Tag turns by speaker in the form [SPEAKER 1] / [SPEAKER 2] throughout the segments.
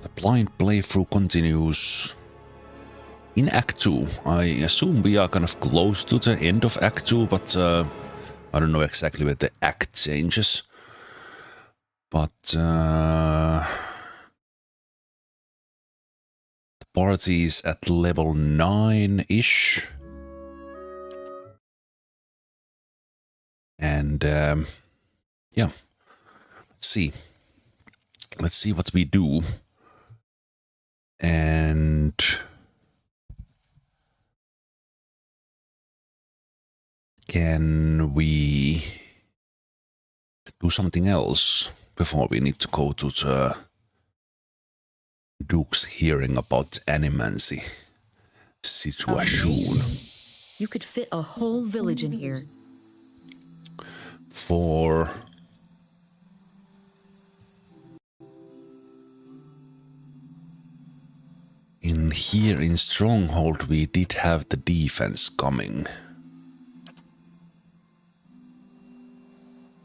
[SPEAKER 1] The blind playthrough continues. In Act 2, I assume we are kind of close to the end of Act 2, but I don't know exactly where the act changes. But the party is at level 9-ish. And yeah, let's see. Let's see what we do. And can we do something else before we need to go to the Duke's hearing about animancy situation?
[SPEAKER 2] You could fit a whole village in here.
[SPEAKER 1] For in here in Stronghold we did have the defense coming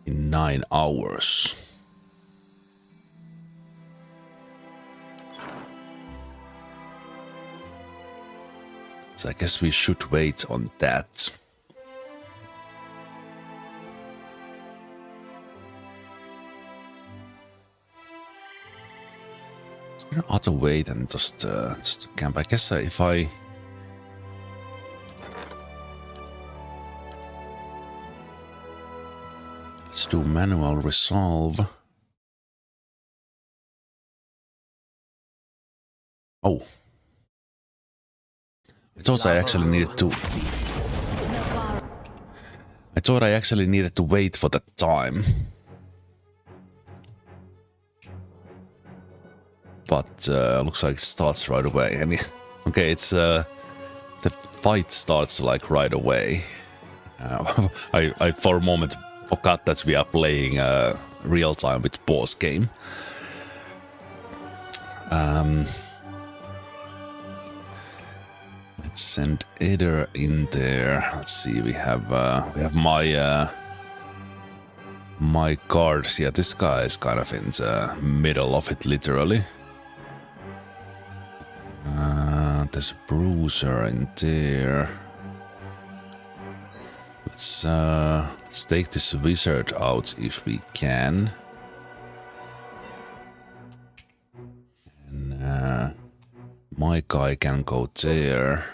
[SPEAKER 1] in 9 hours. So I guess we should wait on that. Is there other way than just camp? I guess if I... Let's do manual resolve. Oh. I thought I actually needed to... I thought I actually needed to wait for that time. But looks like it starts right away. And okay, it's the fight starts like right away. I for a moment forgot that we are playing real time with boss game. Let's send Eder in there. Let's see. We have my guards. Yeah, this guy is kind of in the middle of it, literally. There's a bruiser in there. Let's take this wizard out if we can. And my guy can go there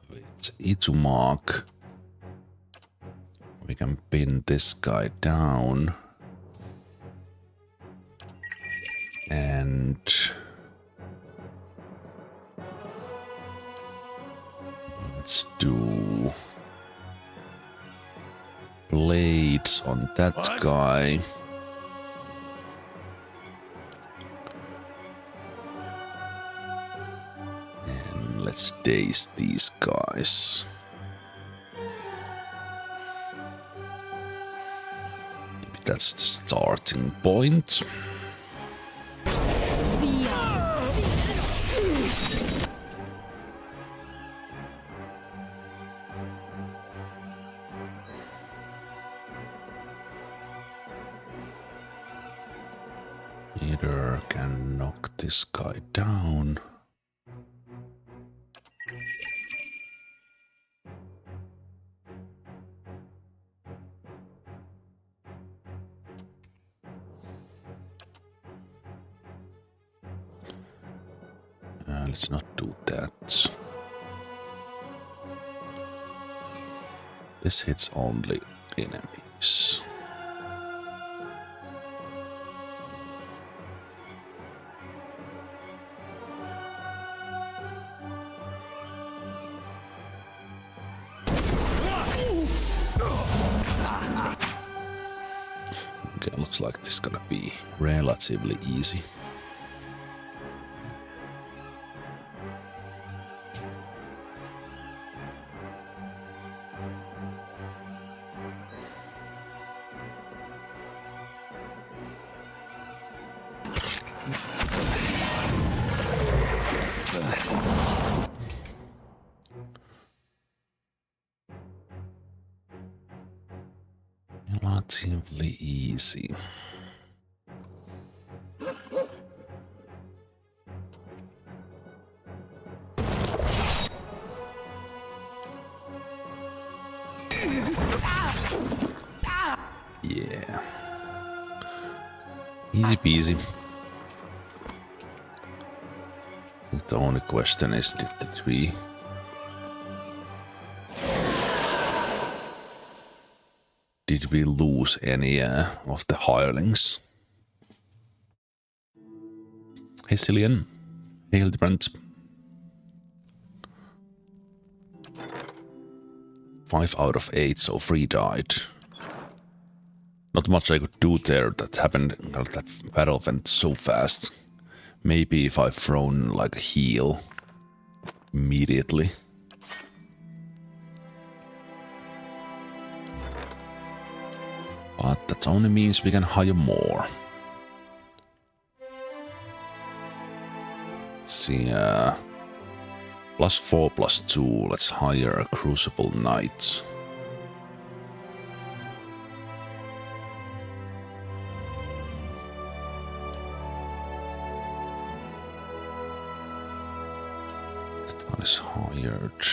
[SPEAKER 1] with Itumark. We can pin this guy down. And let's do blades on that guy. And let's daze these guys. Maybe that's the starting point. Either can knock this guy down. Let's not do that. This hits only enemies. Okay, looks like this is gonna be relatively easy. Relatively easy. Easy peasy. I think the only question is, did we lose any of the hirelings? Hey Cillian. Hey Hildebrand. 5 out of 8, so 3 died. Not much I could do there. That happened. That battle went so fast. Maybe if I've thrown like a heal immediately. But that only means we can hire more. Let's see, +4, +2. Let's hire a Crucible Knight. That one is hired.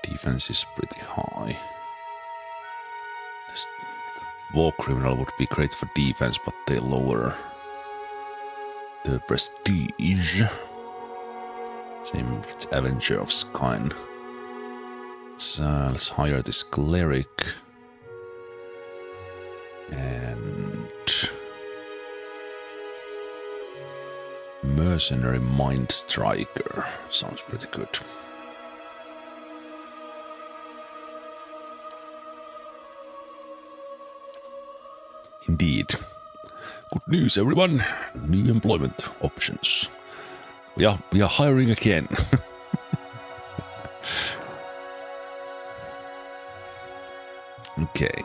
[SPEAKER 1] Defense is pretty high. The War Criminal would be great for defense, but they lower the prestige. Same with Avenger of Skyn. Let's hire this Cleric. And Mercenary Mind Striker. Sounds pretty good. Indeed. Good news, everyone. New employment options. We are hiring again. Okay.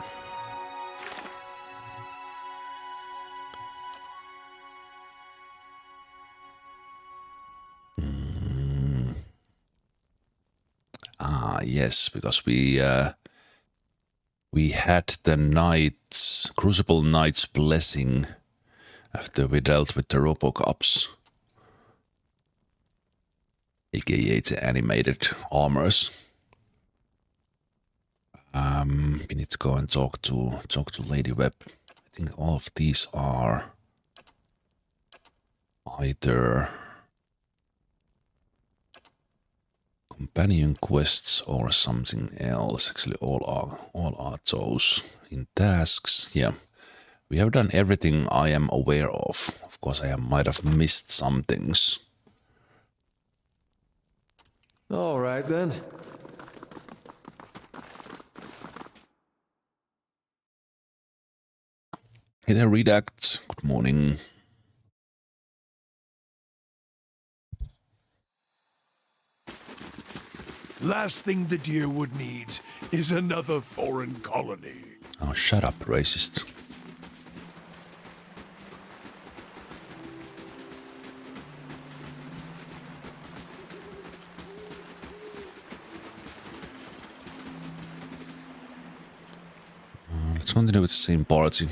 [SPEAKER 1] Yes, because we had the Knight's Crucible Knight's blessing after we dealt with the Robocops, aka the animated armors. We need to go and talk to Lady Web. I think all of these are either companion quests or something else. Actually, all are those in tasks. Yeah, we have done everything I am aware of. Of course, I might have missed some things.
[SPEAKER 3] All right then.
[SPEAKER 1] Hey there, Redact. Good morning.
[SPEAKER 4] Last thing the Deerwood needs is another foreign colony.
[SPEAKER 1] Oh, shut up, racist. Let's continue with the same party.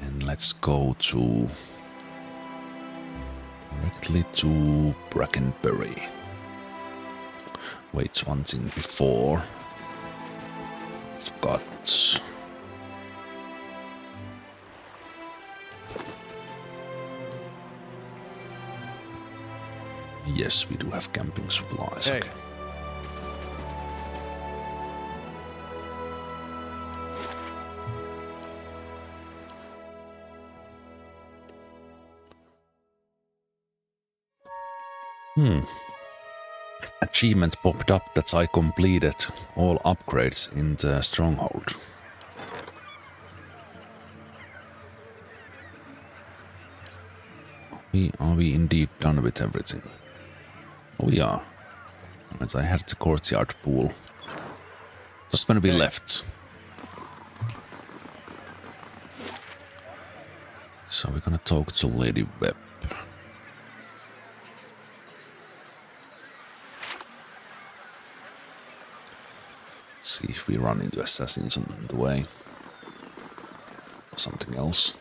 [SPEAKER 1] And let's go directly to Brackenbury. Wait, one thing before. I've got... Yes, we do have camping supplies.
[SPEAKER 3] Hey.
[SPEAKER 1] Okay. Achievement popped up that I completed all upgrades in the stronghold. Are we indeed done with everything? We are. Right, I had the courtyard pool. Just when we left. So we're gonna talk to Lady Web. See if we run into assassins on the way. Something else.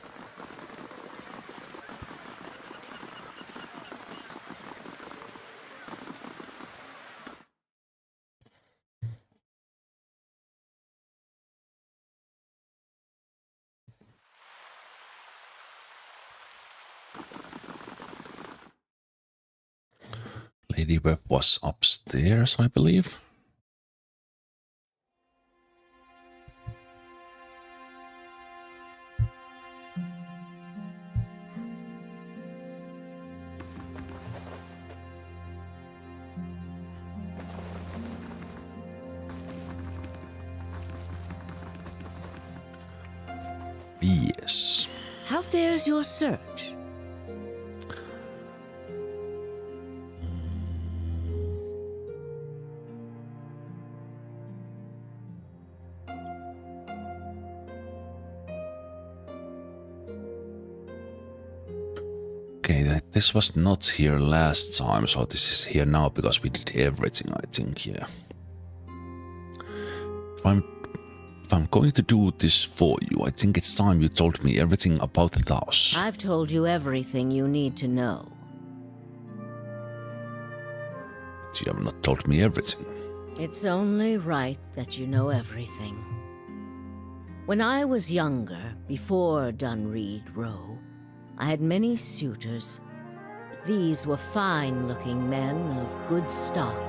[SPEAKER 1] Lady Web was upstairs, I believe. Yes.
[SPEAKER 2] How fares your search?
[SPEAKER 1] Okay, this was not here last time, so this is here now because we did everything, I think, yeah. If I'm going to do this for you, I think it's time you told me everything about the house.
[SPEAKER 2] I've told you everything you need to know.
[SPEAKER 1] But you have not told me everything.
[SPEAKER 2] It's only right that you know everything. When I was younger, before Dunreed Row, I had many suitors. These were fine-looking men of good stock.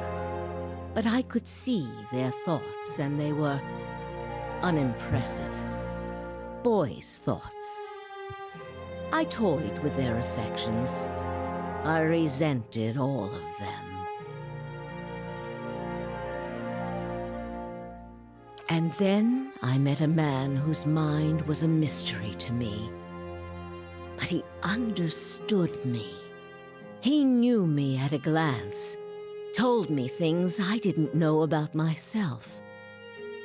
[SPEAKER 2] But I could see their thoughts, and they were unimpressive. Boys' thoughts. I toyed with their affections. I resented all of them. And then I met a man whose mind was a mystery to me. But he understood me. He knew me at a glance, told me things I didn't know about myself.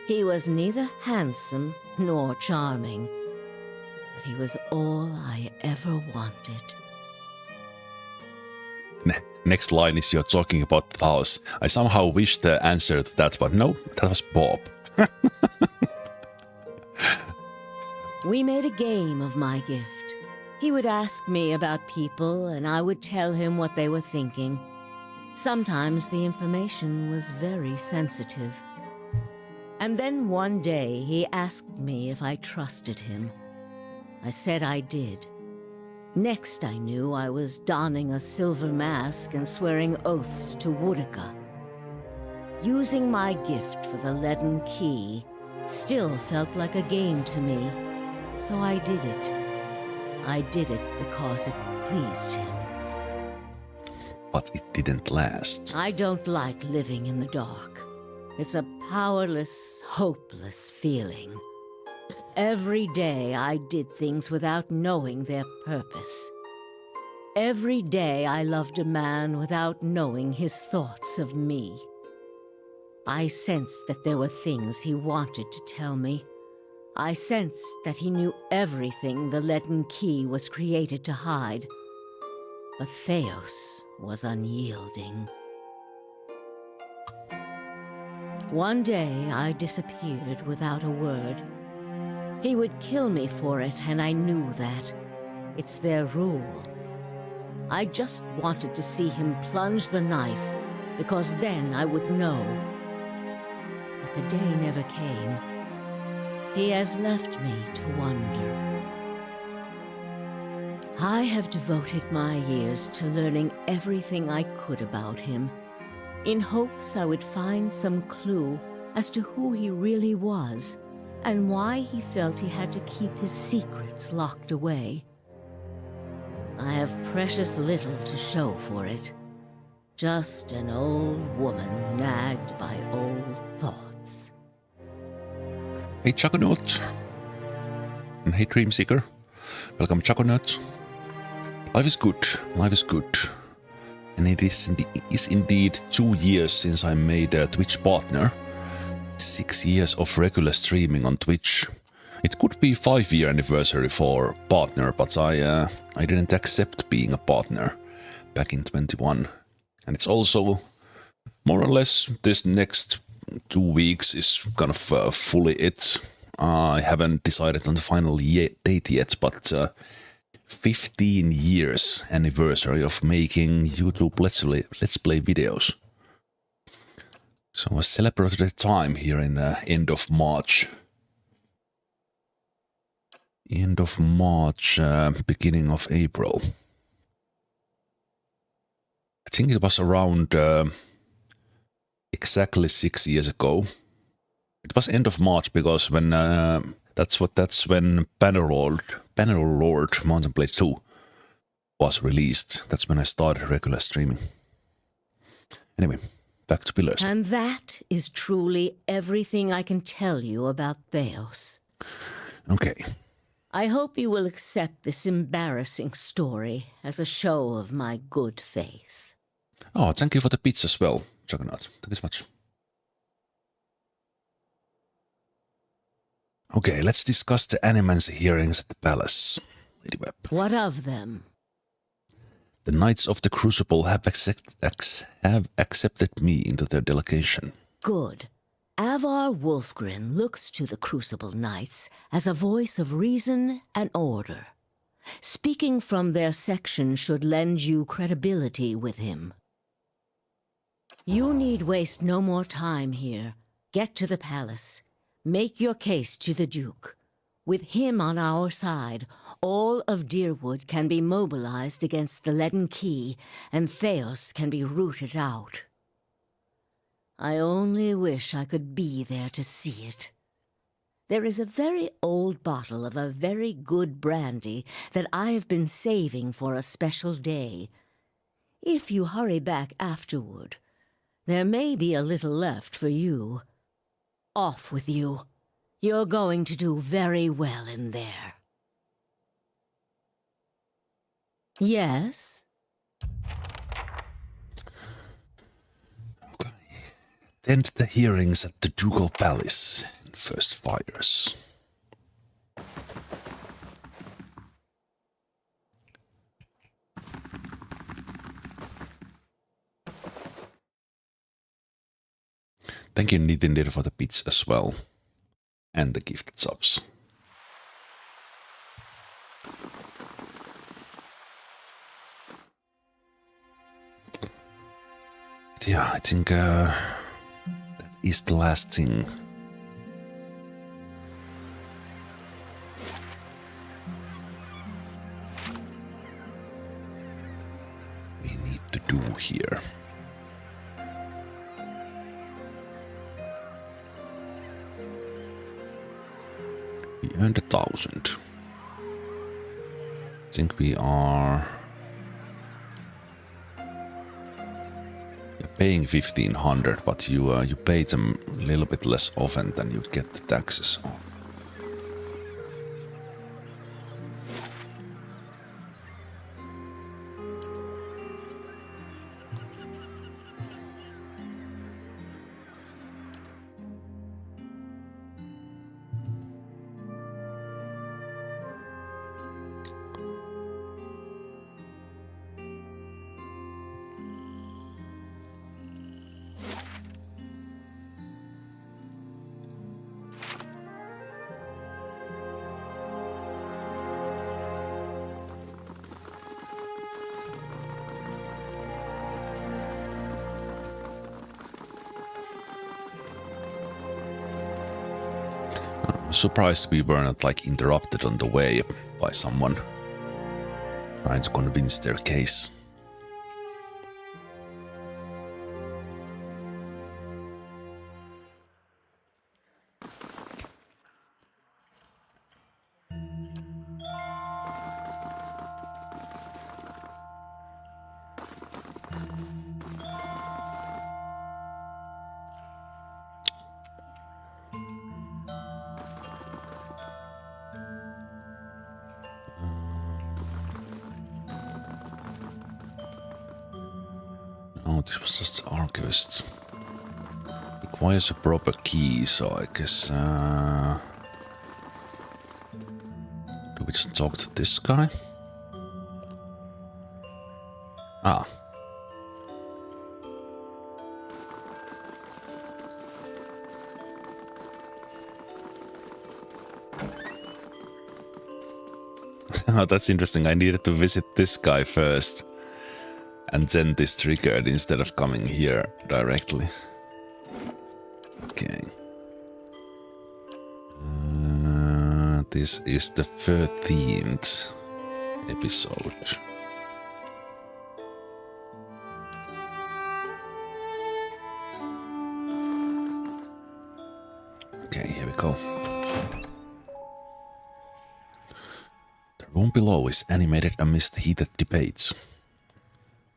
[SPEAKER 2] He was neither handsome nor charming, but he was all I ever wanted.
[SPEAKER 1] Next line is you're talking about the house. I somehow wish the answer to that, but no, that was Bob.
[SPEAKER 2] We made a game of my gift. He would ask me about people, and I would tell him what they were thinking. Sometimes the information was very sensitive. And then one day he asked me if I trusted him. I said I did. Next I knew I was donning a silver mask and swearing oaths to Woodica. Using my gift for the leaden key still felt like a game to me, so I did it. I did it because it pleased him.
[SPEAKER 1] But it didn't last.
[SPEAKER 2] I don't like living in the dark. It's a powerless, hopeless feeling. Every day I did things without knowing their purpose. Every day I loved a man without knowing his thoughts of me. I sensed that there were things he wanted to tell me. I sensed that he knew everything the leaden key was created to hide. But Theos was unyielding. One day I disappeared without a word. He would kill me for it, and I knew that. It's their rule. I just wanted to see him plunge the knife, because then I would know. But the day never came. He has left me to wonder. I have devoted my years to learning everything I could about him, in hopes I would find some clue as to who he really was, and why he felt he had to keep his secrets locked away. I have precious little to show for it. Just an old woman nagged by old thoughts.
[SPEAKER 1] Hey Juggernaut. And hey Dreamseeker. Welcome Juggernaut. Life is good. Life is good. And it is indeed 2 years since I made a Twitch partner. 6 years of regular streaming on Twitch. It could be 5-year anniversary for partner, but I didn't accept being a partner back in 21. And it's also more or less this next 2 weeks is kind of fully it. I haven't decided on the final date yet, but 15 years anniversary of making YouTube Let's Play videos. So I celebrated the time here in end of March. End of March, beginning of April. I think it was around exactly 6 years ago. It was end of March because when that's when Bannerlord Mountain Blade 2 was released. That's when I started regular streaming. Anyway, back to Pillars.
[SPEAKER 2] And that is truly everything I can tell you about Theos.
[SPEAKER 1] Okay.
[SPEAKER 2] I hope you will accept this embarrassing story as a show of my good faith.
[SPEAKER 1] Oh, thank you for the pizza as well, Juggernaut. Thank you so much. Okay, let's discuss the animancy hearings at the palace, Lady Webb.
[SPEAKER 2] What of them?
[SPEAKER 1] The Knights of the Crucible have accepted me into their delegation.
[SPEAKER 2] Good. Avar Wolfgren looks to the Crucible Knights as a voice of reason and order. Speaking from their section should lend you credibility with him. You need waste no more time here. Get to the palace. Make your case to the Duke. With him on our side, all of Deerwood can be mobilized against the Leaden Key, and Theos can be rooted out. I only wish I could be there to see it. There is a very old bottle of a very good brandy that I have been saving for a special day. If you hurry back afterward, there may be a little left for you. Off with you. You're going to do very well in there. Yes?
[SPEAKER 1] Okay. Then the hearings at the Ducal Palace in First Fires. Thank you, Nintendo, for the bits as well. And the gifted subs. But yeah, I think that is the last thing. We need to do here. We earned 1,000. I think we are paying 1,500, but you pay them a little bit less often than you get the taxes on. Surprised we were not like interrupted on the way by someone trying to convince their case. Oh, this was just Archivist. Requires a proper key, so I guess... do we just talk to this guy? Ah. Oh, that's interesting. I needed to visit this guy first. And then this triggered instead of coming here directly. Okay. This is the 13th episode. Okay, here we go. The room below is animated amidst heated debates.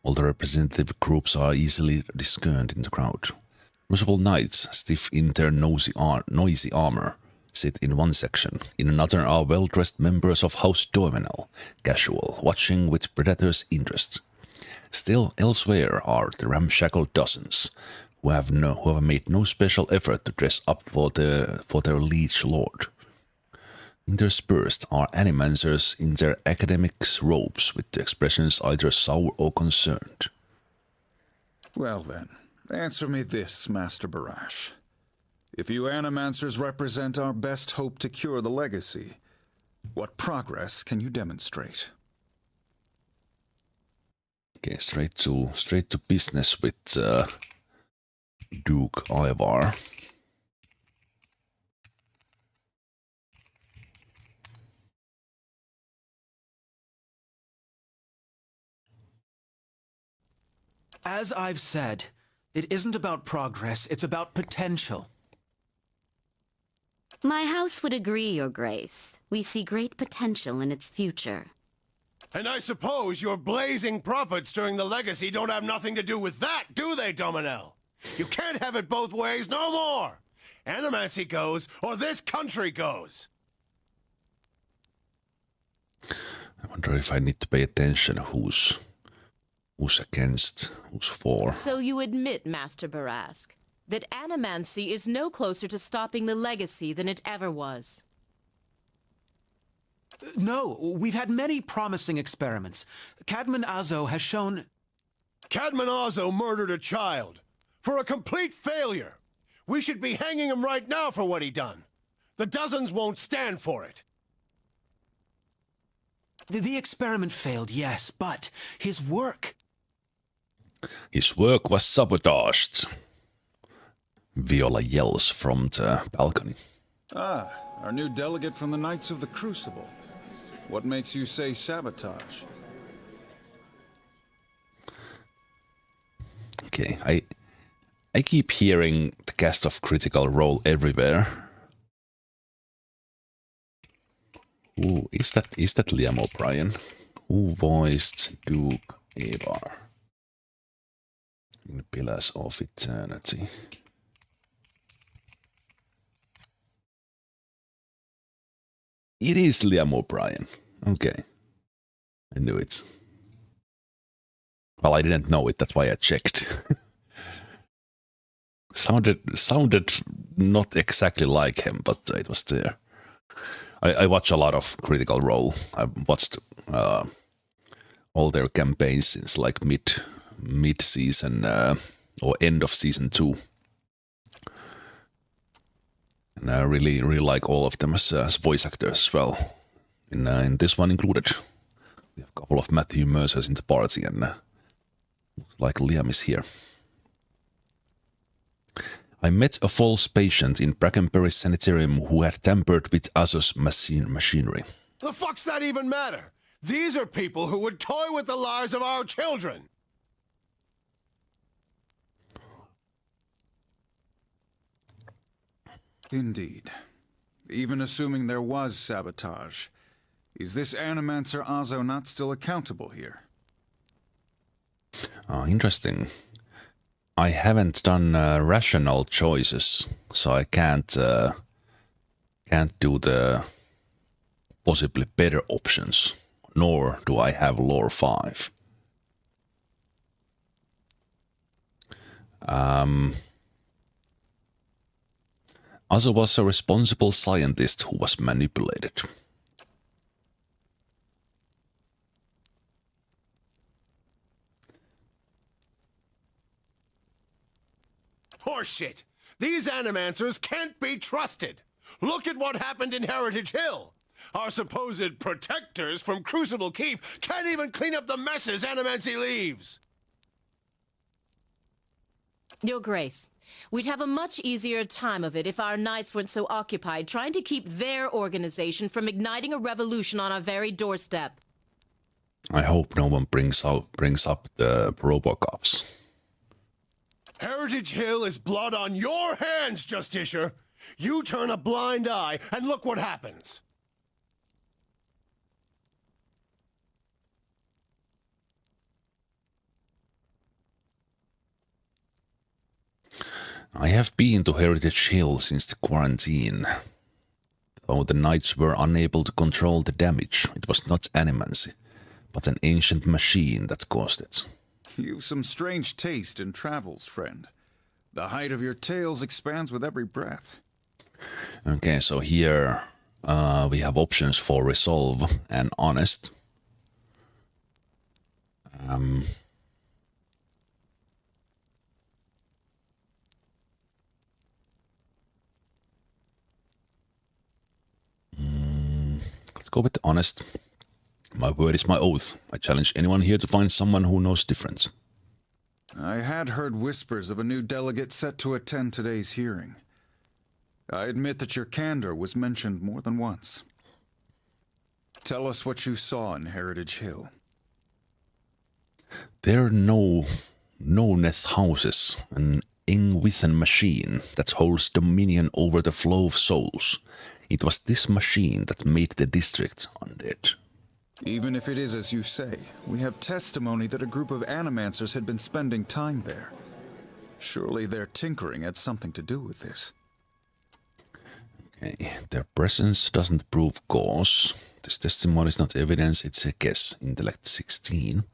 [SPEAKER 1] All the representative groups are easily discerned in the crowd. Crucible knights, stiff in their noisy armor, sit in one section. In another are well-dressed members of House Dominel, casual, watching with predator's interest. Still elsewhere are the ramshackle dozens, who have made no special effort to dress up for their liege lord. Interspersed are animancers in their academics' robes with the expressions either sour or concerned.
[SPEAKER 5] Well then, answer me this, Master Barash. If you animancers represent our best hope to cure the legacy, what progress can you demonstrate?
[SPEAKER 1] Okay, straight to business with Duke Ivar.
[SPEAKER 6] As I've said, it isn't about progress, it's about potential.
[SPEAKER 7] My house would agree, Your Grace. We see great potential in its future.
[SPEAKER 4] And I suppose your blazing profits during the legacy don't have nothing to do with that, do they, Dominel? You can't have it both ways no more. Animancy goes, or this country goes.
[SPEAKER 1] I wonder if I need to pay attention who's against, who's for.
[SPEAKER 8] So you admit, Master Barask, that animancy is no closer to stopping the legacy than it ever was.
[SPEAKER 6] No, we've had many promising experiments. Cadman Azo has shown...
[SPEAKER 4] Cadman Azo murdered a child. For a complete failure. We should be hanging him right now for what he done. The dozens won't stand for it.
[SPEAKER 6] The experiment failed, yes, but his work...
[SPEAKER 1] His work was sabotaged. Viola yells from the balcony.
[SPEAKER 5] Ah, our new delegate from the Knights of the Crucible. What makes you say sabotage?
[SPEAKER 1] Okay, I keep hearing the cast of Critical Role everywhere. Ooh, is that Liam O'Brien? Who voiced Duke Ivar in Pillars of Eternity? It is Liam O'Brien. Okay. I knew it. Well, I didn't know it, that's why I checked. Sounded not exactly like him, but it was there. I watch a lot of Critical Role. I've watched all their campaigns since like mid-season or end of season 2. And I really like all of them as voice actors as well. In this one included. We have a couple of Matthew Mercers in the party, and looks like Liam is here. I met a false patient in Brackenbury Sanitarium who had tampered with Azo's machinery.
[SPEAKER 4] The fuck's that even matter? These are people who would toy with the lives of our children.
[SPEAKER 5] Indeed. Even assuming there was sabotage, is this Animancer Azo not still accountable here?
[SPEAKER 1] Interesting. I haven't done rational choices, so I can't do the possibly better options, nor do I have lore 5. Azo was a responsible scientist who was manipulated.
[SPEAKER 4] Horseshit! These animancers can't be trusted! Look at what happened in Heritage Hill! Our supposed protectors from Crucible Keep can't even clean up the messes Animancy leaves!
[SPEAKER 8] Your Grace, we'd have a much easier time of it if our knights weren't so occupied trying to keep their organization from igniting a revolution on our very doorstep.
[SPEAKER 1] I hope no one brings up the Robocops.
[SPEAKER 4] Heritage Hill is blood on your hands, Justisher! You turn a blind eye, and look what happens.
[SPEAKER 1] I have been to Heritage Hill since the quarantine. Though the knights were unable to control the damage, it was not animancy, but an ancient machine that caused it.
[SPEAKER 5] You've some strange taste in travels, friend. The height of your tales expands with every breath.
[SPEAKER 1] Okay, so here we have options for resolve and honest. Let's go with honest. My word is my oath. I challenge anyone here to find someone who knows different.
[SPEAKER 5] I had heard whispers of a new delegate set to attend today's hearing. I admit that your candor was mentioned more than once. Tell us what you saw in Heritage Hill.
[SPEAKER 1] There are no Neth houses, an Ingwithen machine that holds dominion over the flow of souls. It was this machine that made the district undead.
[SPEAKER 5] Even if it is as you say, we have testimony that a group of animancers had been spending time there. Surely their tinkering had something to do with this.
[SPEAKER 1] Okay, their presence doesn't prove cause. This testimony is not evidence, it's a guess. Intellect 16.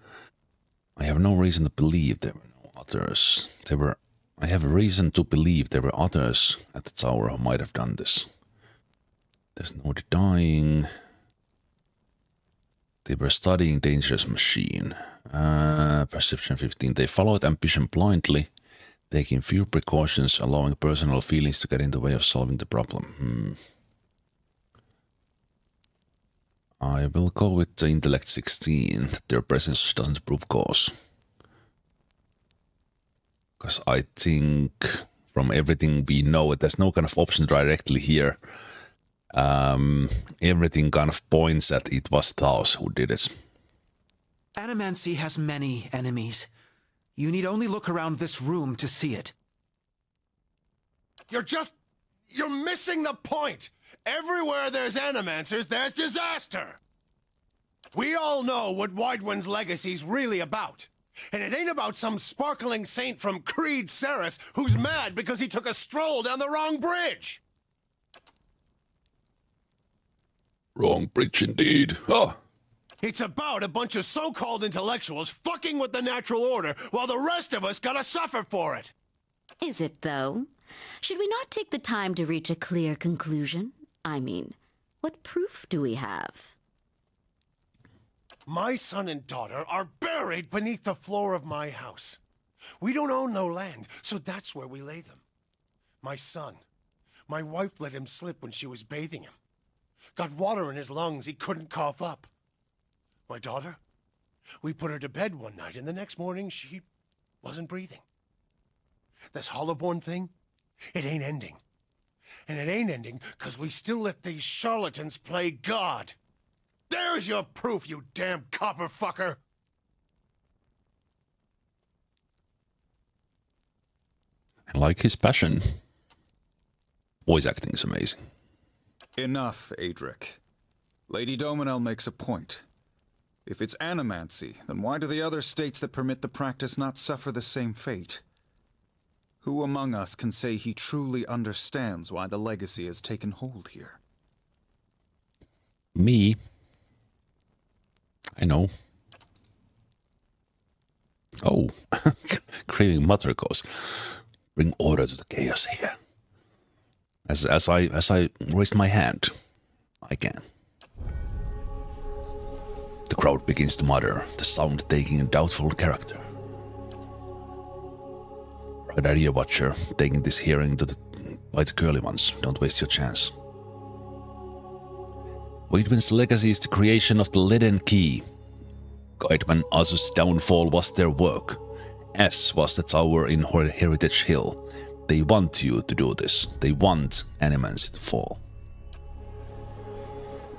[SPEAKER 1] I have no reason to believe there were no others. I have a reason to believe there were others at the tower who might have done this. There's no denying. They were studying dangerous machine. Perception 15. They followed ambition blindly, taking few precautions, allowing personal feelings to get in the way of solving the problem. I will go with the intellect 16. Their presence doesn't prove cause. Because I think from everything we know, there's no kind of option directly here. Everything kind of points that it was Thaus who did it.
[SPEAKER 6] Animancy has many enemies. You need only look around this room to see it.
[SPEAKER 4] You're missing the point. Everywhere there's animancers, there's disaster. We all know what Widewind's legacy's really about. And it ain't about some sparkling saint from Creed Ceres who's mad because he took a stroll down the wrong bridge.
[SPEAKER 1] Wrong bridge indeed. Ah.
[SPEAKER 4] It's about a bunch of so-called intellectuals fucking with the natural order while the rest of us gotta suffer for it.
[SPEAKER 7] Is it, though? Should we not take the time to reach a clear conclusion? I mean, what proof do we have?
[SPEAKER 4] My son and daughter are buried beneath the floor of my house. We don't own no land, so that's where we lay them. My son, my wife let him slip when she was bathing him. Got water in his lungs he couldn't cough up. My daughter, we put her to bed one night, and the next morning she wasn't breathing. This Hollowborn thing, it ain't ending. And it ain't ending because we still let these charlatans play God. There's your proof, you damn copper fucker!
[SPEAKER 1] I like his passion. Voice acting is amazing.
[SPEAKER 5] Enough, Adric. Lady Dominel makes a point. If it's animancy, then why do the other states that permit the practice not suffer the same fate? Who among us can say he truly understands why the legacy has taken hold here?
[SPEAKER 1] Me. I know. Oh, craving mother goes. Bring order to the chaos here. As I raise my hand, I can. The crowd begins to mutter, the sound taking a doubtful character. Right idea, Watcher, taking this hearing to the by the curly ones. Don't waste your chance. Widewind's legacy is the creation of the Leaden Key. Guideman Azus' downfall was their work, as was the tower in Heritage Hill. They want you to do this. They want Animancy to fall.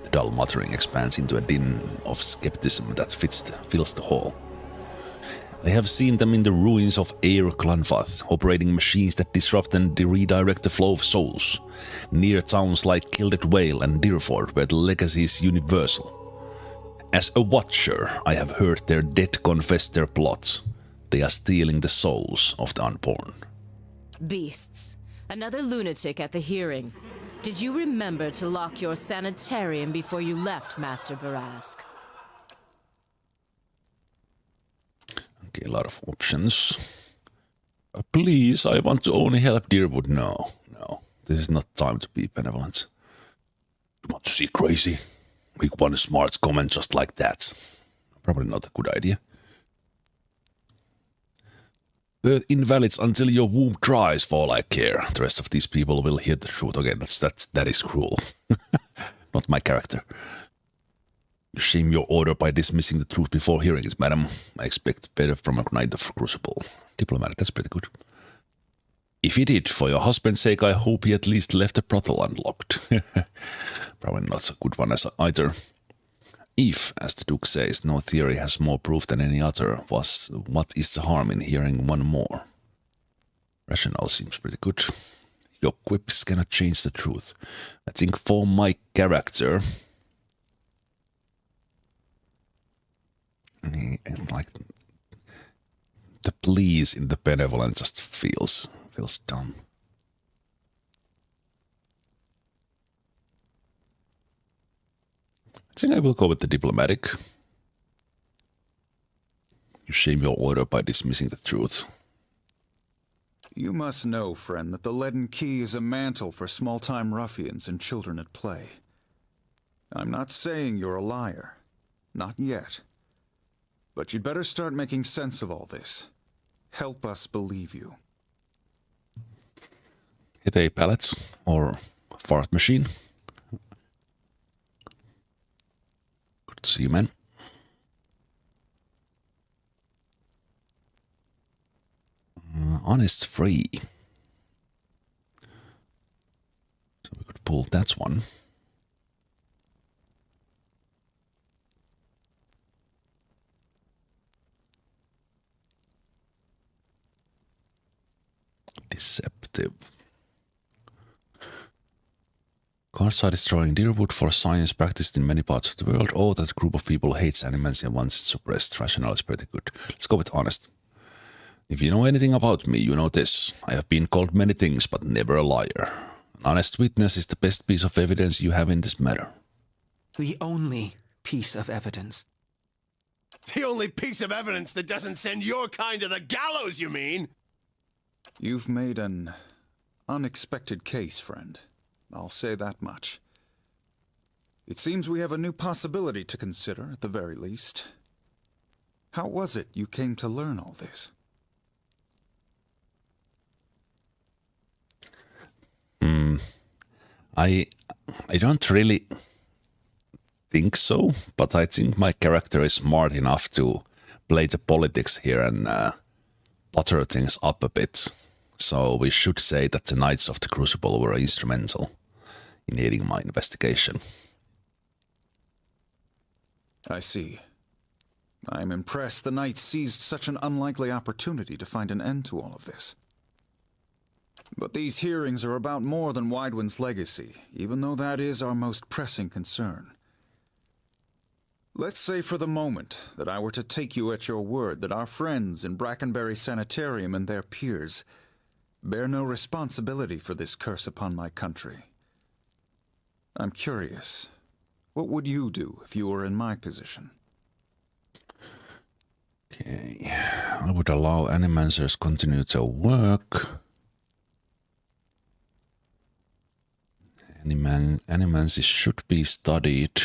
[SPEAKER 1] The dull muttering expands into a din of skepticism that fills the hall. I have seen them in the ruins of Air Clanvath, operating machines that disrupt and redirect the flow of souls, near towns like Gilded Whale and Deerford, where the legacy is universal. As a watcher, I have heard their dead confess their plots. They are stealing the souls of the unborn.
[SPEAKER 8] Beasts. Another lunatic at the hearing. Did you remember to lock your sanitarium before you left, Master Barask?
[SPEAKER 1] Okay, a lot of options. Please, I want to only help Deerwood. No. This is not time to be benevolent. You want to see crazy? Make one smart comment just like that. Probably not a good idea. Birth invalids until your womb dries for all I care. The rest of these people will hear the truth. Okay, that is cruel. Not my character. You shame your order by dismissing the truth before hearing it, madam. I expect better from a Knight of Crucible. Diplomatic, that's pretty good. If he did, for your husband's sake, I hope he at least left the brothel unlocked. Probably not a good one as either. If, as the Duke says, no theory has more proof than any other, what is the harm in hearing one more? Rationale seems pretty good. Your quips cannot change the truth. I think for my character... And like the please in the benevolent just feels dumb. I think I will go with the diplomatic. You shame your order by dismissing the truth.
[SPEAKER 5] You must know, friend, that the leaden key is a mantle for small-time ruffians and children at play. I'm not saying you're a liar. Not yet. But you'd better start making sense of all this. Help us believe you.
[SPEAKER 1] Hit a pallet or fart machine. Good to see you, man. Honest free. So we could pull that one. Deceptive. Cards are destroying Deerwood for science practiced in many parts of the world. Oh, that group of people hates animals and wants it suppressed. Rationale is pretty good. Let's go with honest. If you know anything about me, you know this. I have been called many things, but never a liar. An honest witness is the best piece of evidence you have in this matter.
[SPEAKER 6] The only piece of evidence.
[SPEAKER 4] The only piece of evidence that doesn't send your kind to the gallows, you mean?
[SPEAKER 5] You've made an unexpected case, friend. I'll say that much. It seems we have a new possibility to consider, at the very least. How was it you came to learn all this?
[SPEAKER 1] I don't really think so, but I think my character is smart enough to play the politics here and butter things up a bit. So we should say that the Knights of the Crucible were instrumental in aiding my investigation.
[SPEAKER 5] I see. I'm impressed the Knights seized such an unlikely opportunity to find an end to all of this. But these hearings are about more than Widewind's legacy, even though that is our most pressing concern. Let's say for the moment that I were to take you at your word that our friends in Brackenberry Sanitarium and their peers bear no responsibility for this curse upon my country. I'm curious, what would you do if you were in my position?
[SPEAKER 1] Okay, I would allow Animancers continue their work. Animancy should be studied.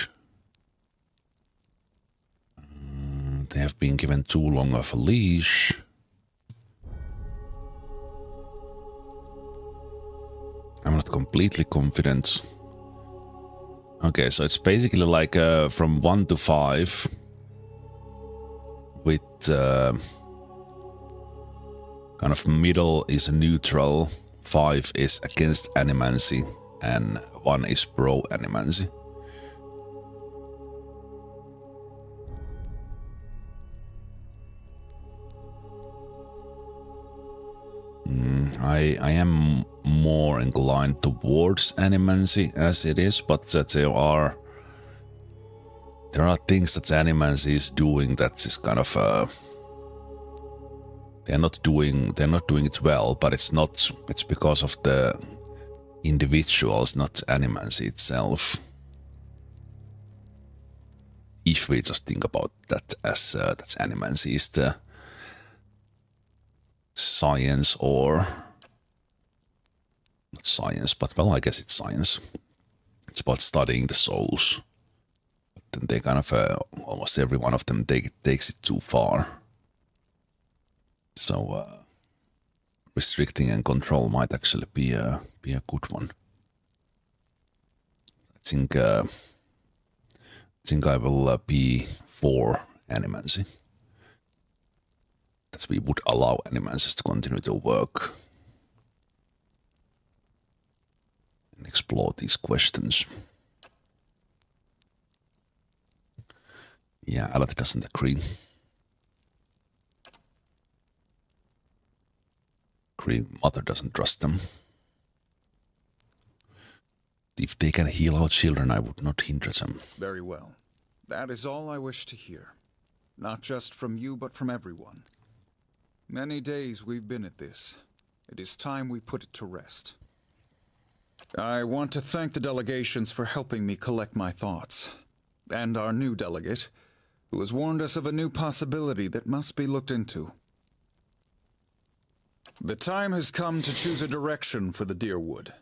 [SPEAKER 1] They have been given too long of a leash. I'm not completely confident. Okay, so it's basically like from 1 to 5 with kind of middle is neutral, 5 is against animancy, and 1 is pro animancy. I am more inclined towards animancy as it is, but there are things that animancy is doing that is kind of they're not doing it well, but it's because of the individuals, not animancy itself. If we just think about that as that animancy is the science, or not science, but well, I guess it's science. It's about studying the souls. But then they kind of almost every one of them takes it too far. So restricting and control might actually be a good one. I think I will be for animancy. That we would allow animancies to continue to work and explore these questions. Yeah, Alat doesn't agree. Mother doesn't trust them. If they can heal our children, I would not hinder them.
[SPEAKER 5] Very well. That is all I wish to hear. Not just from you, but from everyone. Many days we've been at this. It is time we put it to rest. I want to thank the delegations for helping me collect my thoughts. And our new delegate, who has warned us of a new possibility that must be looked into. The time has come to choose a direction for the Deerwood.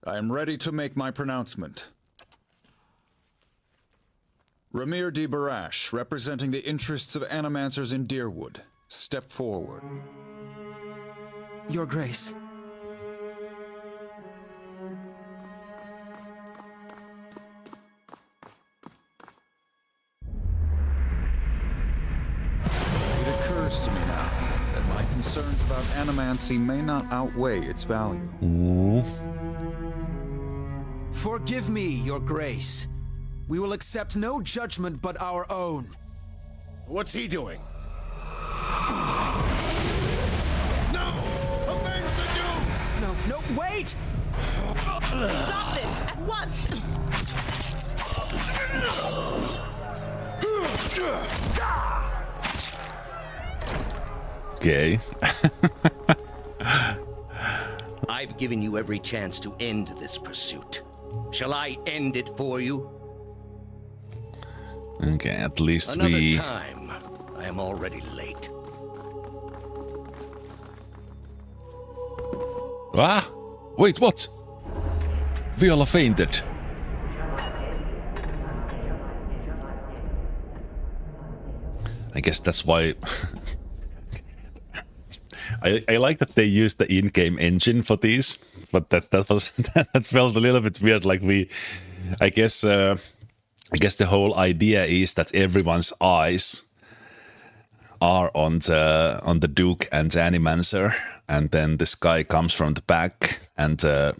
[SPEAKER 5] I am ready to make my pronouncement. Ramir D. Barash, representing the interests of animancers in Deerwood, step forward.
[SPEAKER 6] Your Grace.
[SPEAKER 5] It occurs to me now that my concerns about animancy may not outweigh its value.
[SPEAKER 1] Ooh.
[SPEAKER 6] Forgive me, Your Grace. We will accept no judgment but our own.
[SPEAKER 4] What's he doing? No! Avenge the Doom!
[SPEAKER 6] No, wait!
[SPEAKER 8] Stop this at once!
[SPEAKER 1] Okay.
[SPEAKER 9] I've given you every chance to end this pursuit. Shall I end it for you?
[SPEAKER 1] Okay, at least
[SPEAKER 9] Another time. I am already late.
[SPEAKER 1] Ah! Wait, what? Viola fainted. I guess that's why... I like that they used the in-game engine for these, but that was that felt a little bit weird. Like I guess the whole idea is that everyone's eyes are on the Duke and the Animancer, and then this guy comes from the back, and it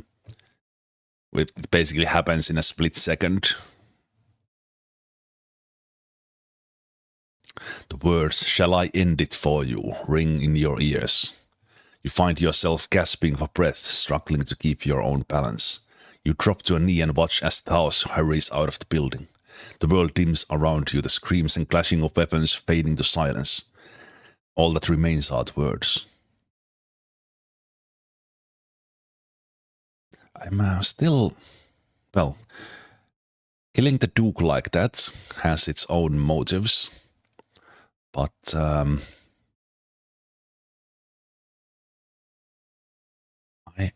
[SPEAKER 1] basically happens in a split second. The words, "Shall I end it for you?" ring in your ears. You find yourself gasping for breath, struggling to keep your own balance. You drop to a knee and watch as the house hurries out of the building. The world dims around you, the screams and clashing of weapons fading to silence. All that remains are the words. I'm still... Well, killing the Duke like that has its own motives. But I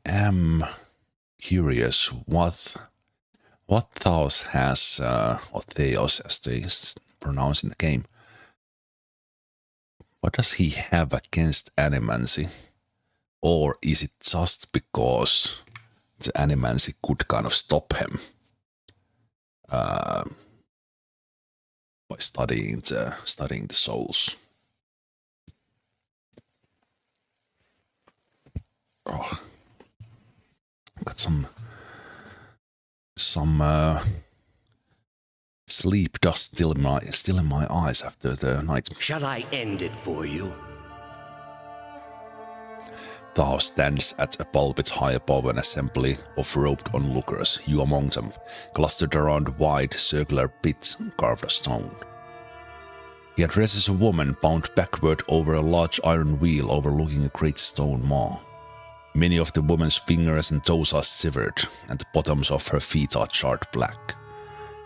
[SPEAKER 1] am curious what Thaos has, or Theos as they pronounce in the game. What does he have against animancy? Or is it just because the animancy could kind of stop him by studying the souls? Oh, got some sleep dust still in my eyes after the night.
[SPEAKER 9] Shall I end it for you?
[SPEAKER 1] Thou stands at a pulpit high above an assembly of robed onlookers, you among them, clustered around a wide, circular pit carved of stone. He addresses a woman bound backward over a large iron wheel overlooking a great stone maw. Many of the woman's fingers and toes are severed, and the bottoms of her feet are charred black.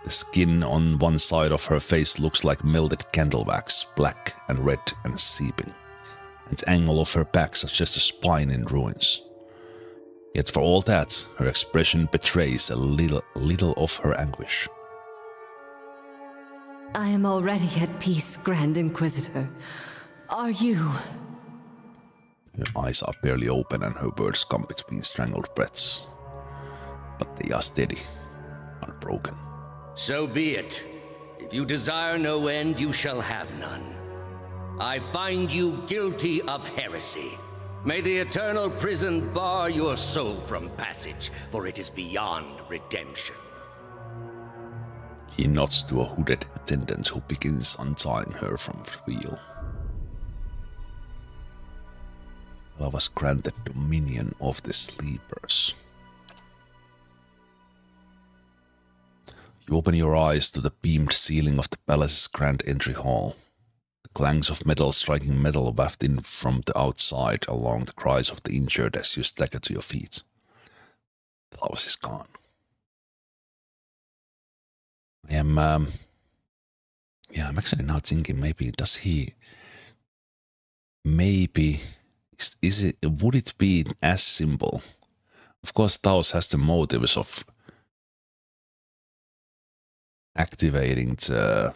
[SPEAKER 1] The skin on one side of her face looks like melted candle wax, black and red and seeping. And the angle of her back suggests a spine in ruins. Yet for all that, her expression betrays a little of her anguish.
[SPEAKER 10] I am already at peace, Grand Inquisitor. Are you?
[SPEAKER 1] Her eyes are barely open and her words come between strangled breaths. But they are steady, unbroken.
[SPEAKER 9] So be it. If you desire no end, you shall have none. I find you guilty of heresy. May the eternal prison bar your soul from passage, for it is beyond redemption.
[SPEAKER 1] He nods to a hooded attendant who begins untying her from the wheel. Thou was granted dominion of the sleepers. You open your eyes to the beamed ceiling of the palace's grand entry hall. The clangs of metal striking metal wafted in from the outside along the cries of the injured as you stagger to your feet. Thous is gone. I'm actually now thinking maybe would it be as simple? Of course, Thous has the motives of activating the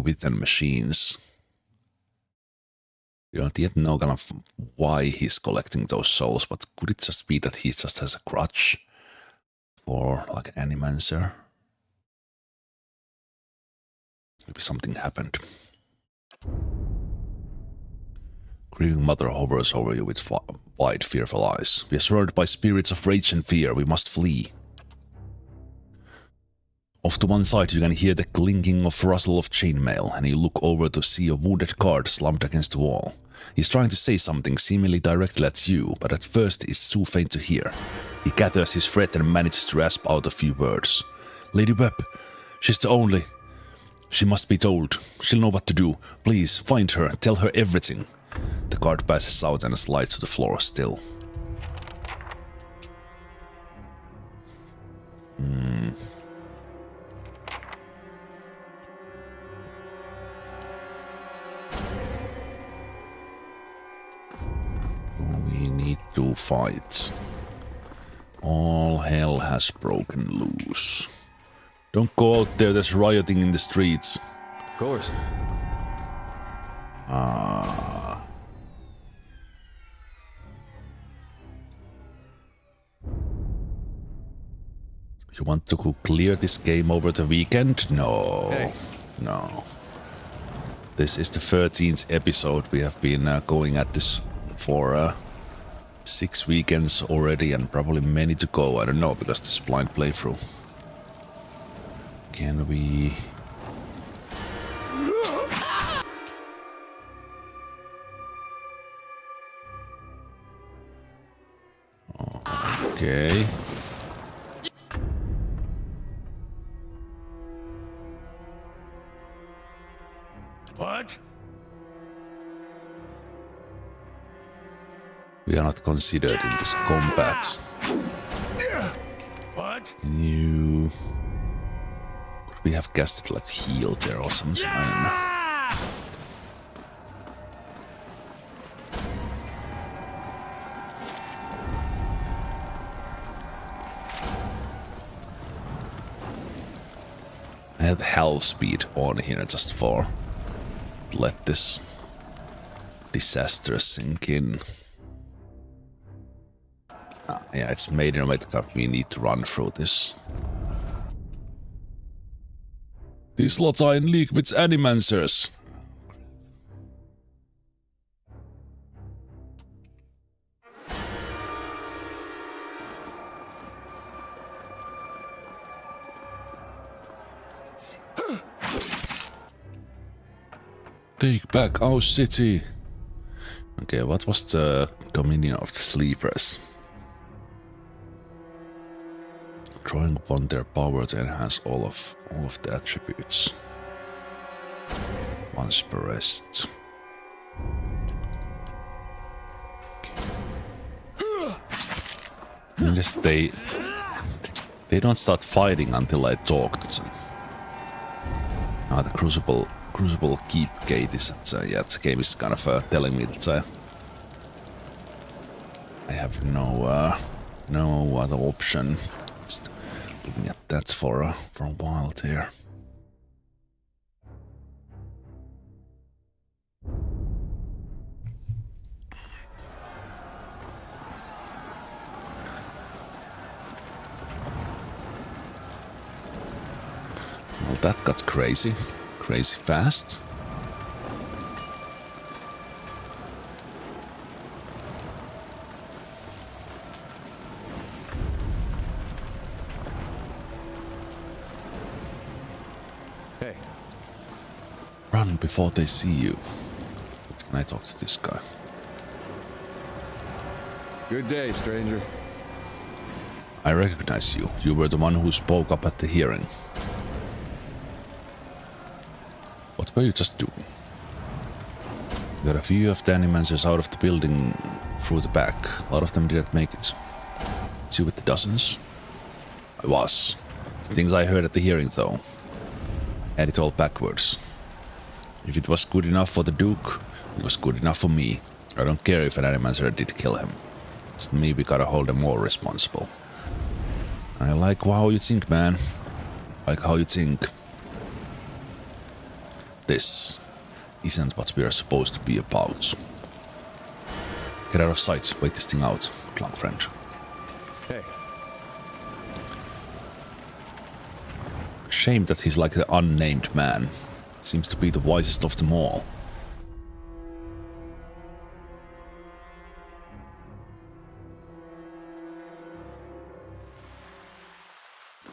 [SPEAKER 1] within machines. You don't yet know kind of why he's collecting those souls, but could it just be that he just has a grudge for like Animancer? Maybe something happened. Grieving mother hovers over you with wide, fearful eyes. We are surrounded by spirits of rage and fear. We must flee. Off to one side you can hear the clinking of rustle of chainmail, and you look over to see a wounded guard slumped against the wall. He's trying to say something seemingly directly at you, but at first it's too faint to hear. He gathers his breath and manages to rasp out a few words. Lady Webb, she's the only. She must be told. She'll know what to do. Please, find her. Tell her everything. The guard passes out and slides to the floor still. We need to fight. All hell has broken loose. Don't go out there, there's rioting in the streets.
[SPEAKER 3] Of course.
[SPEAKER 1] You want to clear this game over the weekend? No.
[SPEAKER 3] Hey.
[SPEAKER 1] No. This is the 13th episode. We have been going at this for 6 weekends already and probably many to go. I don't know, because this blind playthrough. Can we... Okay.
[SPEAKER 4] What?
[SPEAKER 1] We are not considered in this combat.
[SPEAKER 4] What?
[SPEAKER 1] Can you... Could we have guessed it like healed there or something? I don't know. I had health speed on here just for let this disaster sink in. Yeah, it's made in a way that we need to run through this. These lots are in league with Animancers. Take back our city. Okay, what was the dominion of the sleepers? Drawing upon their power to enhance all of the attributes. Once per rest. Okay. Just they don't start fighting until I talk to them. Ah, the Crucible Keep gate is yeah, the game is kind of telling me that I have no other option. Just looking at that for a while here. Well, that got crazy fast.
[SPEAKER 3] Hey.
[SPEAKER 1] Run before they see you. Can I talk to this guy?
[SPEAKER 3] Good day, stranger.
[SPEAKER 1] I recognize you. You were the one who spoke up at the hearing. What were you just doing? You got a few of the animancers out of the building through the back. A lot of them didn't make it. It's you with the dozens? I was. The things I heard at the hearing, though. I had it all backwards. If it was good enough for the Duke, it was good enough for me. I don't care if an animancer did kill him. It's me we gotta hold them all responsible. I like how you think, man. Like how you think. This isn't what we are supposed to be about. Get out of sight, wait this thing out, long friend.
[SPEAKER 3] Hey.
[SPEAKER 1] Shame that he's like the unnamed man. Seems to be the wisest of them all.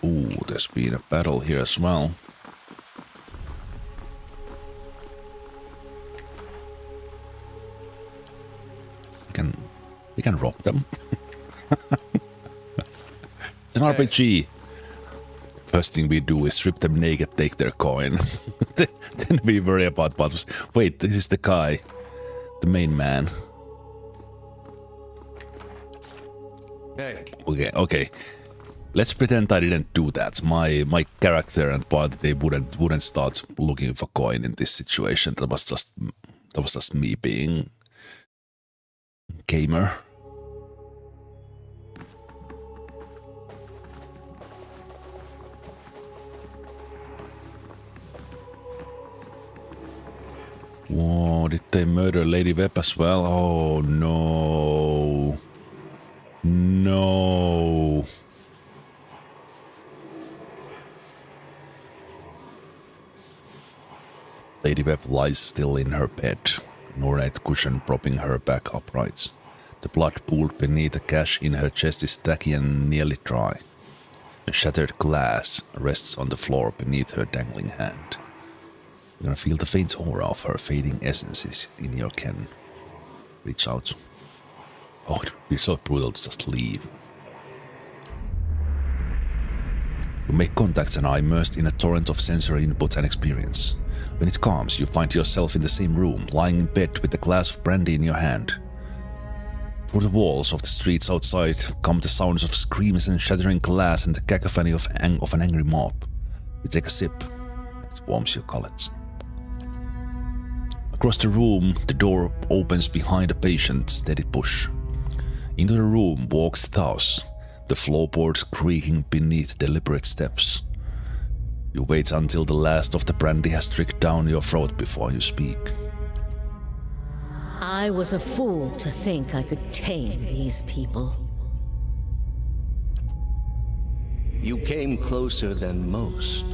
[SPEAKER 1] Ooh, there's been a battle here as well. We can rob them. It's an RPG. First thing we do is strip them naked, take their coin. Then we worry about battles. Wait, this is the guy. The main man.
[SPEAKER 3] Hey.
[SPEAKER 1] Okay. Let's pretend I didn't do that. My character and party, they wouldn't start looking for coin in this situation. That was just me being gamer. Whoa, did they murder Lady Webb as well? Oh no. No. Lady Webb lies still in her bed, an ornate cushion propping her back upright. The blood pooled beneath the gash in her chest is tacky and nearly dry. A shattered glass rests on the floor beneath her dangling hand. You're gonna feel the faint aura of her fading essences in your ken. Reach out. Oh, it would be so brutal to just leave. You make contact and are immersed in a torrent of sensory input and experience. When it calms, you find yourself in the same room, lying in bed with a glass of brandy in your hand. Through the walls of the streets outside come the sounds of screams and shattering glass and the cacophony of an angry mob. You take a sip. It warms your gullet. Across the room, the door opens behind a patient, steady push. Into the room walks Thaus, the floorboards creaking beneath deliberate steps. You wait until the last of the brandy has trickled down your throat before you speak.
[SPEAKER 2] I was a fool to think I could tame these people.
[SPEAKER 9] You came closer than most.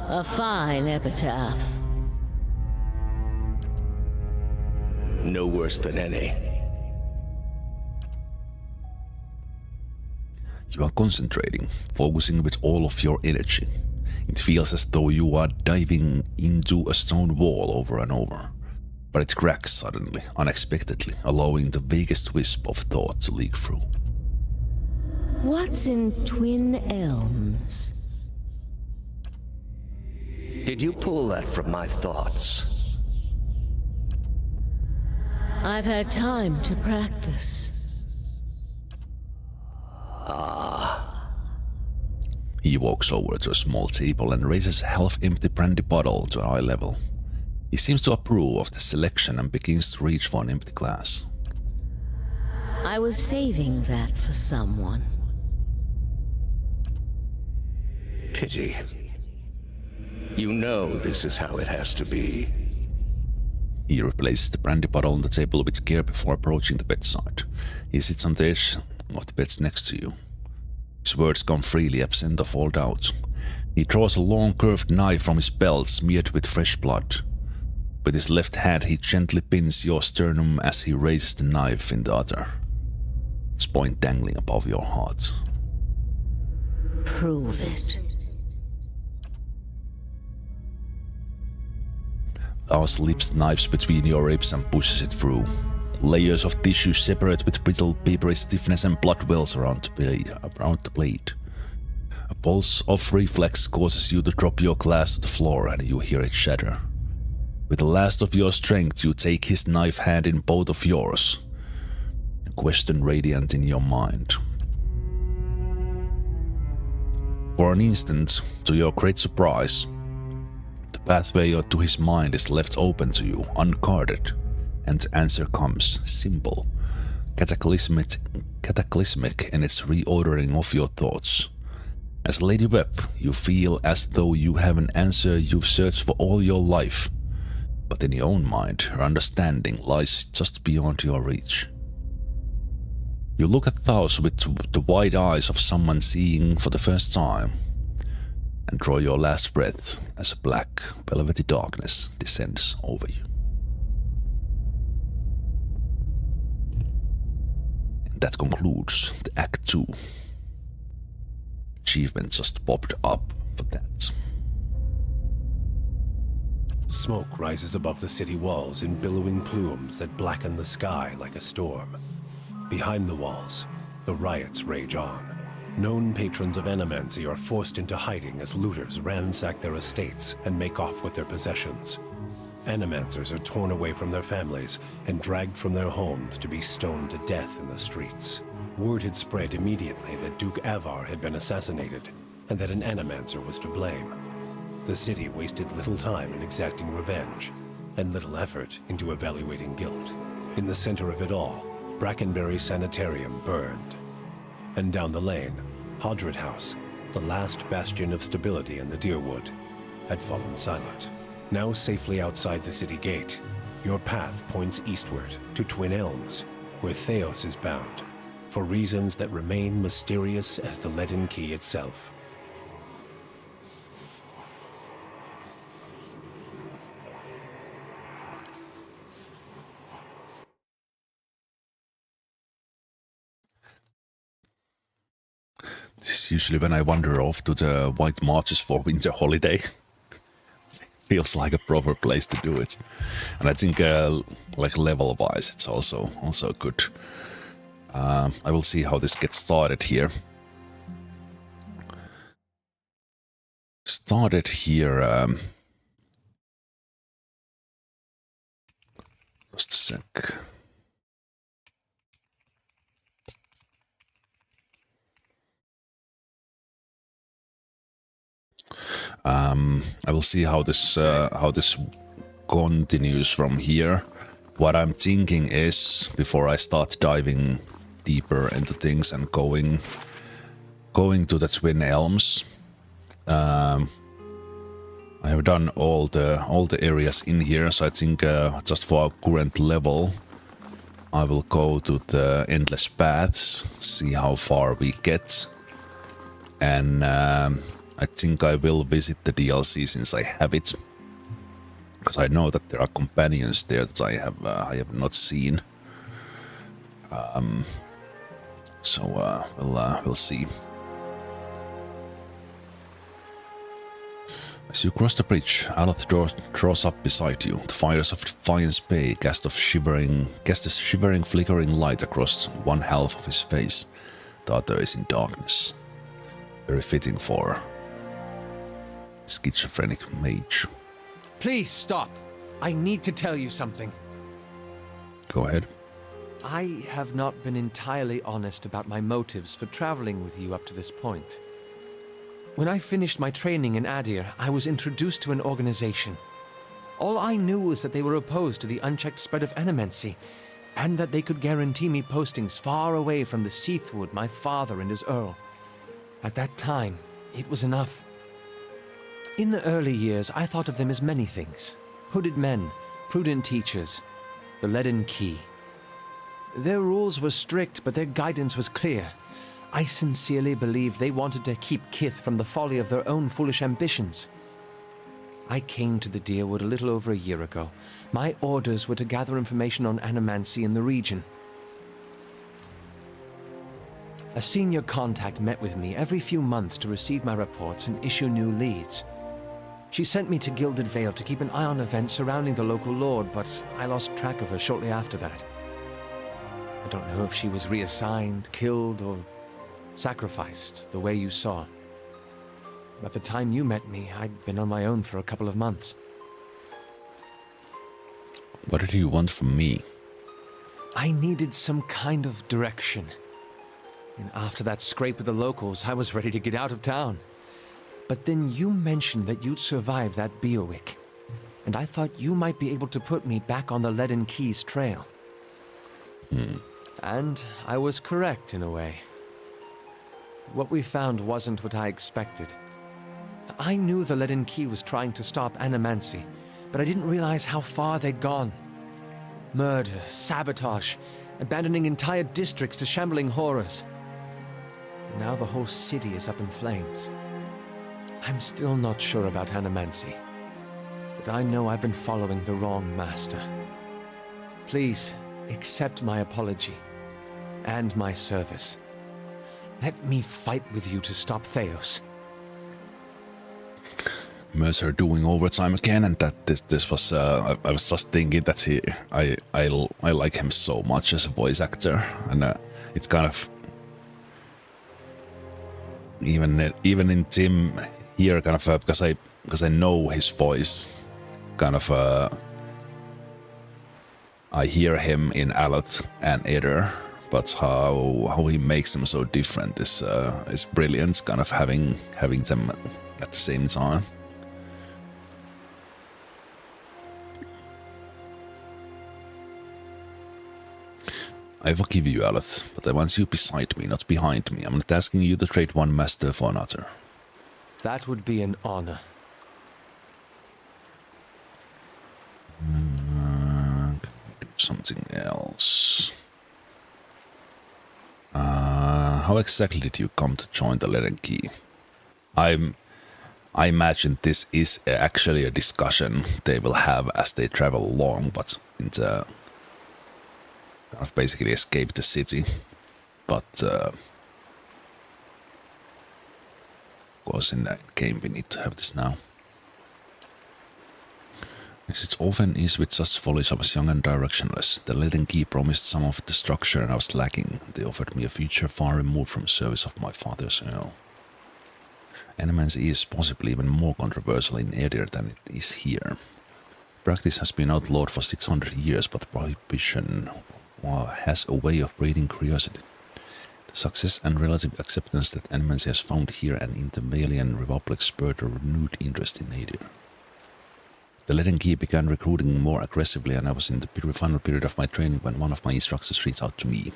[SPEAKER 2] A fine epitaph.
[SPEAKER 9] No worse than any.
[SPEAKER 1] You are concentrating, focusing with all of your energy. It feels as though you are diving into a stone wall over and over. but it cracks suddenly, unexpectedly, allowing the vaguest wisp of thought to leak through.
[SPEAKER 2] What's in Twin Elms?
[SPEAKER 9] Did you pull that from my thoughts?
[SPEAKER 2] I've had time to practice.
[SPEAKER 1] He walks over to a small table and raises a half-empty brandy bottle to eye level. He seems to approve of the selection and begins to reach for an empty glass.
[SPEAKER 2] I was saving that for someone.
[SPEAKER 9] Pity. You know this is how it has to be.
[SPEAKER 1] He replaces the brandy bottle on the table with care before approaching the bedside. He sits on the edge of the bed next to you. His words come freely, absent of all doubt. He draws a long curved knife from his belt, smeared with fresh blood. With his left hand he gently pins your sternum as he raises the knife in the other, its point dangling above your heart.
[SPEAKER 2] Prove it.
[SPEAKER 1] Our slips knives between your ribs and pushes it through. Layers of tissue separate with brittle, papery stiffness and blood wells around the blade. A pulse of reflex causes you to drop your glass to the floor and you hear it shatter. With the last of your strength, you take his knife hand in both of yours, a question radiant in your mind. For an instant, to your great surprise, the pathway to his mind is left open to you, unguarded, and the answer comes, simple, cataclysmic in its reordering of your thoughts. As Lady Webb, you feel as though you have an answer you've searched for all your life, but in your own mind, her understanding lies just beyond your reach. You look at Thaus with the wide eyes of someone seeing for the first time, and draw your last breath as a black, velvety darkness descends over you. And that concludes the Act 2. Achievement just popped up for that.
[SPEAKER 4] Smoke rises above the city walls in billowing plumes that blacken the sky like a storm. Behind the walls, the riots rage on. Known patrons of Animancy are forced into hiding as looters ransack their estates and make off with their possessions. Animancers are torn away from their families and dragged from their homes to be stoned to death in the streets. Word had spread immediately that Duke Avar had been assassinated and that an Animancer was to blame. The city wasted little time in exacting revenge and little effort into evaluating guilt. In the center of it all, Brackenberry Sanitarium burned. And down the lane, Hodred House, the last bastion of stability in the Deerwood, had fallen silent. Now safely outside the city gate, your path points eastward to Twin Elms, where Theos is bound, for reasons that remain mysterious as the leaden key itself.
[SPEAKER 1] This is usually when I wander off to the White Marches for winter holiday. Feels like a proper place to do it. And I think like level-wise it's also good. I will see how this gets started here. Just a sec. I will see how this continues from here. What I'm thinking is, before I start diving deeper into things and going to the Twin Elms, I have done all the areas in here, so I think just for our current level, I will go to the Endless Paths, see how far we get, and I think I will visit the DLC since I have it, because I know that there are companions there that I have not seen. So we'll see. I As you cross the bridge, Aloth draws up beside you. The fires of Defiance Bay cast a shivering, flickering light across one half of his face. The other is in darkness. Very fitting for schizophrenic mage.
[SPEAKER 6] Please stop. I need to tell you something.
[SPEAKER 1] Go ahead.
[SPEAKER 6] I have not been entirely honest about my motives for traveling with you up to this point. When I finished my training in Adir, I was introduced to an organization. All I knew was that they were opposed to the unchecked spread of animancy, and that they could guarantee me postings far away from the Seathwood my father and his Earl. At that time, it was enough. In the early years, I thought of them as many things. Hooded men, prudent teachers, the Leaden Key. Their rules were strict, but their guidance was clear. I sincerely believed they wanted to keep Kith from the folly of their own foolish ambitions. I came to the Deerwood a little over a year ago. My orders were to gather information on animancy in the region. A senior contact met with me every few months to receive my reports and issue new leads. She sent me to Gilded Vale to keep an eye on events surrounding the local lord, but I lost track of her shortly after that. I don't know if she was reassigned, killed, or sacrificed the way you saw. By the time you met me, I'd been on my own for a couple of months.
[SPEAKER 1] What did you want from me?
[SPEAKER 6] I needed some kind of direction. And after that scrape with the locals, I was ready to get out of town. But then you mentioned that you'd survived that Beowick, and I thought you might be able to put me back on the Leaden Keys trail. And I was correct in a way. What we found wasn't what I expected. I knew the Leaden Key was trying to stop animancy, but I didn't realize how far they'd gone. Murder, sabotage, abandoning entire districts to shambling horrors. Now the whole city is up in flames. I'm still not sure about animancy, but I know I've been following the wrong master. Please, accept my apology, and my service. Let me fight with you to stop Theos.
[SPEAKER 1] Mercer doing overtime again, and that this was I was just thinking that I like him so much as a voice actor, and it's kind of even in Tim here, kind of because I know his voice, kind of I hear him in Aloth and Aether, but how he makes them so different is brilliant. Kind of having them at the same time. I forgive you, Aloth, but I want you beside me, not behind me. I'm not asking you to trade one master for another.
[SPEAKER 6] That would be an honor.
[SPEAKER 1] Can we do something else? How exactly did you come to join the Leaden Key? I imagine this is actually a discussion they will have as they travel along, but in the kind of basically escape the city. But of course, in that game we need to have this now. As it often is with such follies, I was young and directionless. The Leaden Key promised some of the structure and I was lacking. They offered me a future far removed from service of my father's Earl. Animancy is possibly even more controversial in Aether than it is here. Practice has been outlawed for 600 years, but prohibition has a way of breeding curiosity. The success and relative acceptance that animancy has found here and in the Valian Republic spurred a renewed interest in Aether. The Leaden Key began recruiting more aggressively, and I was in the final period of my training when one of my instructors reached out to me.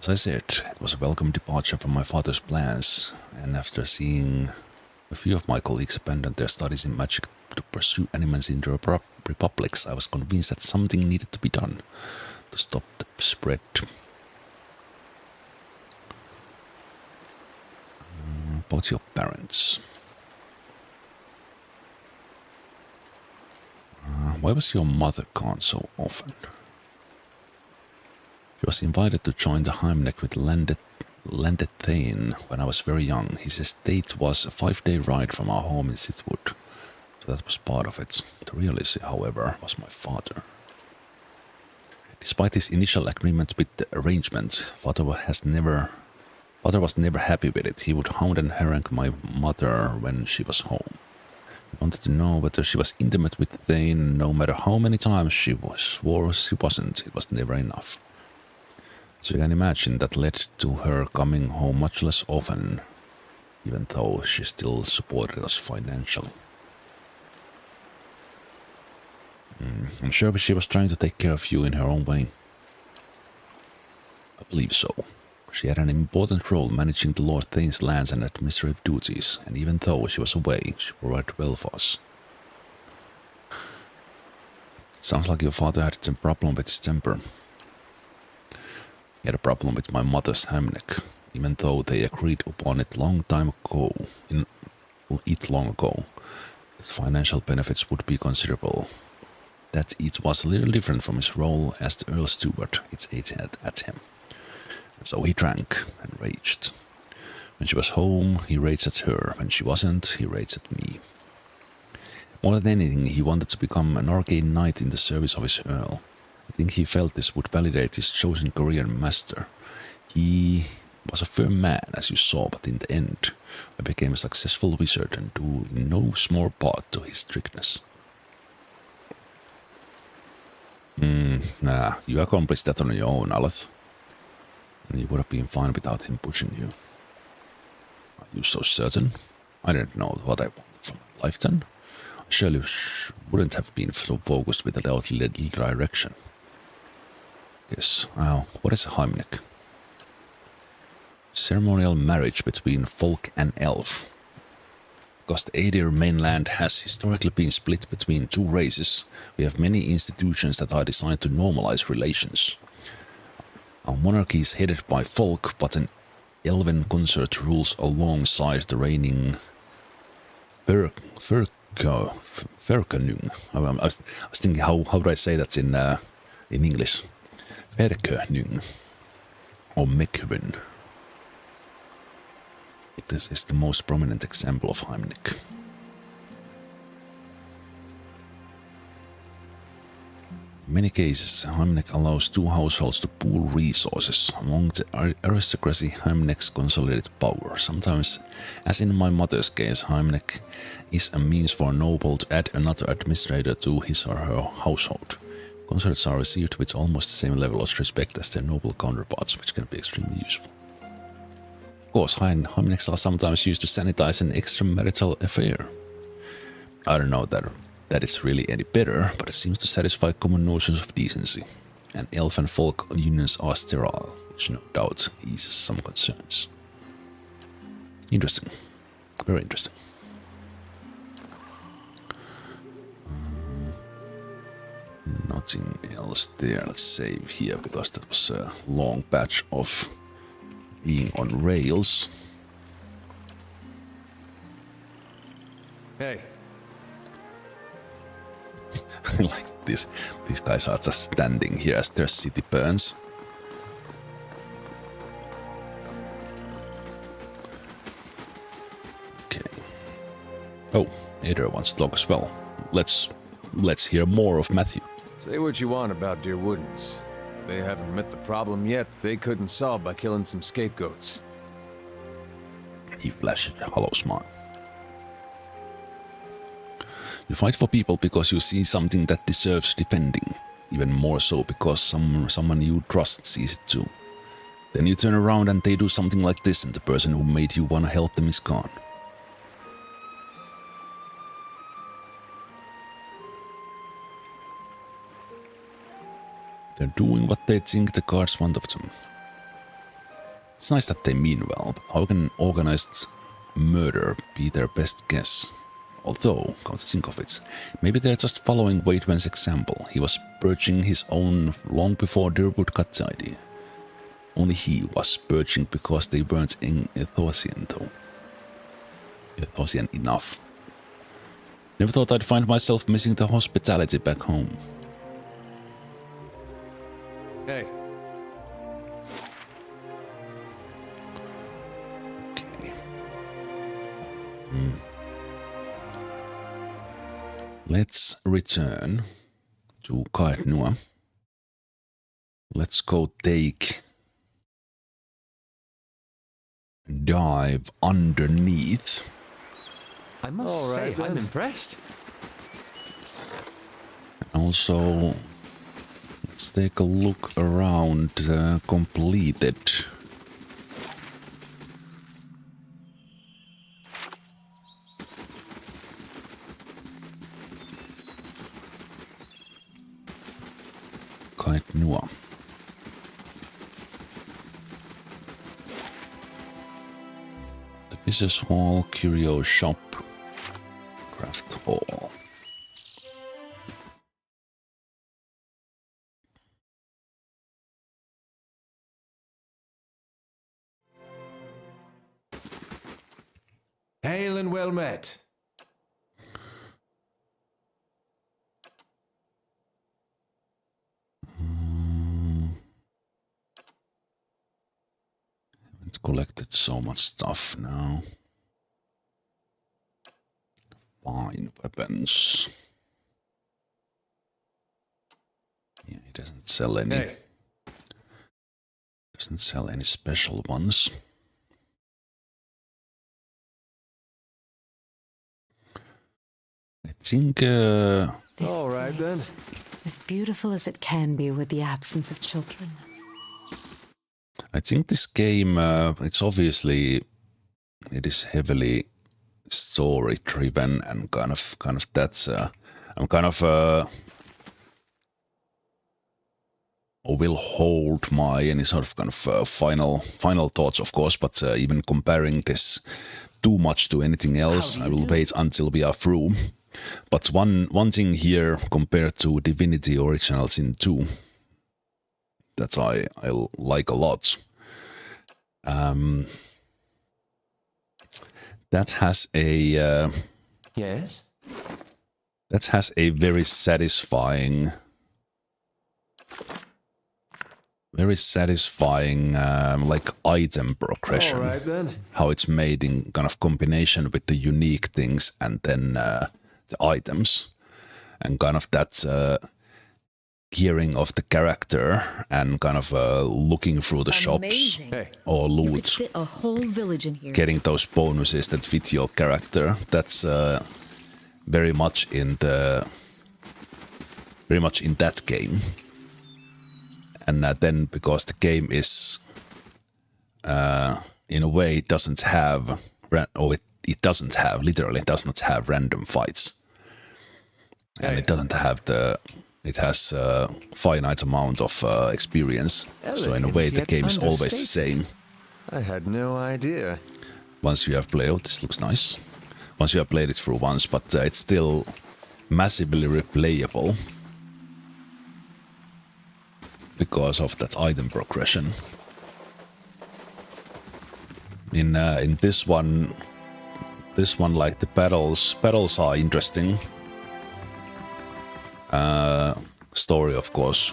[SPEAKER 1] As I said, it was a welcome departure from my father's plans, and after seeing a few of my colleagues abandon their studies in magic to pursue animancy in the republics, I was convinced that something needed to be done to stop the spread. About your parents. Why was your mother gone so often? She was invited to join the Heimlich with landed Thane when I was very young. His estate was a 5-day ride from our home in Sithwood, so that was part of it. The real issue, however, was my father. Despite his initial agreement with the arrangement, father was never happy with it. He would hound and harangue my mother when she was home. He wanted to know whether she was intimate with Thane. No matter how many times she swore she wasn't, it was never enough. So you can imagine that led to her coming home much less often, even though she still supported us financially. I'm sure she was trying to take care of you in her own way. I believe so. She had an important role managing the Lord Thane's lands and administrative duties, and even though she was away, she provided well for us. It sounds like your father had some problem with his temper. He had a problem with my mother's Hamneck, even though they agreed upon it long ago, that financial benefits would be considerable. That it was a little different from his role as the Earl Steward, it ate at him. And so he drank and raged. When she was home, he raged at her. When she wasn't, he raged at me. More than anything, he wanted to become an arcane knight in the service of his Earl. I think he felt this would validate his chosen career master. He was a firm man, as you saw, but in the end, I became a successful wizard and due in no small part to his strictness. You accomplished that on your own, Aleth. And you would have been fine without him pushing you. Are you so certain? I didn't know what I wanted from my life then. I surely wouldn't have been so focused without little direction. Yes, what is a Heimlich? Ceremonial marriage between folk and elf. Because the Aedir mainland has historically been split between two races, we have many institutions that are designed to normalize relations. Our monarchy is headed by folk, but an elven consort rules alongside the reigning Ferkonung. I was thinking, how do I say that in English? Ferkonung or Mekvin. This is the most prominent example of Heimlich. In many cases, Heimlich allows two households to pool resources. Among the aristocracy, Heimlichs consolidate power. Sometimes, as in my mother's case, Heimlich is a means for a noble to add another administrator to his or her household. Consorts are received with almost the same level of respect as their noble counterparts, which can be extremely useful. Of course, Heimlichs are sometimes used to sanitize an extramarital affair. I don't know that it's really any better, but it seems to satisfy common notions of decency. And elf and folk unions are sterile, which no doubt eases some concerns. Interesting. Very interesting. Nothing else there. Let's save here because that was a long patch of being on rails.
[SPEAKER 3] Hey.
[SPEAKER 1] Like this, these guys are just standing here as their city burns. Okay. Oh, Ader wants to talk as well. Let's hear more of Matthew.
[SPEAKER 3] Say what you want about Dear Woodens. They haven't met the problem yet they couldn't solve by killing some scapegoats.
[SPEAKER 1] He flashed a hollow smile. You fight for people because you see something that deserves defending. Even more so because someone you trust sees it too. Then you turn around and they do something like this and the person who made you want to help them is gone. They're doing what they think the guards want of them. It's nice that they mean well, but how can organized murder be their best guess? Although, come to think of it, maybe they're just following Waitwen's example. He was purging his own long before Durwood got the idea. Only he was purging because they weren't Ethosian though. Ethosian enough. Never thought I'd find myself missing the hospitality back home.
[SPEAKER 3] Hey.
[SPEAKER 1] Let's return to Kaetnua. Let's go take a dive underneath.
[SPEAKER 6] I must say, I'm impressed.
[SPEAKER 1] Also, let's take a look around completed. Kaetnua. The Vicious Hall, Curio Shop, Craft Hall.
[SPEAKER 3] Hail and well met.
[SPEAKER 1] Haven't collected so much stuff now. Fine weapons. Yeah, he doesn't sell any.
[SPEAKER 3] Hey.
[SPEAKER 1] Doesn't sell any special ones. I think
[SPEAKER 10] This
[SPEAKER 3] All right, then.
[SPEAKER 10] place, as beautiful as it can be with the absence of children.
[SPEAKER 1] I think this game it's obviously it is heavily story driven and kind of that's I'm kind of or will hold my any sort of kind of final thoughts, of course, but even comparing this too much to anything else, I will wait until we are through. But one thing here compared to Divinity Original Sin 2 that I like a lot, that has a
[SPEAKER 6] Yes?
[SPEAKER 1] that has a very satisfying like item progression.
[SPEAKER 3] All right, then.
[SPEAKER 1] How it's made in kind of combination with the unique things and then the items, and kind of that gearing of the character and kind of looking through the shops
[SPEAKER 3] Hey.
[SPEAKER 1] or
[SPEAKER 11] You could
[SPEAKER 1] loot,
[SPEAKER 11] fit a whole village in here.
[SPEAKER 1] getting those bonuses that fit your character. That's very much in that game. And then because the game is in a way it doesn't have it doesn't have literally does not have random fights, and it doesn't have it has a finite amount of experience. So in a way the
[SPEAKER 6] Elegant,
[SPEAKER 1] game is
[SPEAKER 6] yet
[SPEAKER 1] always the
[SPEAKER 6] understated.
[SPEAKER 1] same.
[SPEAKER 3] I had no idea.
[SPEAKER 1] Once you have played, oh, this looks nice. Once you have played it through once, but it's still massively replayable because of that item progression. In this one, like the battles are interesting. Story, of course,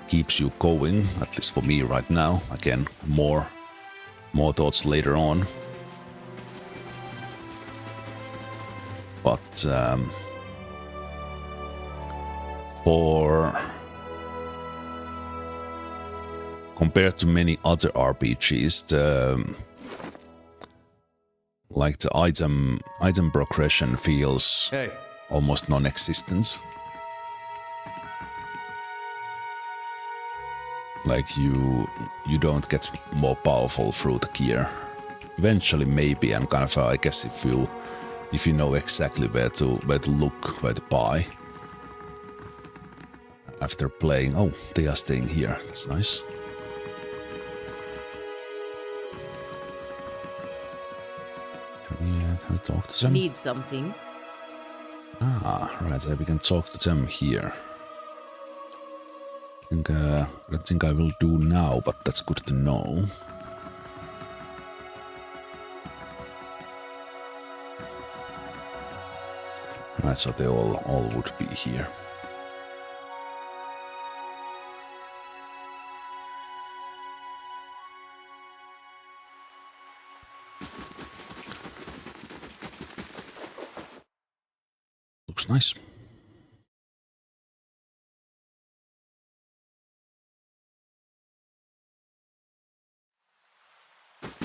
[SPEAKER 1] keeps you going. At least for me right now. Again, more thoughts later on. But for compared to many other RPGs, the item progression feels
[SPEAKER 3] Hey.
[SPEAKER 1] almost non-existent. Like you don't get more powerful through the gear. Eventually, maybe, and kind of I guess if you know exactly where to look, where to buy. After playing, oh, they are staying here. That's nice. Can we talk to them?
[SPEAKER 8] Need something?
[SPEAKER 1] Ah, right. So we can talk to them here. I don't think I will do now, but that's good to know. Right, so they all would be here. Nice.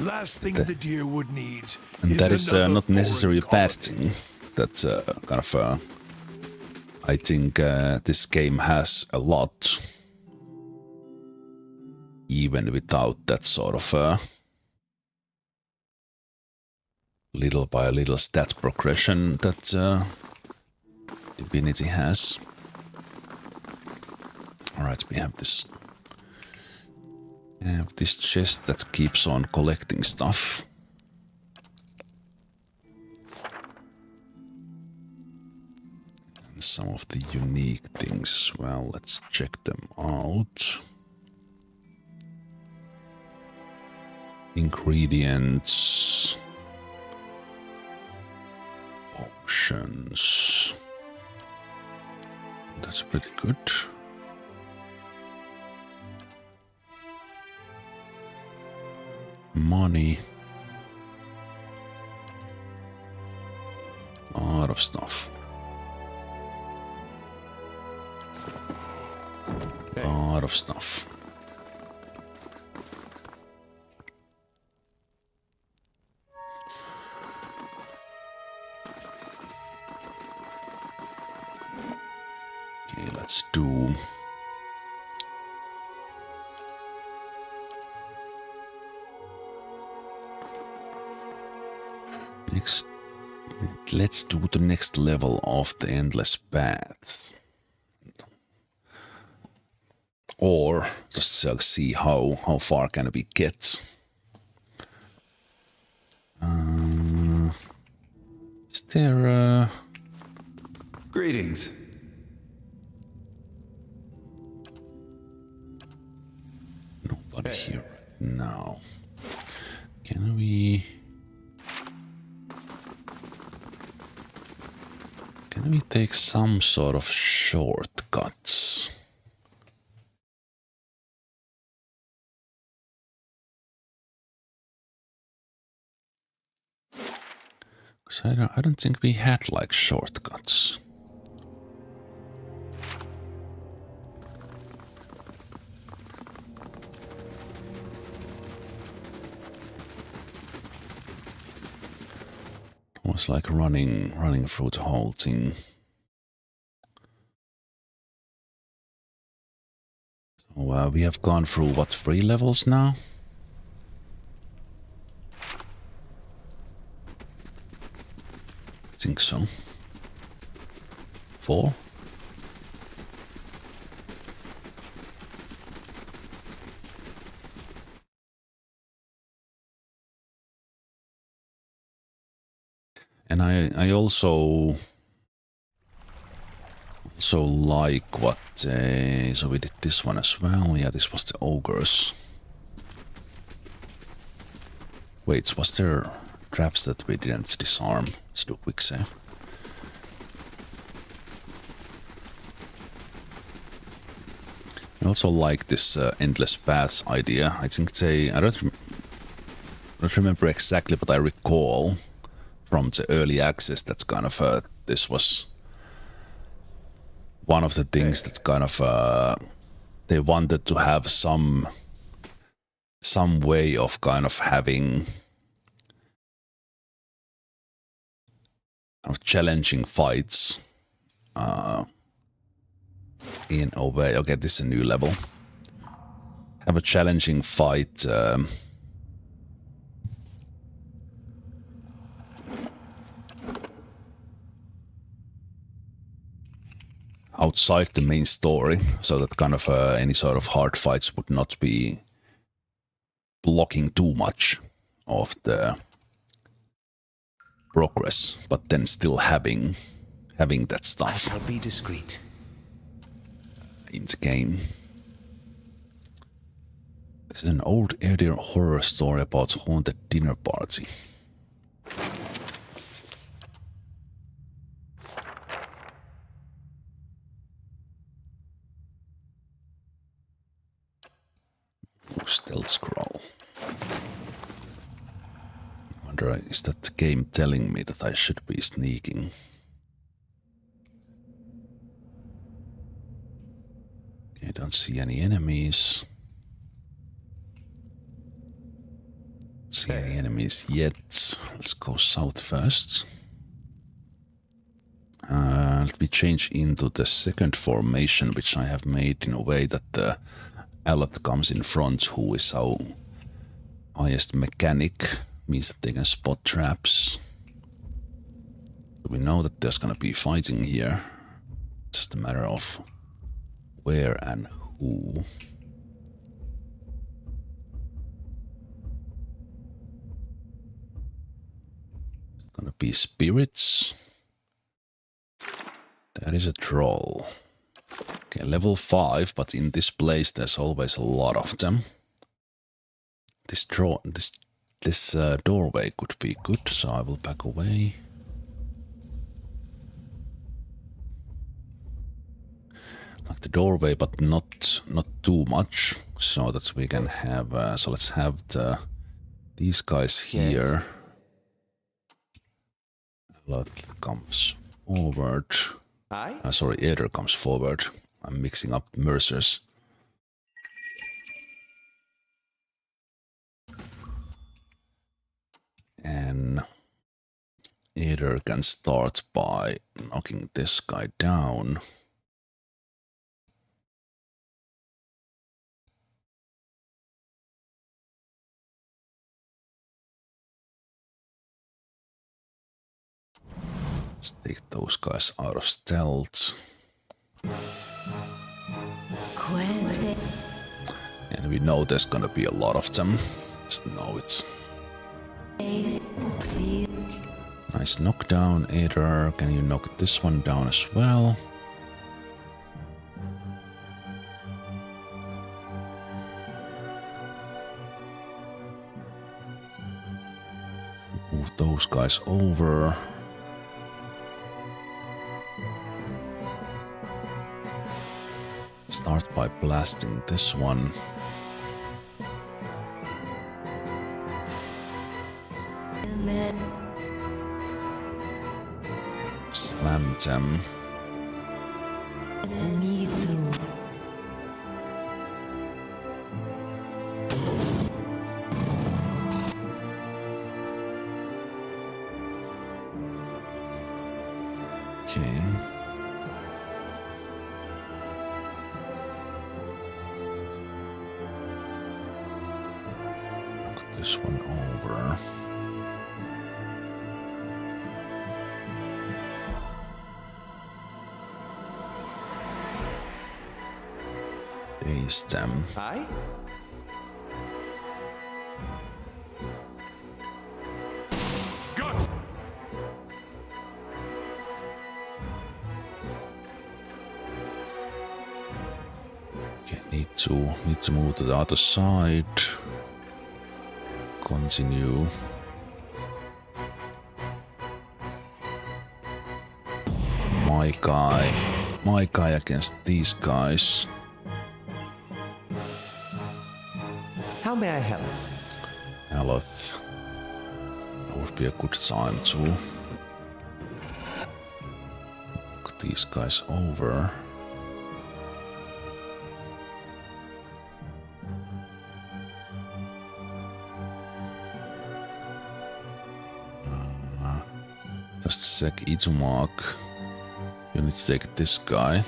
[SPEAKER 11] Last thing the Deerwood needs.
[SPEAKER 1] And
[SPEAKER 11] is
[SPEAKER 1] that is
[SPEAKER 11] another
[SPEAKER 1] not necessarily a
[SPEAKER 11] foreign
[SPEAKER 1] bad thing. That's kind of I think this game has a lot, even without that sort of little by little stat progression that Divinity has. Alright, we have this chest that keeps on collecting stuff. And some of the unique things as well. Let's check them out. Ingredients. Potions. That's pretty good. Money. A lot of stuff. A lot of stuff. Okay, let's do... Let's do the next level of the endless paths. Or just see how far can we get. Is there
[SPEAKER 5] Greetings.
[SPEAKER 1] nobody here right now? Can we take some sort of shortcuts? Because I don't think we had like shortcuts. It was like running through the whole thing. So we have gone through what, 3 levels now? I think so. 4? And I also like what so we did this one as well. Yeah, this was the ogres. Wait, was there traps that we didn't disarm? Let's do a quick save. I also like this endless paths idea. I think I don't remember exactly, but I recall from the early access that kind of this was one of the things that kind of they wanted to have some way of kind of having kind of challenging fights in a way. Okay, this is a new level. Have a challenging fight outside the main story, so that kind of any sort of hard fights would not be blocking too much of the progress, but then still having that stuff.
[SPEAKER 6] I shall be discreet
[SPEAKER 1] In the game. This is an old Edir horror story about haunted dinner party. Stealth scroll. I wonder, is that the game telling me that I should be sneaking? don't see any enemies. See any enemies yet. Let's go south first. Let me change into the second formation, which I have made in a way that the Aloth comes in front, who is our highest mechanic, means that they can spot traps. We know that there's gonna be fighting here. Just a matter of where and who. It's gonna be spirits. That is a troll. Okay, level 5, but in this place there's always a lot of them. This doorway could be good, so I will back away. Like the doorway, but not too much, so that we can have. So let's have these guys here. Aloth comes forward. Sorry, Aether comes forward. I'm mixing up Mercers. And Aether can start by knocking this guy down. Let's take those guys out of stealth. And we know there's gonna be a lot of them. Just know it. Nice knockdown, Aether. Can you knock this one down as well? Move those guys over. Start by blasting this one. Slam them. Okay. This one over. Daze them.
[SPEAKER 6] Aye?
[SPEAKER 11] Got.
[SPEAKER 1] Okay, need to move to the other side. Continue. My guy against these guys.
[SPEAKER 6] How may I help?
[SPEAKER 1] Aloth. That would be a good time to knock these guys over. Just a sec, Izumak. You need to take this guy.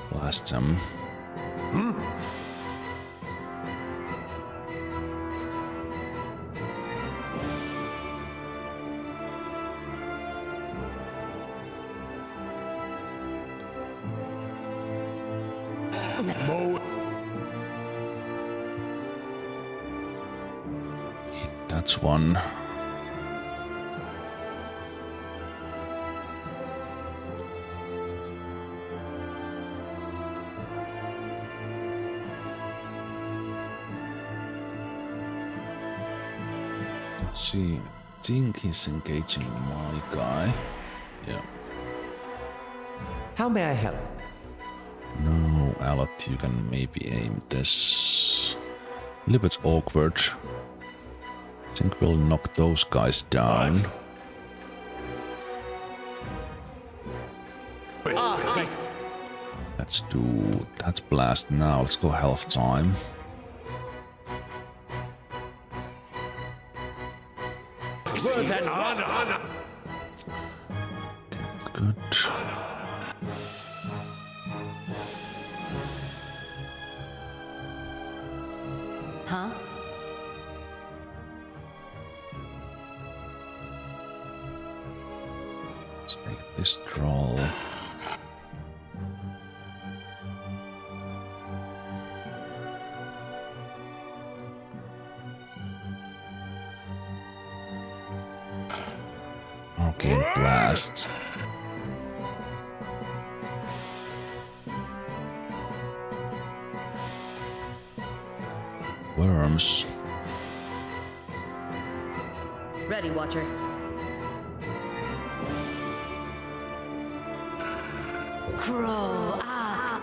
[SPEAKER 1] Blast him. Hit that one. See, I think he's engaging my guy. Yeah.
[SPEAKER 6] How may I help?
[SPEAKER 1] No, Aloth, you can maybe aim this. A little bit awkward. I think we'll knock those guys down. Let's do that blast now. Let's go half time. Good.
[SPEAKER 7] Huh?
[SPEAKER 1] Let's take this troll. Okay, blast. Worms.
[SPEAKER 7] Ready, Watcher. Crow. Ah.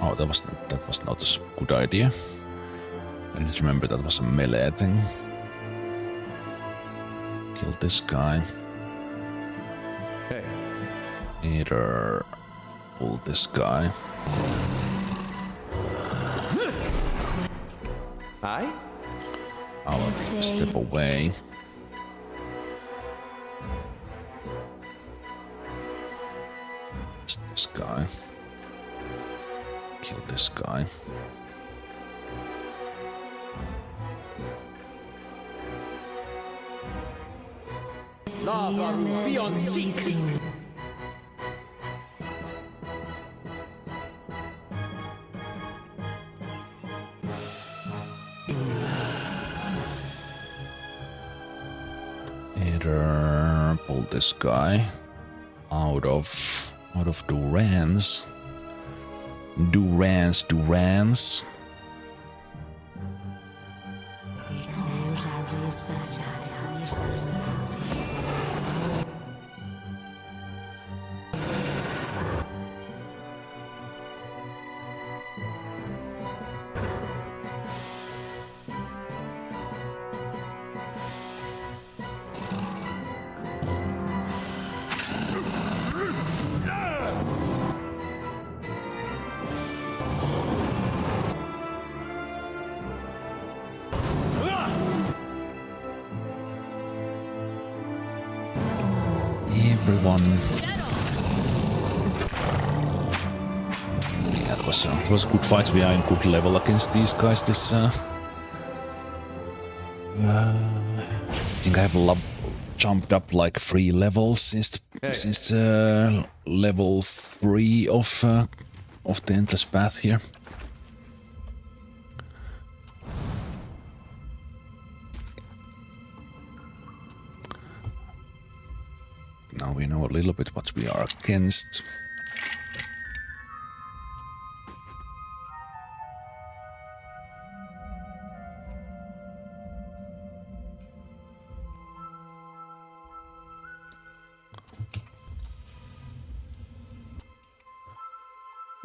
[SPEAKER 1] Oh, that was not a good idea. I didn't remember that was a melee thing. Kill this guy.
[SPEAKER 3] Hey.
[SPEAKER 1] Either pull this guy.
[SPEAKER 6] Aye?
[SPEAKER 1] I will step away. It's this guy. Kill this guy.
[SPEAKER 6] Lava beyond seek.
[SPEAKER 1] Either pull this guy out of Durans. Durans. Everyone. That was a good fight. We are in good level against these guys. This I think I have jumped up like 3 levels since level 3 of the Endless Path here. Now we know a little bit what we are against.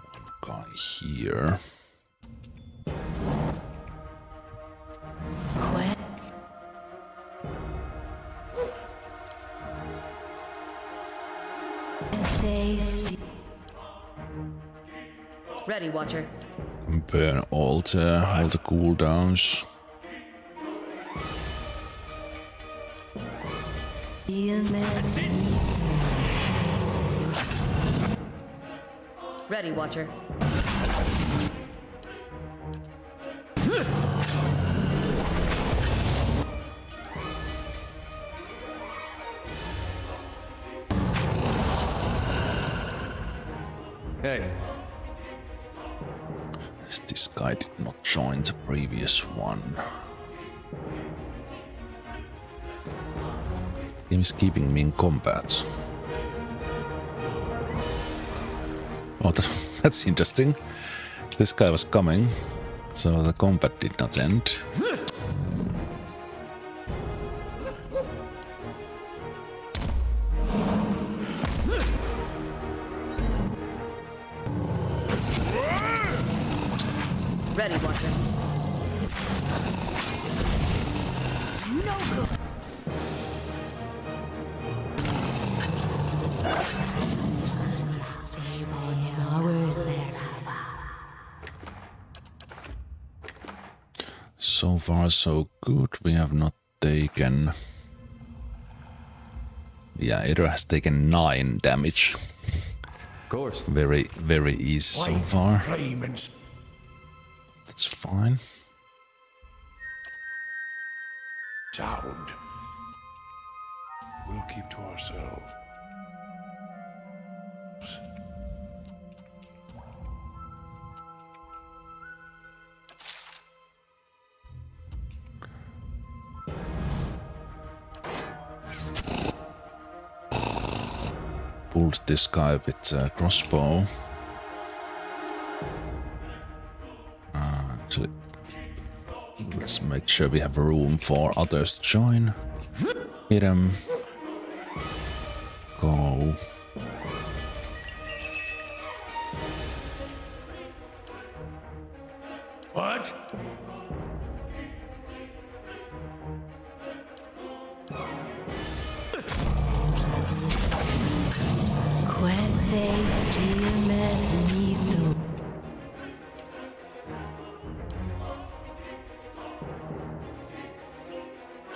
[SPEAKER 1] One guy here.
[SPEAKER 7] Ready, Watcher.
[SPEAKER 1] Burn all the cooldowns.
[SPEAKER 7] Ready, Watcher.
[SPEAKER 3] Hey.
[SPEAKER 1] This guy did not join the previous one. Game is keeping me in combat. Oh, that's interesting. This guy was coming, so the combat did not end.
[SPEAKER 7] Ready, Watcher. No good.
[SPEAKER 1] So far, so good. We have not taken. Yeah, Eder has taken 9 damage.
[SPEAKER 3] Of course.
[SPEAKER 1] Very, very easy so far.
[SPEAKER 11] Flame and
[SPEAKER 1] That's fine.
[SPEAKER 11] sound. We'll keep to ourselves.
[SPEAKER 1] Pulled this guy with a crossbow. Actually, let's make sure we have room for others to join. Hit him. Go.
[SPEAKER 11] What?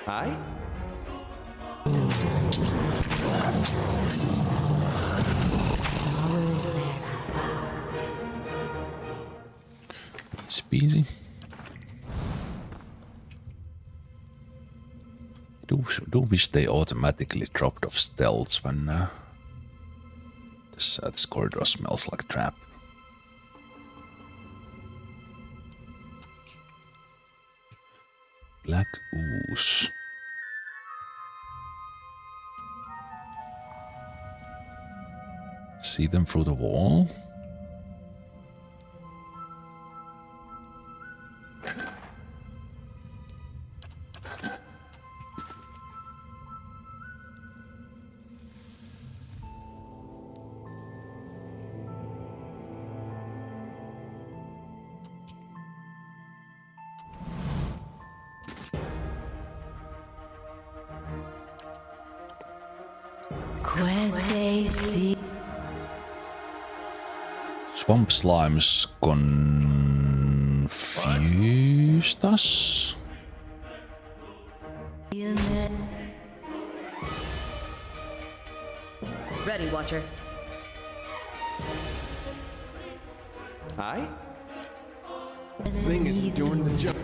[SPEAKER 6] Hi?
[SPEAKER 1] Easy peasy. Do wish they automatically dropped off stealths when this corridor smells like trap. Black ooze. See them through the wall? Swamp slimes confused us.
[SPEAKER 7] Ready, Watcher.
[SPEAKER 6] Hi? Thing is doing the job.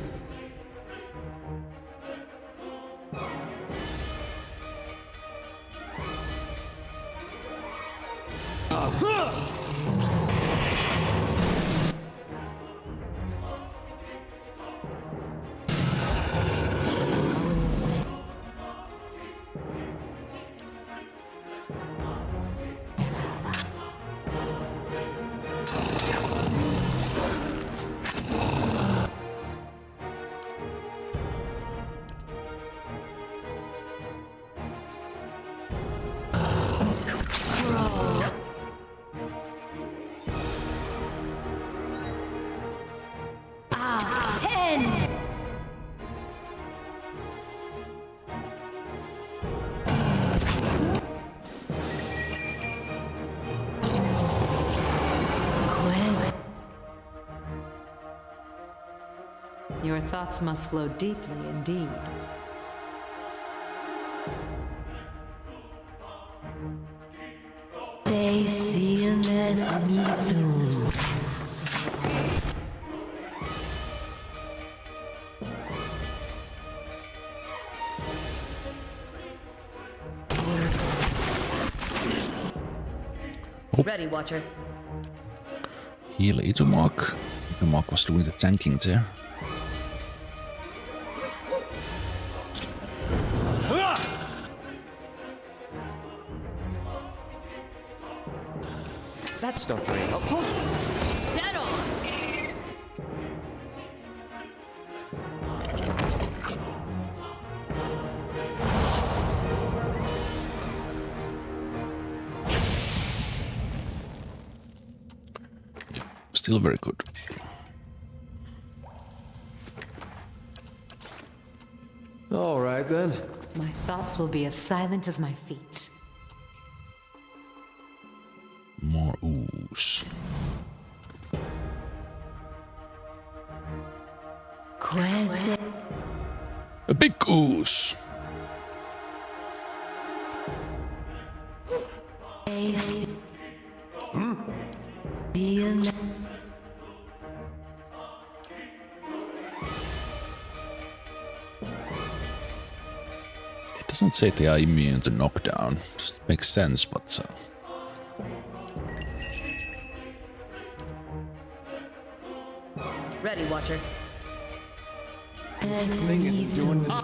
[SPEAKER 10] Your thoughts must flow deeply indeed. They see him as me too.
[SPEAKER 7] Ready, Watcher.
[SPEAKER 1] Heal Itumark. Itumark was doing the tanking there.
[SPEAKER 6] That's not very helpful.
[SPEAKER 7] Dead on!
[SPEAKER 1] Still very good.
[SPEAKER 6] All right, then.
[SPEAKER 10] My thoughts will be as silent as my feet.
[SPEAKER 1] More ooze. A big ooze. It doesn't say they are immune to knockdown. Just makes sense, but
[SPEAKER 8] Ready, Watcher.
[SPEAKER 3] This thing isn't doing the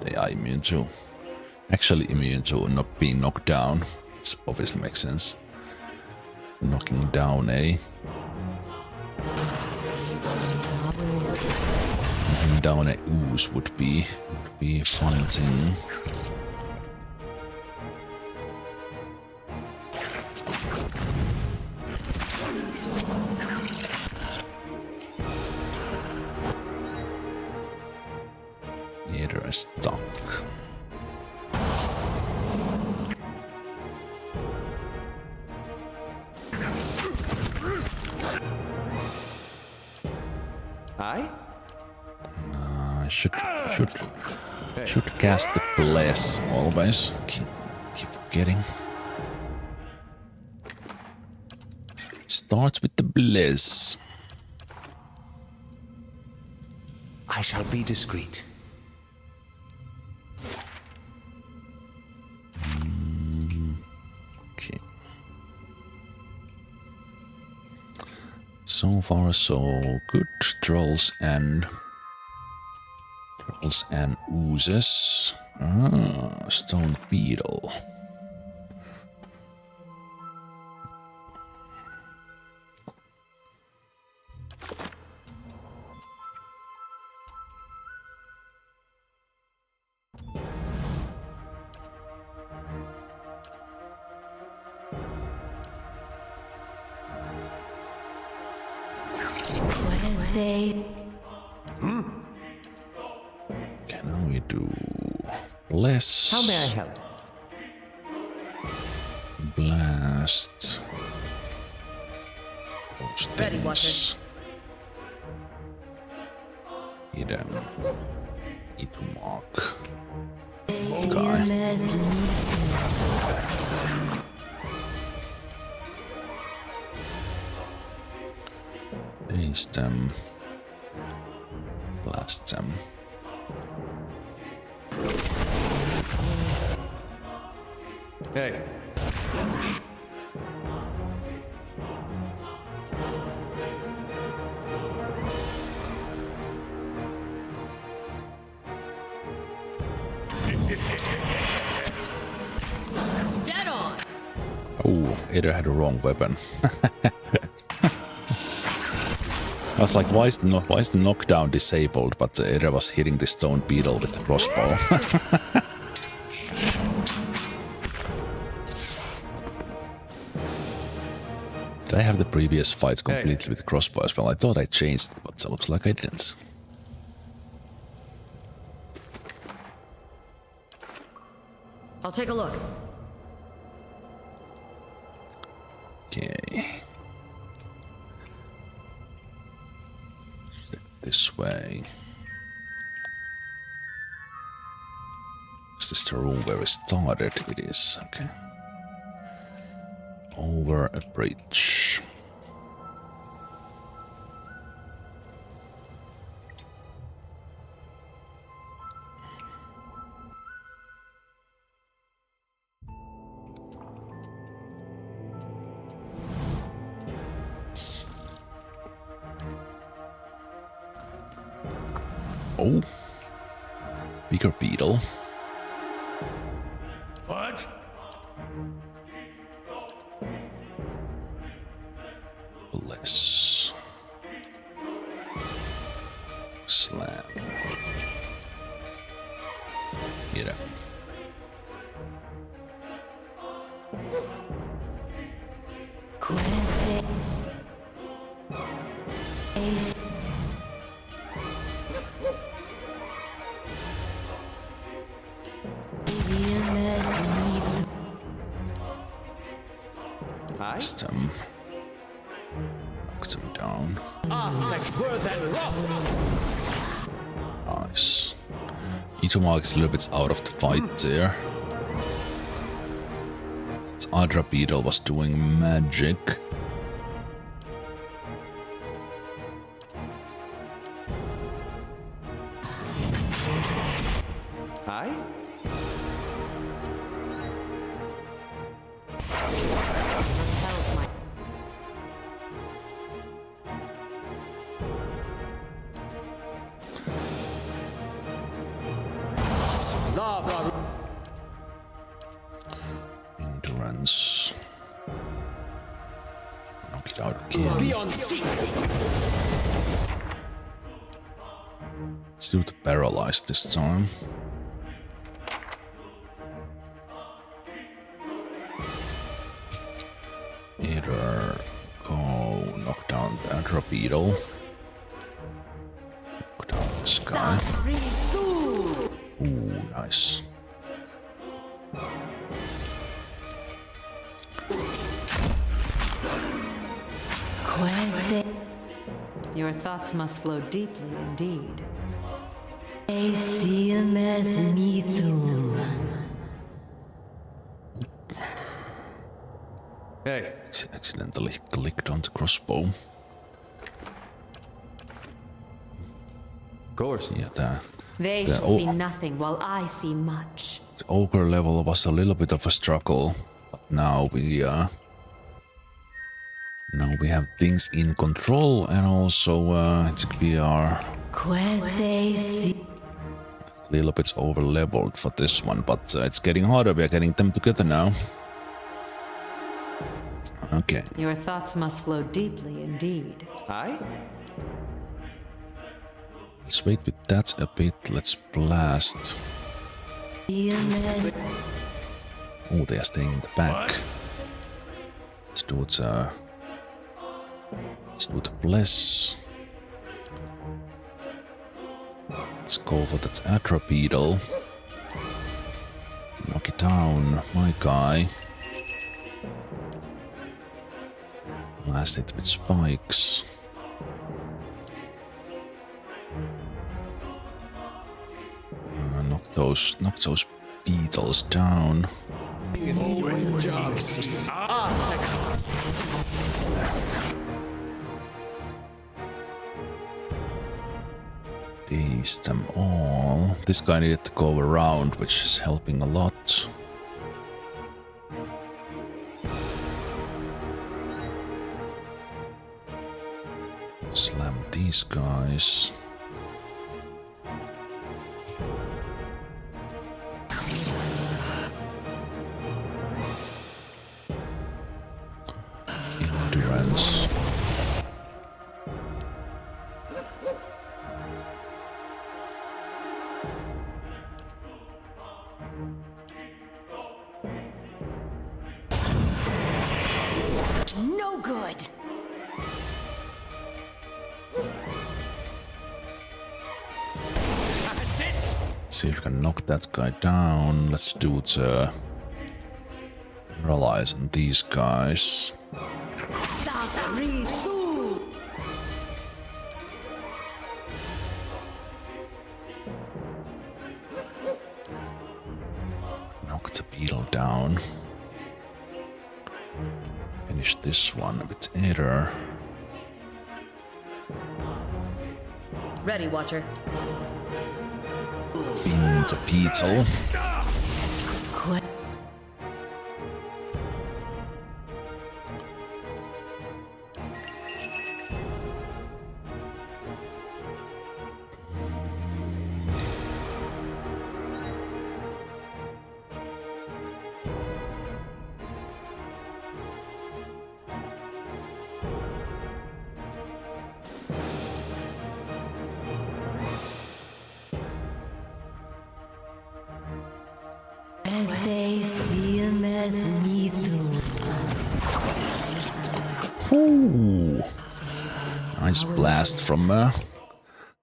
[SPEAKER 1] they are immune to. Actually immune to not being knocked down. It obviously makes sense. Knocking down a... Knocking down a ooze would be a fun thing. They're stuck.
[SPEAKER 6] Aye?
[SPEAKER 1] Should cast the bless always. Keep forgetting. Start with the bless.
[SPEAKER 6] I shall be discreet.
[SPEAKER 1] Okay. So far so good. Trolls and oozes. Stone beetle. Can we do bless?
[SPEAKER 6] How may I help?
[SPEAKER 1] Blast. Those
[SPEAKER 8] Ready,
[SPEAKER 1] things. Idem. Itumak. Okay. Daze them. Blast them.
[SPEAKER 3] Hey.
[SPEAKER 8] Dead on.
[SPEAKER 1] Oh, Ada had a wrong weapon. I was like, why is the knockdown disabled? But Ada was hitting the stone beetle with the crossbow. Did I have the previous fights completely with the crossbow as well? I thought I changed it, but it looks like I didn't.
[SPEAKER 8] I'll take a look.
[SPEAKER 1] Okay. This way. Is this the room where we started? It is, okay. Over a bridge. Oh, bigger beetle.
[SPEAKER 11] What?
[SPEAKER 1] Bless. Slam. Get out. Just knock them down. Nice. Itomark is a little bit out of the fight there. That Adra Beetle was doing magic.
[SPEAKER 6] Hi?
[SPEAKER 1] Endurance. Knock it out again. Let's do the paralyzed this time. Either go knock down the Adra Beetle. Knock down this guy. Ooh, nice.
[SPEAKER 10] Your thoughts must flow deeply indeed.
[SPEAKER 3] Hey,
[SPEAKER 1] Accidentally clicked on the crossbow.
[SPEAKER 3] of course.
[SPEAKER 1] Yeah,
[SPEAKER 10] They
[SPEAKER 1] The
[SPEAKER 10] shall see
[SPEAKER 1] o-
[SPEAKER 10] nothing while I see much.
[SPEAKER 1] the ogre level was a little bit of a struggle, but now we have things in control, and also I think we are a little bit over leveled for this one, but it's getting harder. We are getting them together now. Okay.
[SPEAKER 10] Your thoughts must flow deeply indeed.
[SPEAKER 6] Hi?
[SPEAKER 1] Let's wait with that a bit. Let's blast. Oh, they are staying in the back. Let's do the bless. Let's go for that Adra Beetle. Knock it down, my guy. Blast it with spikes. Knock those beetles down. Daze them all. This guy needed to go around, which is helping a lot. Slam these guys. Endurance.
[SPEAKER 10] No good.
[SPEAKER 1] See if we can knock that guy down. Let's do the paralyze on these guys. Knock the beetle down. Finish this one with error.
[SPEAKER 8] Ready, Watcher.
[SPEAKER 1] In the beetle.
[SPEAKER 10] They see him as me too.
[SPEAKER 1] Ooh. Nice blast from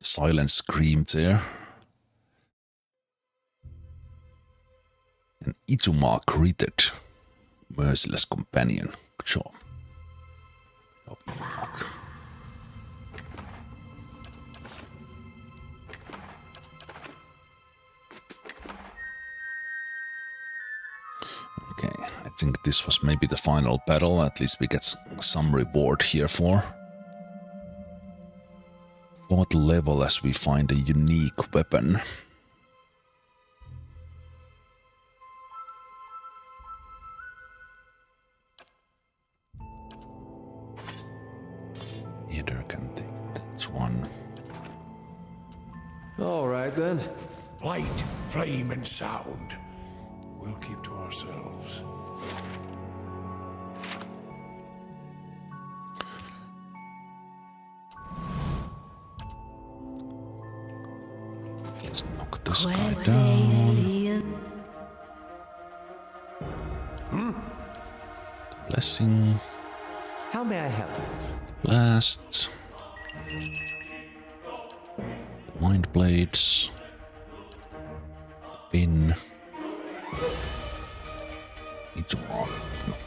[SPEAKER 1] Silent Scream there. And Ituma critted. Merciless companion. Sure. Okay, I think this was maybe the final battle. At least we get some reward here for. 4th level as we find a unique weapon. Either can take that one.
[SPEAKER 3] All right, then.
[SPEAKER 11] Light, flame, and sound. We'll keep to ourselves.
[SPEAKER 1] Let's knock this guy down. Blessing.
[SPEAKER 6] How may I help?
[SPEAKER 1] Blast. Wind blades. Pin. Need to knock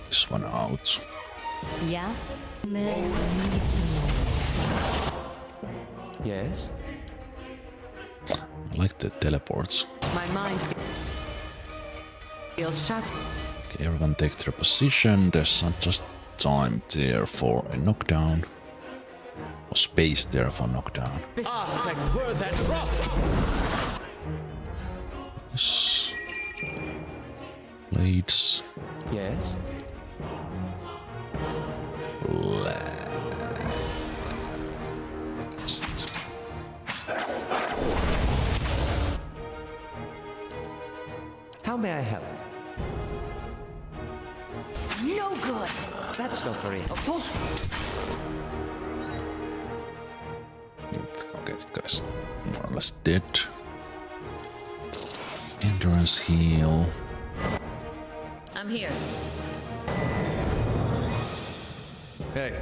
[SPEAKER 1] this one out.
[SPEAKER 7] Yeah?
[SPEAKER 6] Yes?
[SPEAKER 1] I like the teleports.
[SPEAKER 10] My mind feels shattered.
[SPEAKER 1] Okay, everyone take their position. There's not just time there for a knockdown. Or space there for knockdown. Yes. Blades.
[SPEAKER 6] Yes?
[SPEAKER 1] Blast.
[SPEAKER 6] How may I help?
[SPEAKER 10] No good.
[SPEAKER 6] That's not very helpful.
[SPEAKER 1] Okay, that guy's more or less dead. Endurance heal.
[SPEAKER 8] I'm here.
[SPEAKER 3] Hey,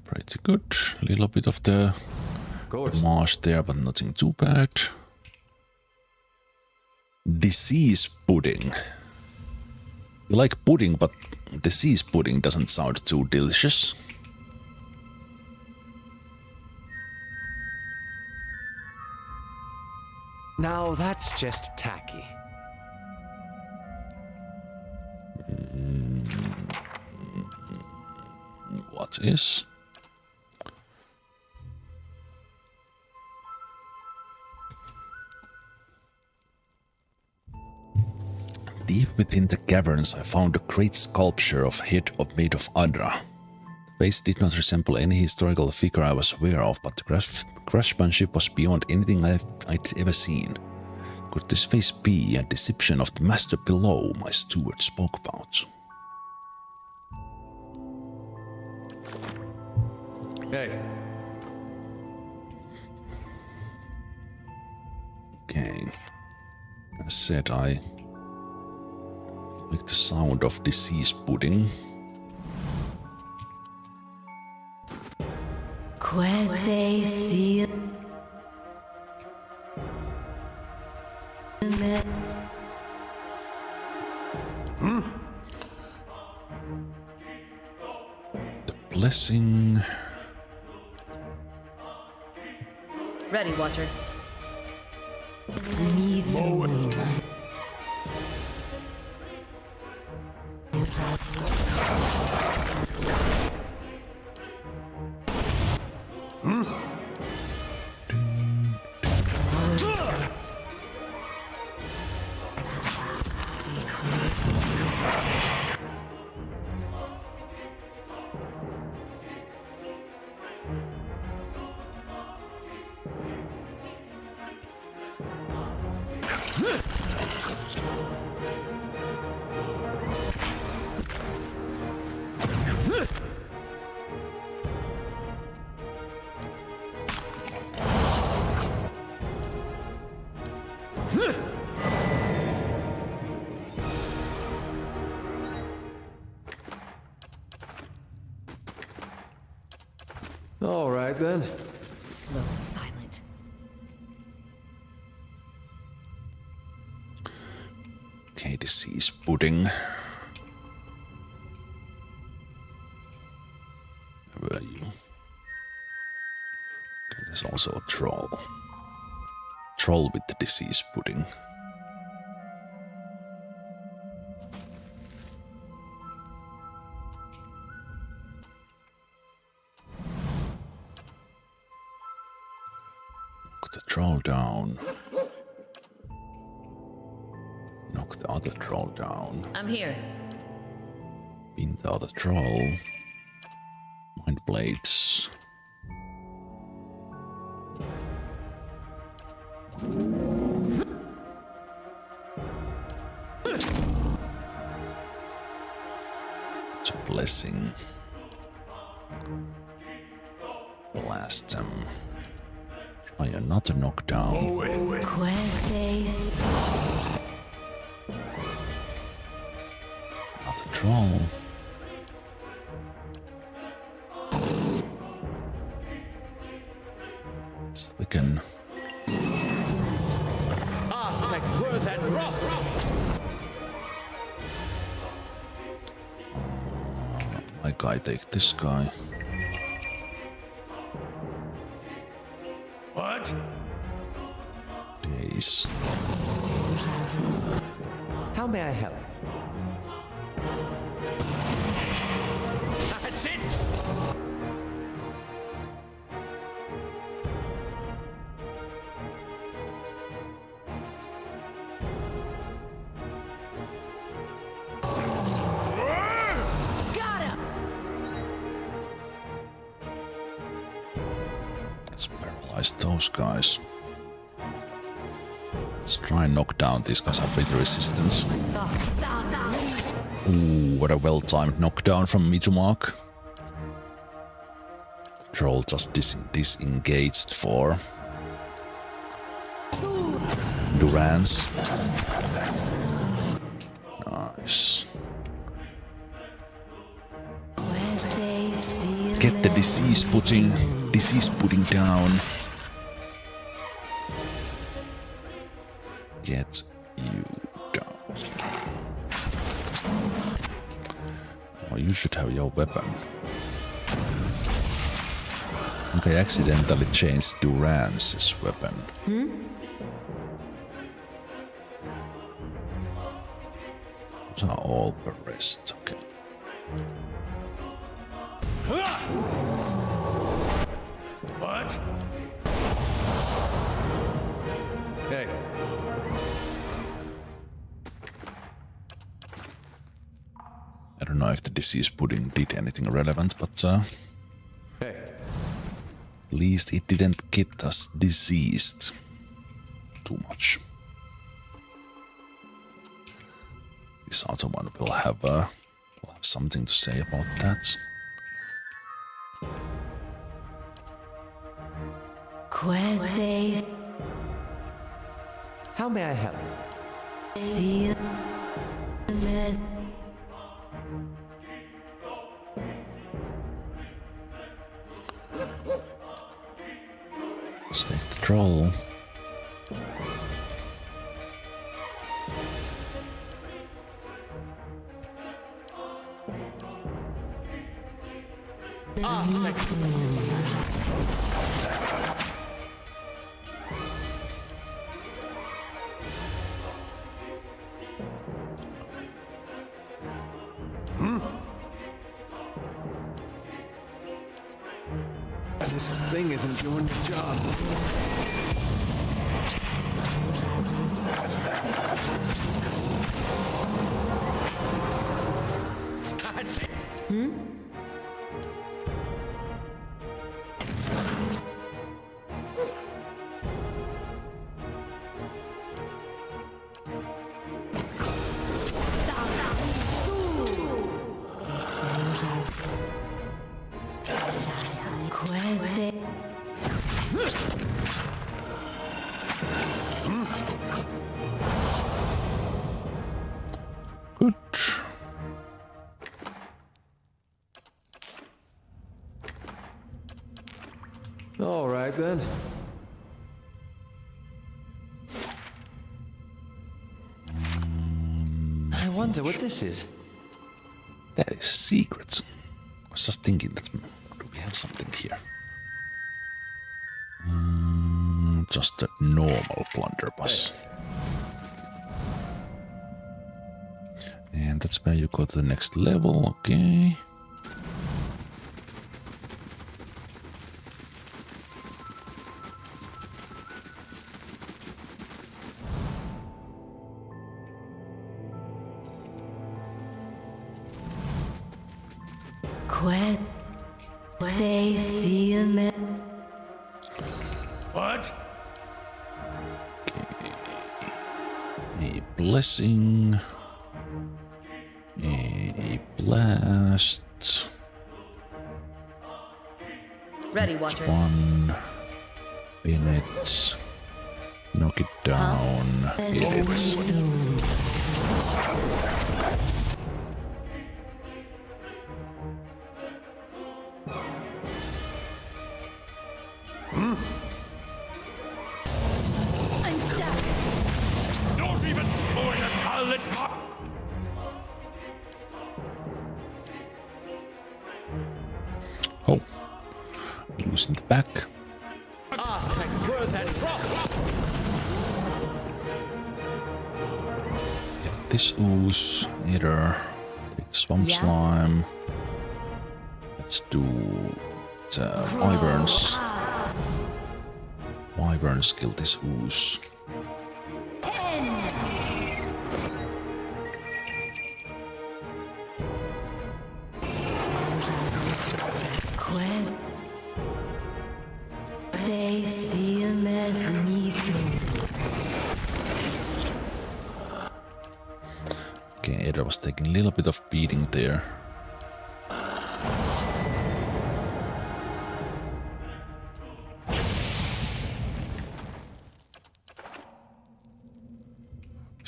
[SPEAKER 1] Pretty good. Little bit of the
[SPEAKER 3] of course.
[SPEAKER 1] marsh there, but nothing too bad. Disease pudding. You like pudding, but disease pudding doesn't sound too delicious.
[SPEAKER 6] Now that's just tacky.
[SPEAKER 1] What is? Deep within the caverns I found a great sculpture of head made of Adra. The face did not resemble any historical figure I was aware of, but the craftsmanship was beyond anything I'd ever seen. Could this face be a deception of the master below my steward spoke about?
[SPEAKER 3] Hey,
[SPEAKER 1] Okay. As said, I like the sound of disease pudding. The blessing.
[SPEAKER 8] Ready, Watcher.
[SPEAKER 3] all right then.
[SPEAKER 8] Slow and silent.
[SPEAKER 1] Okay, disease pudding. Where are you? Okay, there's also a troll. Troll with the disease pudding. Knock the troll down. Knock the other troll down.
[SPEAKER 8] I'm here.
[SPEAKER 1] Pin the other troll. Mind blades. It's a blessing. Blast them. Try another knockdown.
[SPEAKER 7] Questes.
[SPEAKER 1] Another troll. Slicken. My guy, take this guy.
[SPEAKER 11] What?
[SPEAKER 1] Days.
[SPEAKER 6] How may I help?
[SPEAKER 11] That's it!
[SPEAKER 1] Let's paralyze those guys. Let's try and knock down these guys have bit resistance. Ooh, what a well-timed knockdown from Mizumak. The troll just disengaged for Durance. Nice. Get the disease pudding down. Get you down. Oh, you should have your weapon. I think I accidentally changed Durance's weapon. Those are all berets, okay.
[SPEAKER 11] What?
[SPEAKER 3] Hey,
[SPEAKER 1] I don't know if the disease pudding did anything relevant, but
[SPEAKER 3] hey.
[SPEAKER 1] at least it didn't get us diseased too much. This other one will have something to say about that.
[SPEAKER 10] Questes.
[SPEAKER 6] How may I help?
[SPEAKER 10] Seal.
[SPEAKER 1] Let's take the troll.
[SPEAKER 3] This thing isn't doing the job.
[SPEAKER 11] That's it!
[SPEAKER 1] Good.
[SPEAKER 3] All right, then.
[SPEAKER 6] I wonder what this is.
[SPEAKER 1] That is secret. I was just thinking that do we have something here? Just a normal blunderbuss. And that's where you go to the next level, okay.
[SPEAKER 11] What?
[SPEAKER 1] A blessing. A blast.
[SPEAKER 8] Ready, Watcher.
[SPEAKER 1] One. Bennett. Knock it down. Get it.
[SPEAKER 7] I'm stuck.
[SPEAKER 11] Don't even slow it, I'll let go.
[SPEAKER 1] Oh. Loosen the back. Get this ooze. Either take the swamp slime. Let's do the wyverns. Wyverns kill this ooze. Okay, Ada was taking a little bit of beating there.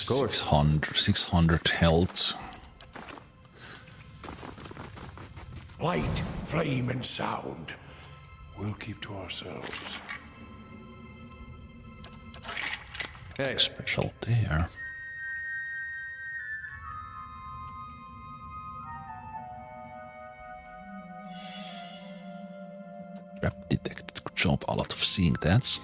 [SPEAKER 3] Good.
[SPEAKER 1] 600 health.
[SPEAKER 11] Light, flame, and sound. We'll keep to ourselves.
[SPEAKER 3] Hey,
[SPEAKER 1] Special there. Trap detected. Good job, a lot of seeing that.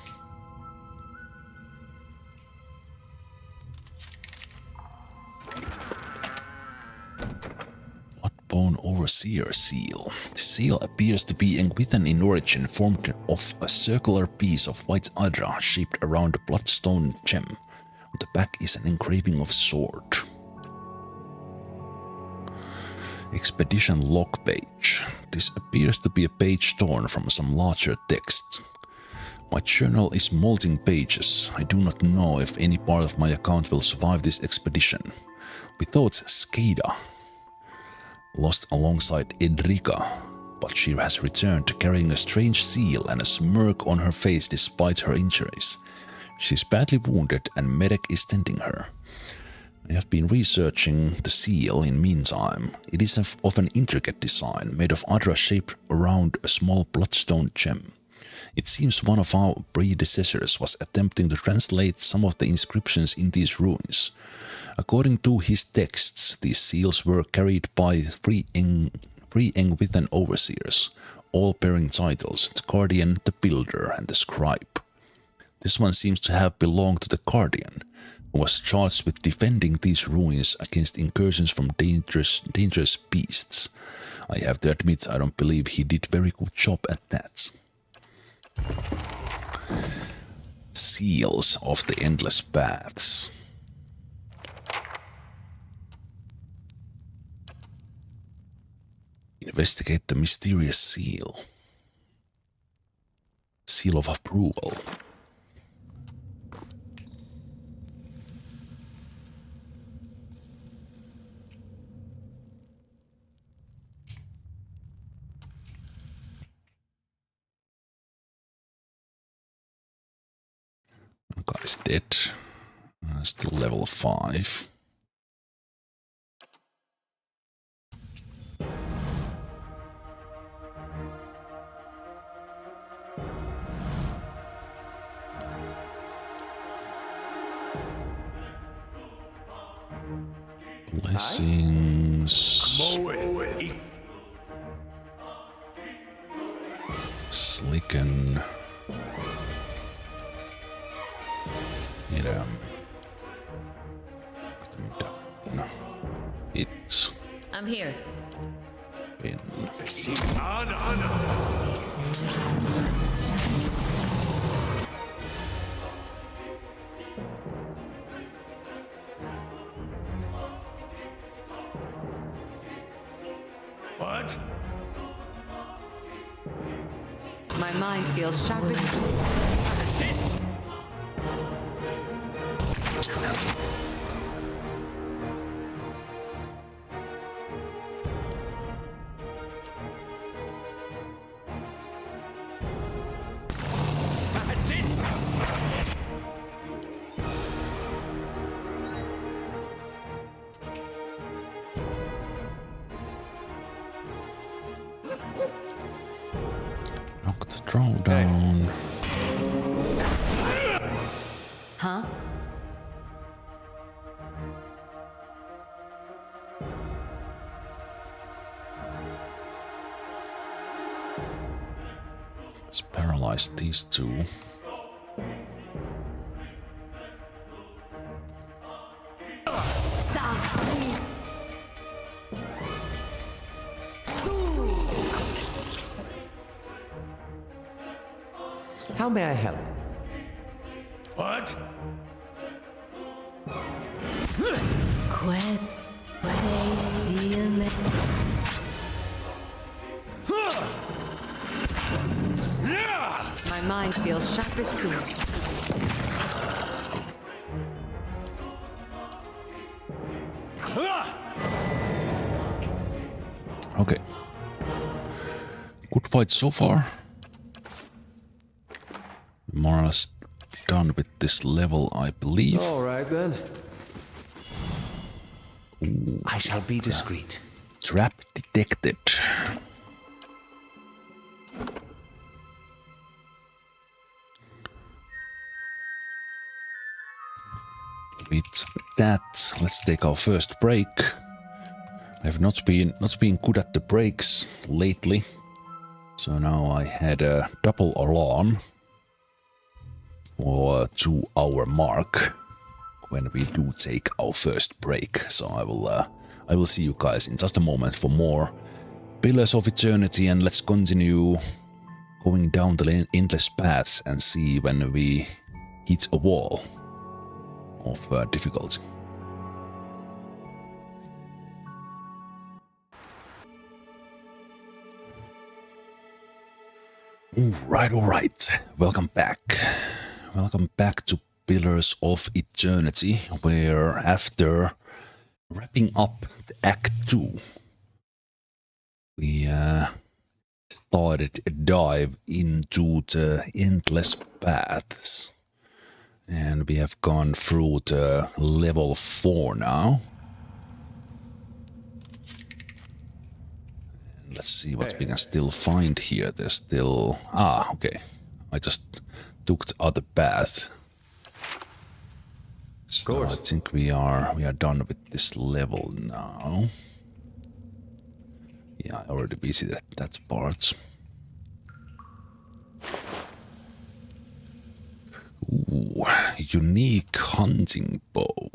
[SPEAKER 1] Bloodbone Overseer seal. The seal appears to be Engwithan in origin, formed of a circular piece of white hydra shaped around a bloodstone gem. On the back is an engraving of a sword. Expedition log page. This appears to be a page torn from some larger text. My journal is molting pages. I do not know if any part of my account will survive this expedition. We thought Skada lost alongside Edrica, but she has returned carrying a strange seal and a smirk on her face despite her injuries. She is badly wounded and Medic is tending her. I have been researching the seal in meantime. It is of an intricate design, made of hydra shaped around a small bloodstone gem. It seems one of our predecessors was attempting to translate some of the inscriptions in these ruins. According to his texts, these seals were carried by three Engwithan overseers, all bearing titles: the Guardian, the Builder, and the Scribe. This one seems to have belonged to the Guardian, who was charged with defending these ruins against incursions from dangerous beasts. I have to admit, I don't believe he did a very good job at that. Seals of the Endless Paths. Investigate the mysterious seal. Seal of approval. One guy is dead. Still level 5. Blessings. Slicken. Hit him. Put him down. Hit.
[SPEAKER 2] I'm here.
[SPEAKER 1] Pin.
[SPEAKER 11] What?
[SPEAKER 10] My mind feels sharp as steel.
[SPEAKER 11] That's it! That's it!
[SPEAKER 1] Knock the troll down.
[SPEAKER 10] Huh?
[SPEAKER 1] Let's paralyze these two.
[SPEAKER 6] How may I help?
[SPEAKER 11] What?
[SPEAKER 10] Quet. My mind feels sharp as steel.
[SPEAKER 1] Okay. Good fight so far. More or less done with this level, I believe.
[SPEAKER 6] All right then. I shall be discreet.
[SPEAKER 1] Trap detected. With that, let's take our first break. I've not been good at the breaks lately, so now I had a double Orlan for a 2-hour mark when we do take our first break. So I will see you guys in just a moment for more Pillars of Eternity, and let's continue going down the endless paths and see when we hit a wall of difficulty. Alright. Welcome back. Welcome back to Pillars of Eternity, where after wrapping up the Act 2, we started a dive into the endless paths. And we have gone through the level 4 now. And let's see what we can still find here. There's still... okay. I just took the other path. So I think we are done with this level now. Yeah, I already visited that part. Ooh, unique hunting bow.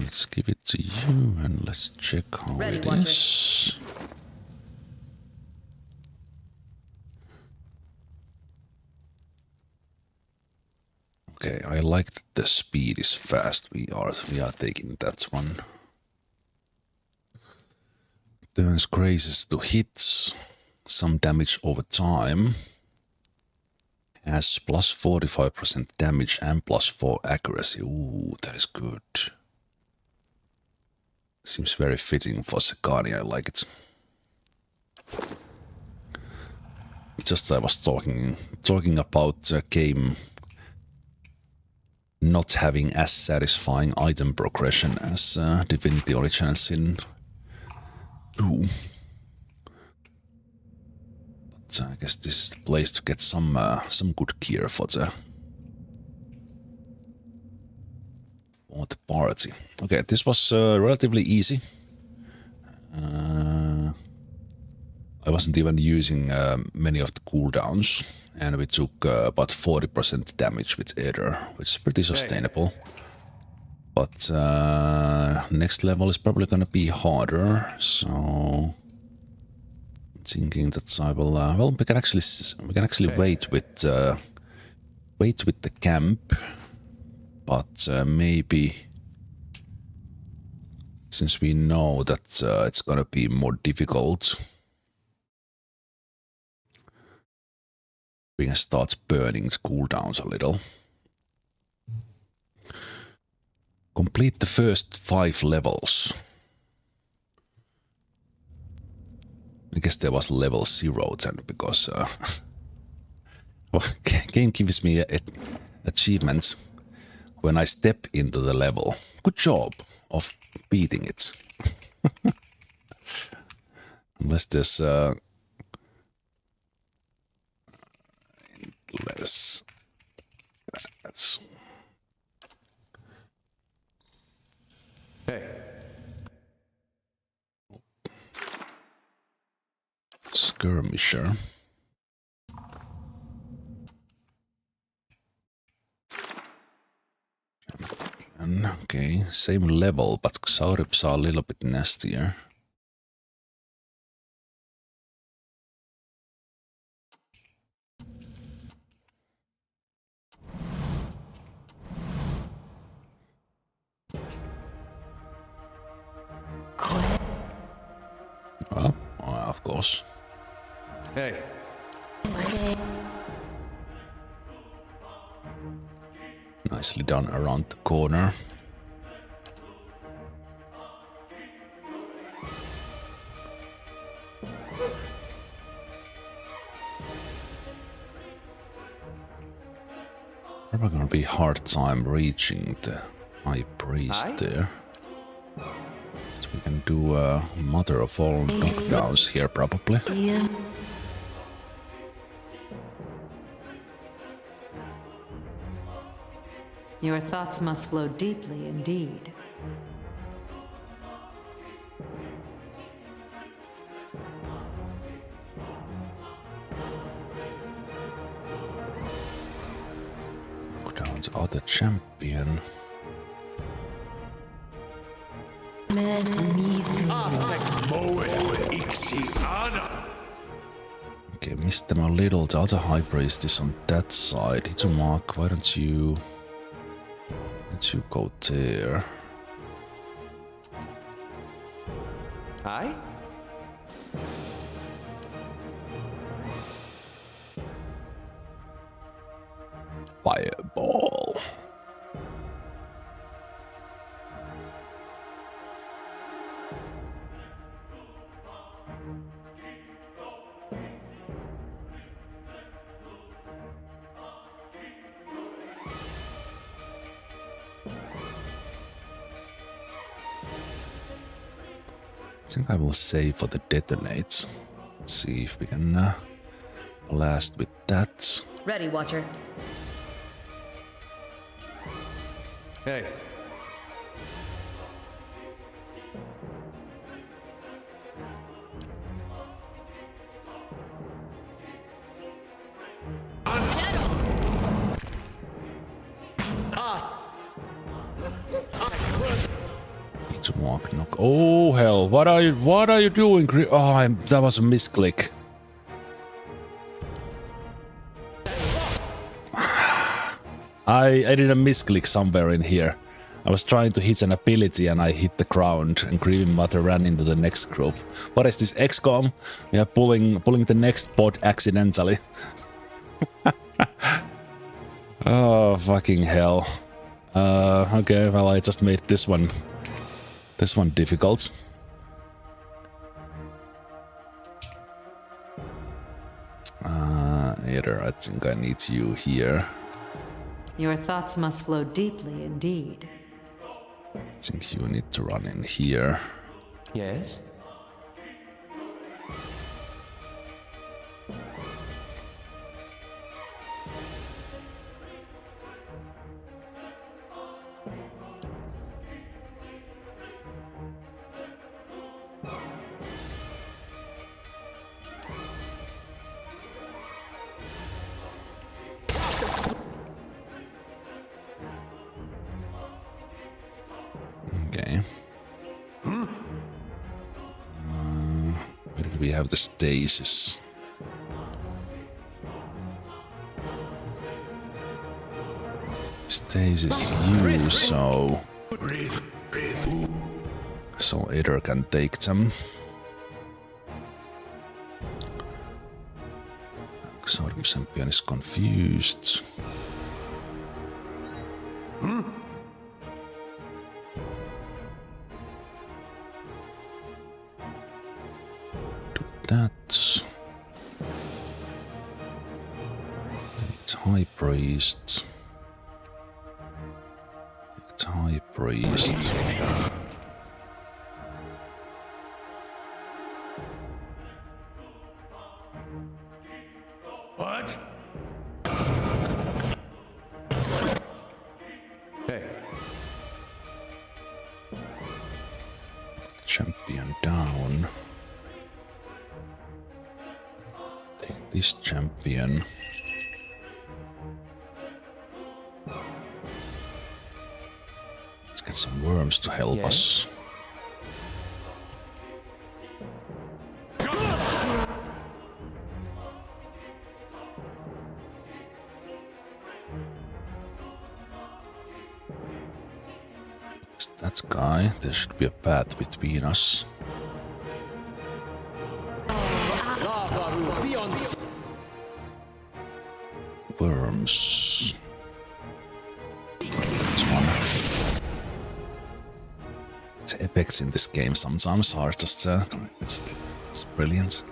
[SPEAKER 1] Let's give it to you and let's check how it is. Okay, I like that the speed is fast. We are taking that one. Turns grazes to hits. Some damage over time. Has plus 45% damage and plus 4 accuracy. Ooh, that is good. Seems very fitting for Sakani, I like it. Just I was talking about the game not having as satisfying item progression as Divinity Original Sin 2. But I guess this is the place to get some good gear for the for the party. Okay, this was relatively easy. I wasn't even using many of the cooldowns, and we took about 40% damage with Aether, which is pretty sustainable. But next level is probably gonna be harder, so I'm thinking that I will. Well, we can actually wait with the camp, but maybe since we know that it's gonna be more difficult, we can start burning the cooldowns a little. Complete the first 5 levels. I guess there was level 0 then, because well, game gives me achievements when I step into the level. Good job of beating it. Unless there's less. That's.
[SPEAKER 3] Hey.
[SPEAKER 1] Skirmisher. Okay, same level, but Xaurips are a little bit nastier. Well, of course.
[SPEAKER 3] Hey.
[SPEAKER 1] Nicely done around the corner. Probably gonna be a hard time reaching the High Priest there. So we can do a Mother of all knockdowns here, probably.
[SPEAKER 10] Yeah. Your thoughts must flow deeply indeed.
[SPEAKER 1] Knockdowns are the champion. Okay, missed them a little. The other High Priest is on that side. Hitsumark, why don't you go there?
[SPEAKER 6] Aye?
[SPEAKER 1] Fireball. I think I will save for the detonates. See if we can blast with that.
[SPEAKER 10] Ready, Watcher.
[SPEAKER 3] Hey.
[SPEAKER 1] To walk, knock. Oh hell! What are you doing? Oh, that was a misclick. I did a misclick somewhere in here. I was trying to hit an ability and I hit the ground, and Grieving Mother ran into the next group. What is this, XCOM? We are pulling the next pod accidentally. Oh fucking hell! Okay, well I just made this one difficult. Either I think I need you here.
[SPEAKER 10] Your thoughts must flow deeply indeed.
[SPEAKER 1] I think you need to run in here.
[SPEAKER 6] Yes?
[SPEAKER 1] Okay. Where did we have the stasis? Stasis you, so Aether can take them. Xarm Champion is confused. Do that. It's High Priest. It's High Priest.
[SPEAKER 11] What?
[SPEAKER 3] Hey.
[SPEAKER 1] Champion down. Take this champion. Let's get some worms to help us. That guy, there should be a path between us. Worms. This one. The effects in this game sometimes are just it's brilliant.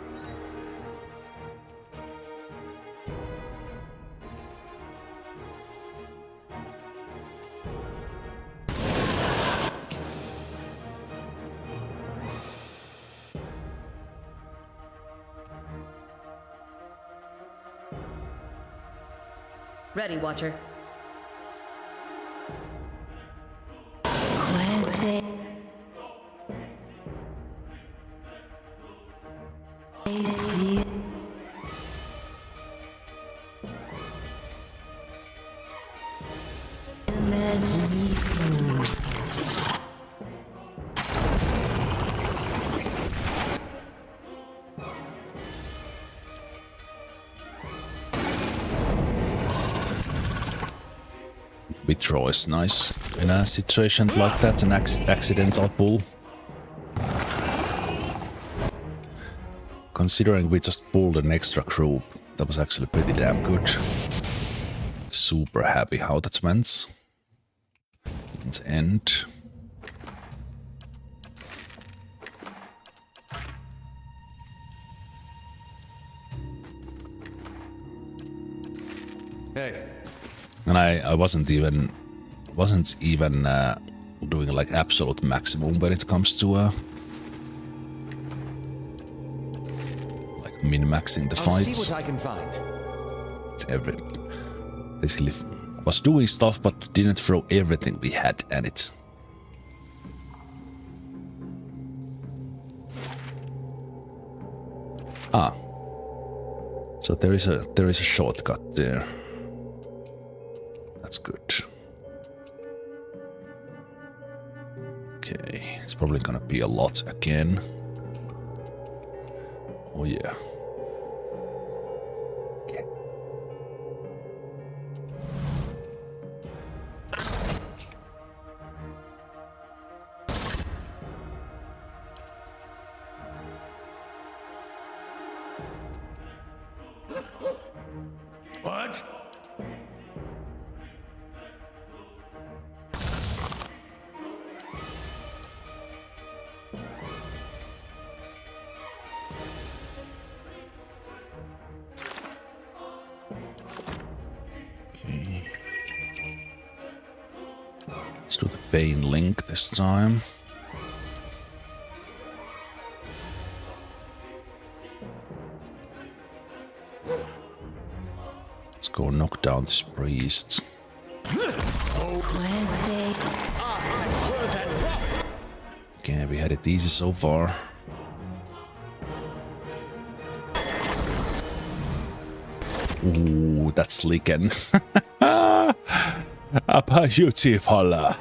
[SPEAKER 12] Ready, Watcher.
[SPEAKER 1] Withdraw is nice in a situation like that, an accidental pull. Considering we just pulled an extra group, that was actually pretty damn good. Super happy how that went. Didn't end.
[SPEAKER 3] Hey.
[SPEAKER 1] And I wasn't even doing like absolute maximum when it comes to like min-maxing the fights.
[SPEAKER 6] I'll see what I can find.
[SPEAKER 1] It's basically was doing stuff but didn't throw everything we had at it. Ah. So there is a shortcut there. That's good. Okay, it's probably gonna be a lot again. Oh yeah. Okay.
[SPEAKER 11] What?
[SPEAKER 1] Let's do the Bane link this time. Let's go knock down this priest. Okay, we had it easy so far. Ooh, that's leaking. A beautiful.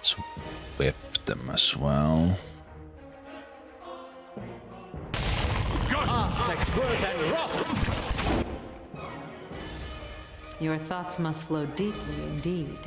[SPEAKER 1] Let's whip them as well.
[SPEAKER 10] Your thoughts must flow deeply indeed.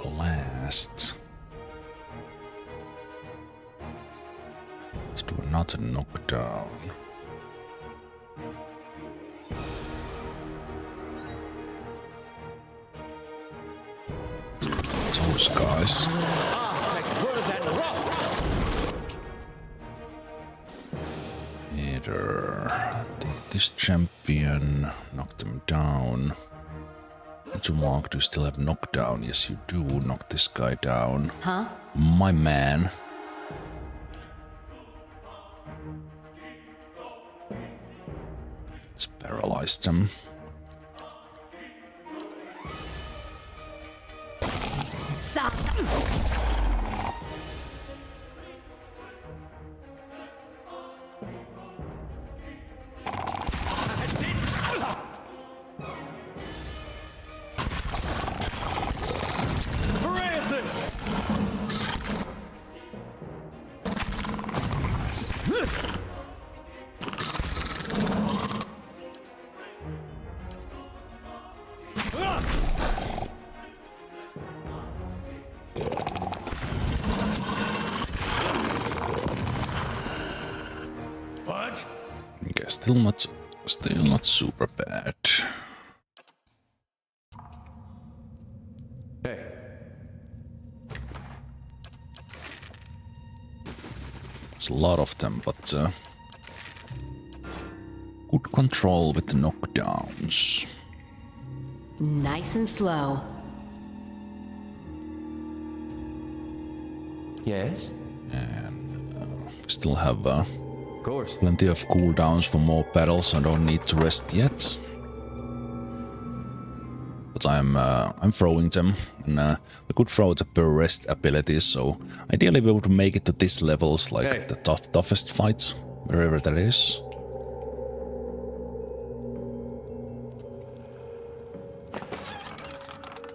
[SPEAKER 1] Blast. Let's do another knockdown. Those guys. Either take this champion, knock them down. Zemalf, do you still have knockdown? Yes, you do. Knock this guy down.
[SPEAKER 10] Huh?
[SPEAKER 1] My man. Let's paralyze them.
[SPEAKER 11] What?
[SPEAKER 1] Okay, still not super bad.
[SPEAKER 3] Hey,
[SPEAKER 1] There's a lot of them, but good control with the knockdowns.
[SPEAKER 10] Nice and slow.
[SPEAKER 6] Yes?
[SPEAKER 1] Still have
[SPEAKER 3] of course.
[SPEAKER 1] plenty of cooldowns for more battles. I don't need to rest yet. But I'm throwing them, and we could throw the per rest abilities. So ideally, we would make it to these levels, like
[SPEAKER 3] Hey.
[SPEAKER 1] the toughest fight, wherever that is.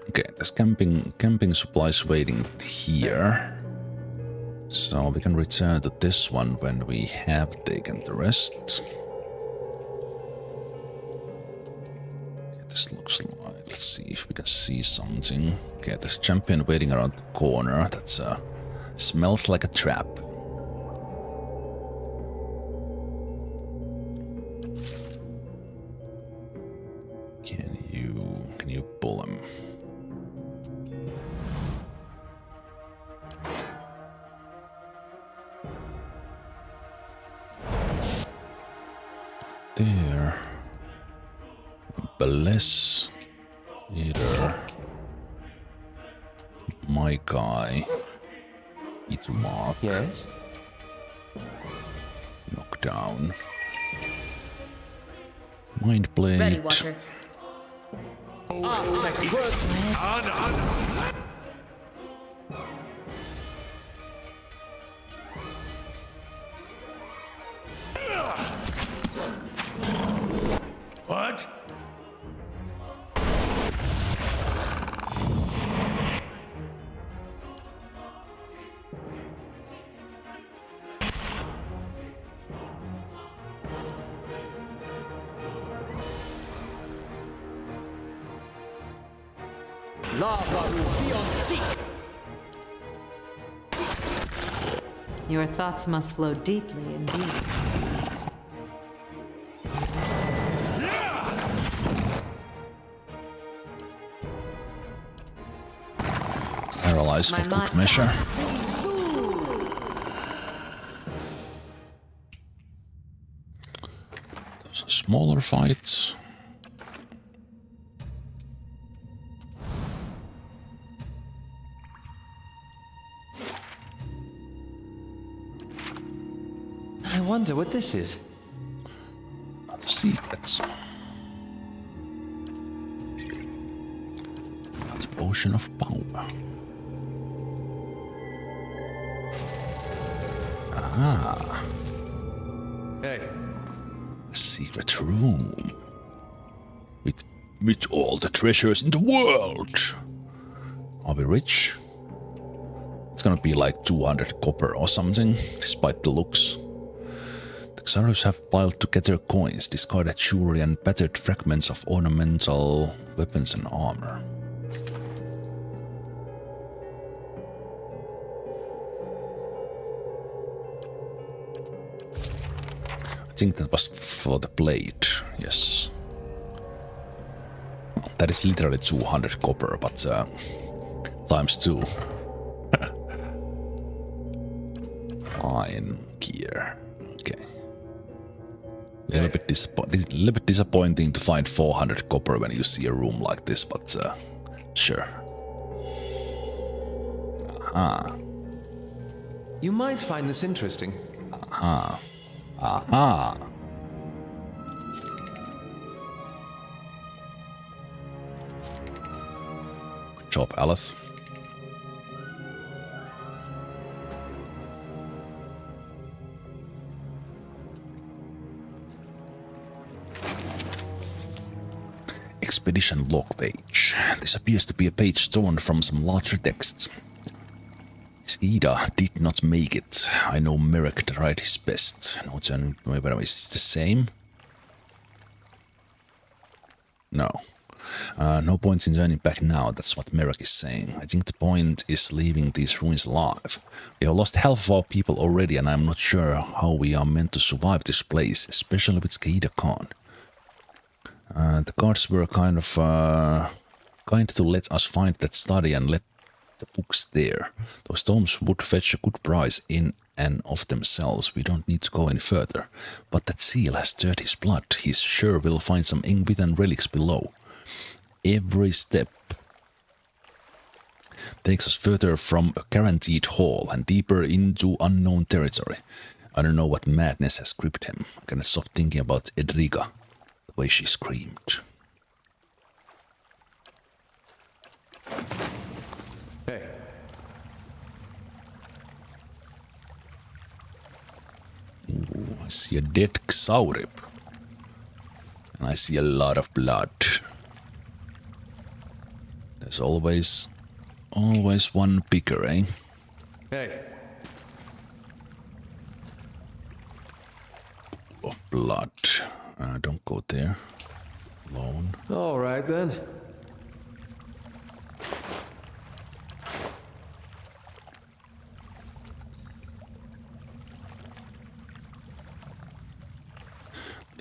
[SPEAKER 1] Okay, there's camping supplies waiting here. So we can return to this one when we have taken the rest. Okay, this looks like, let's see if we can see something. Okay, there's a champion waiting around the corner. That's smells like a trap. Can you pull him? There. Bless. Either. My guy. Zemalf.
[SPEAKER 6] Yes?
[SPEAKER 1] Knockdown. Mind blade.
[SPEAKER 8] Ready, Watcher.
[SPEAKER 11] What?
[SPEAKER 10] Your thoughts must flow deeply indeed.
[SPEAKER 1] Paralyzed for
[SPEAKER 10] My
[SPEAKER 1] good measure. Those are smaller fights.
[SPEAKER 6] I wonder what this is.
[SPEAKER 1] Other secrets. The potion of power. Ah.
[SPEAKER 3] Hey.
[SPEAKER 1] A secret room. With all the treasures in the world. Are we rich? It's gonna be like 200 copper or something, despite the looks. The Xaros have piled together coins, discarded jewelry and battered fragments of ornamental weapons and armor. I think that was for the blade, yes. Well, that is literally 200 copper, but times 2. Iron gear. Okay. A little bit disappointing to find 400 copper when you see a room like this, but sure. Aha.
[SPEAKER 6] You might find this interesting.
[SPEAKER 1] Aha. Aha. Good job, Aleph. Expedition log page. This appears to be a page torn from some larger text. Ida did not make it. I know Merrick tried his best. No turning. Is it the same? No. No point in turning back now, that's what Merrick is saying. I think the point is leaving these ruins alive. We have lost half of our people already, and I'm not sure how we are meant to survive this place, especially with Skaida Khan. The guards were kind to let us find that study and let the books there. Those tomes would fetch a good price in and of themselves. We don't need to go any further. But that seal has stirred his blood. He's sure we'll find some ink and relics below. Every step takes us further from a guaranteed haul and deeper into unknown territory. I don't know what madness has gripped him. I cannot stop thinking about Edriga. The way she screamed.
[SPEAKER 3] Hey.
[SPEAKER 1] Ooh, I see a dead Xaurib. And I see a lot of blood. There's always one bigger, eh?
[SPEAKER 3] Hey.
[SPEAKER 1] Of blood. Don't go there. Alone.
[SPEAKER 6] All right then.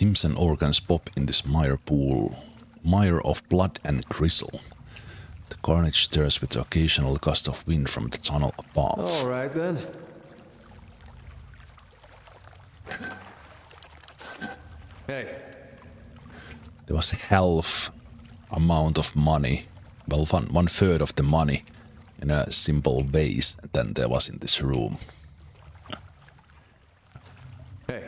[SPEAKER 1] Limbs and organs pop in this mire pool. Mire of blood and gristle. The carnage stirs with the occasional gust of wind from the tunnel above.
[SPEAKER 6] All right then.
[SPEAKER 3] Hey.
[SPEAKER 1] There was half amount of money, well, one third of the money in a simple vase than there was in this room.
[SPEAKER 3] Hey.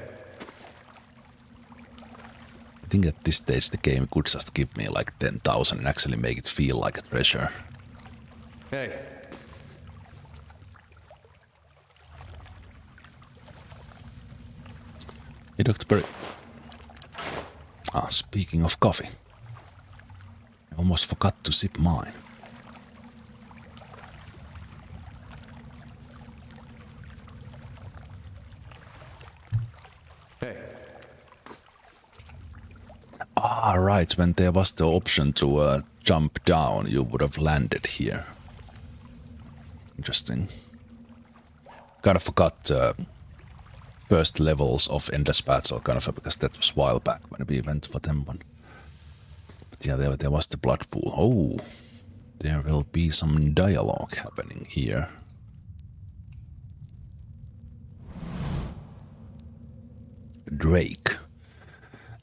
[SPEAKER 1] I think at this stage the game could just give me like 10,000 and actually make it feel like a treasure.
[SPEAKER 3] Hey.
[SPEAKER 1] Hey, Dr. Berry. Ah, speaking of coffee. I almost forgot to sip mine.
[SPEAKER 3] Hey.
[SPEAKER 1] Ah, right, when there was the option to jump down, you would have landed here. Interesting. Kind of forgot first levels of Endless Battle, kind of, because that was a while back when we went for them one. But yeah, there was the blood pool. Oh, there will be some dialogue happening here. Drake.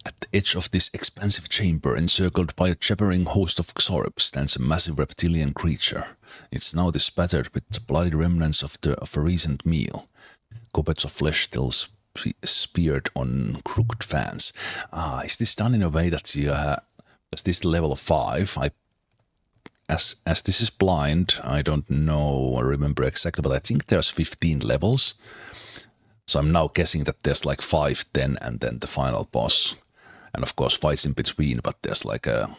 [SPEAKER 1] At the edge of this expansive chamber, encircled by a jabbering host of Xorb, stands a massive reptilian creature. It's now spattered with the bloody remnants of a recent meal. Gobbets of flesh still speared on crooked fans. Is this done in a way that you as this level 5? As this is blind, I don't know or remember exactly, but I think there's 15 levels. So I'm now guessing that there's like 5, 10, and then the final boss. And of course fights in between, but there's like a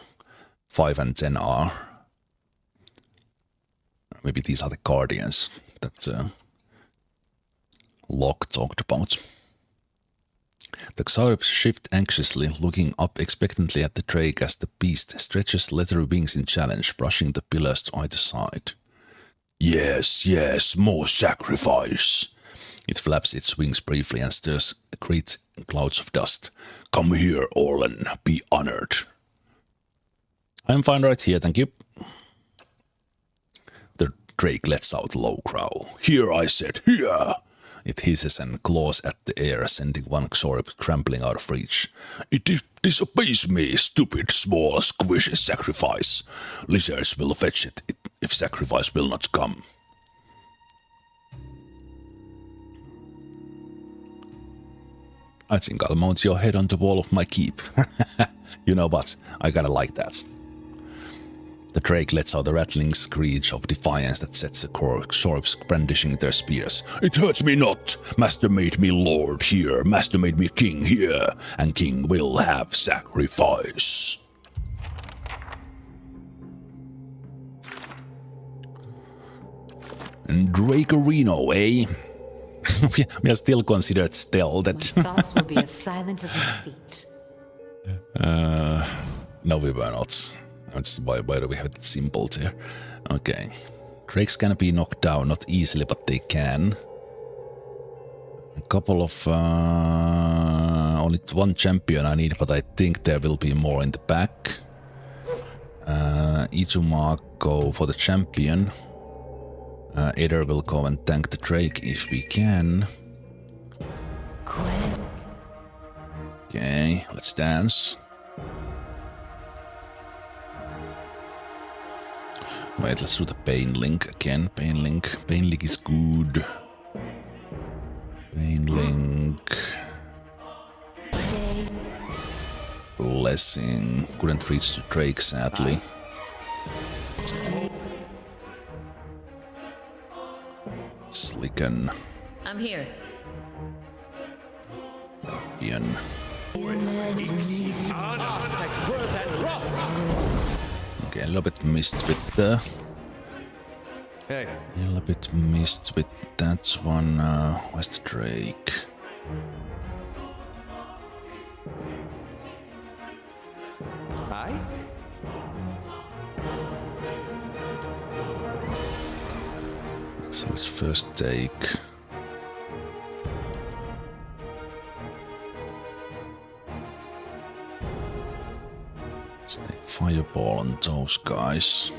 [SPEAKER 1] 5 and 10 are. Maybe these are the guardians that Locke talked about. The Xaurops shift anxiously, looking up expectantly at the Drake as the beast stretches leathery wings in challenge, brushing the pillars to either side. Yes, yes, more sacrifice. It flaps its wings briefly and stirs great clouds of dust. Come here, Orlan, be honored. I'm fine right here, thank you. The Drake lets out a low growl. Here, I said, here! It hisses and claws at the air, sending one Xaurops trampling out of reach. It disobeys me, stupid, small, squishy sacrifice. Lizards will fetch it if sacrifice will not come. I think I'll mount your head on the wall of my keep. You know what? I kinda like that. The Drake lets out a rattling screech of defiance that sets the Xaurops brandishing their spears. It hurts me not! Master made me lord here, Master made me king here, and king will have sacrifice. And Drakerino, eh? We are still considered stealthed.
[SPEAKER 10] My thoughts will be as silent as my feet.
[SPEAKER 1] No, we were not. Why do we have it simple here? Okay. Drakes can be knocked down, not easily, but they can. A couple of... only one champion I need, but I think there will be more in the back. Izuma go for the champion. Eder will go and tank the Drake if we can.
[SPEAKER 10] Quick.
[SPEAKER 1] Okay, let's dance. Wait, let's do the Pain Link again. Pain Link. Pain Link is good. Pain Link. Blessing. Couldn't reach the Drake, sadly. Slicken.
[SPEAKER 10] I'm here.
[SPEAKER 1] Ian. Okay, a little bit missed with the...
[SPEAKER 3] Hey.
[SPEAKER 1] A little bit missed with that one. Where's the Drake?
[SPEAKER 6] Hi?
[SPEAKER 1] So his first take. Let's take Fireball on those guys.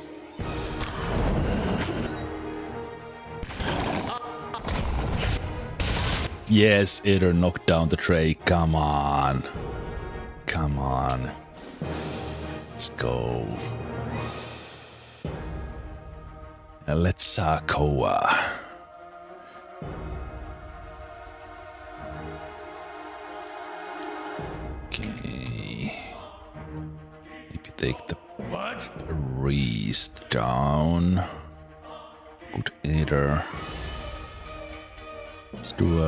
[SPEAKER 1] Yes, Eder knocked down the Drake. Come on. Come on. Let's go. Let's go. Okay. Maybe take the priest down. Good Eder. Let's do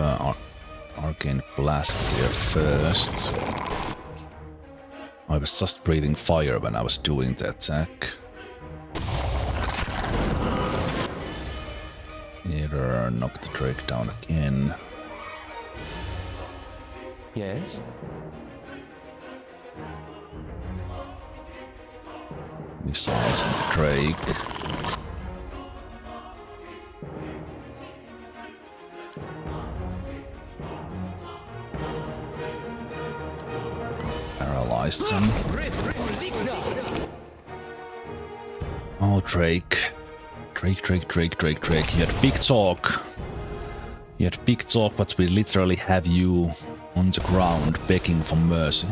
[SPEAKER 1] Arcane Blast there first. I was just breathing fire when I was doing the attack. Either knock the Drake down again.
[SPEAKER 6] Yes?
[SPEAKER 1] Missiles on the Drake. Paralyzed him. Oh, Drake. Drake. You had big talk. You had big talk, but we literally have you on the ground begging for mercy.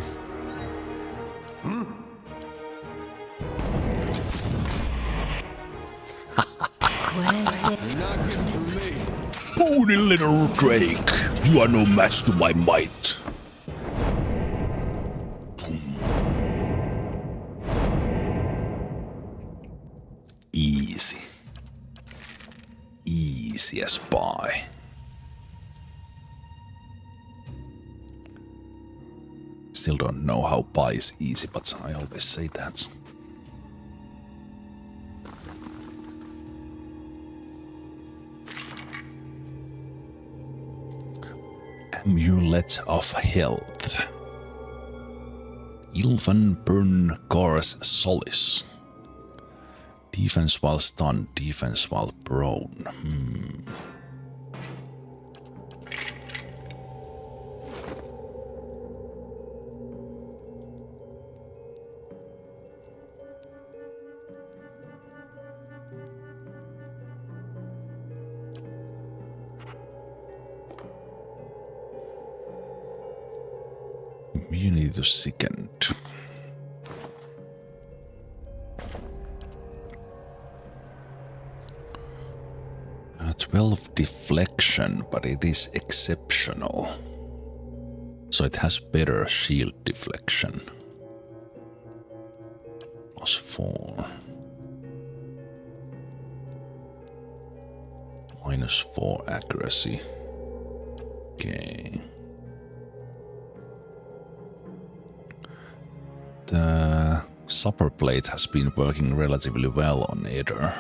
[SPEAKER 1] puny little drake, you are no match to my might. Easy. Easy as pie. Still don't know how pie is easy, but I always say that. Amulet of Health. Ilvan Burn Gars Solace. Defense while stunned, defense while prone. Immunity to sickened. 12 deflection, but it is exceptional. So it has better shield deflection. +4. -4 accuracy. Okay. The supper plate has been working relatively well on Eder.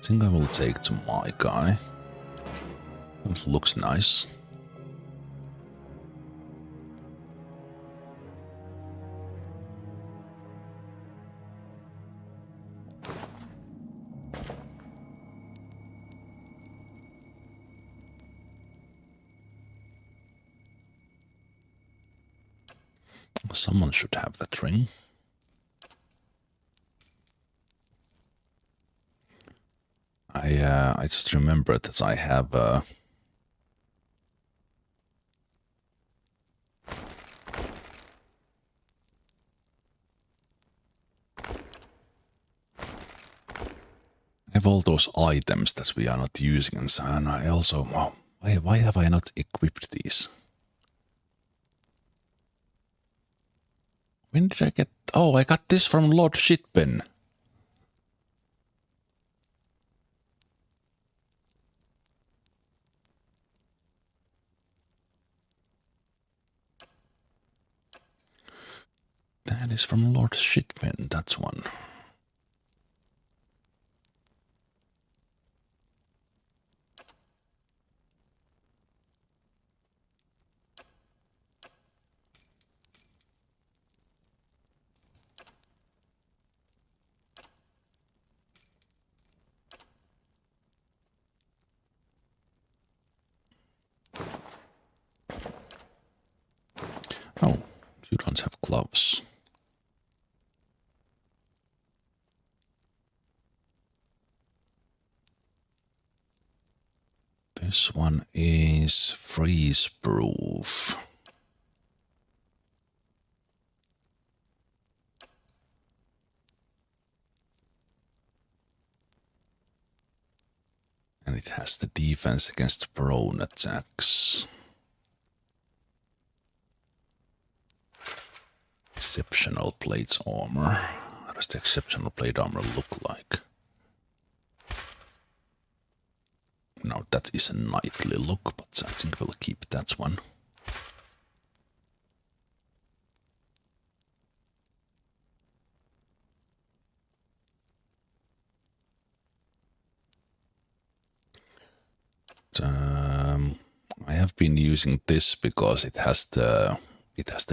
[SPEAKER 1] I think I will take to my guy. It looks nice. Someone should have that ring. I just remembered that I have all those items that we are not using, and I also why have I not equipped these? When did I get? Oh, I got this from Lord Shitpen. That is from Lord Shitpen, that's one. Oh, you don't have gloves. This one is freeze proof. And it has the defense against prone attacks. Exceptional plate armor. How does the exceptional plate armor look like? Now that is a knightly look, but I think we'll keep that one. I have been using this because it has the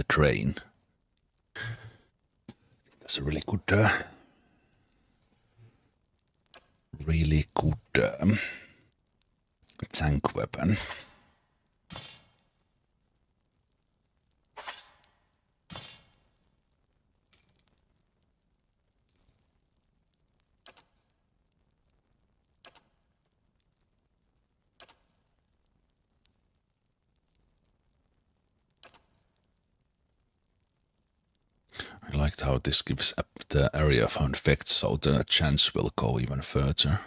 [SPEAKER 1] train. That's a really good tank weapon. I like interested how this gives up the area of effect, so the chance will go even further.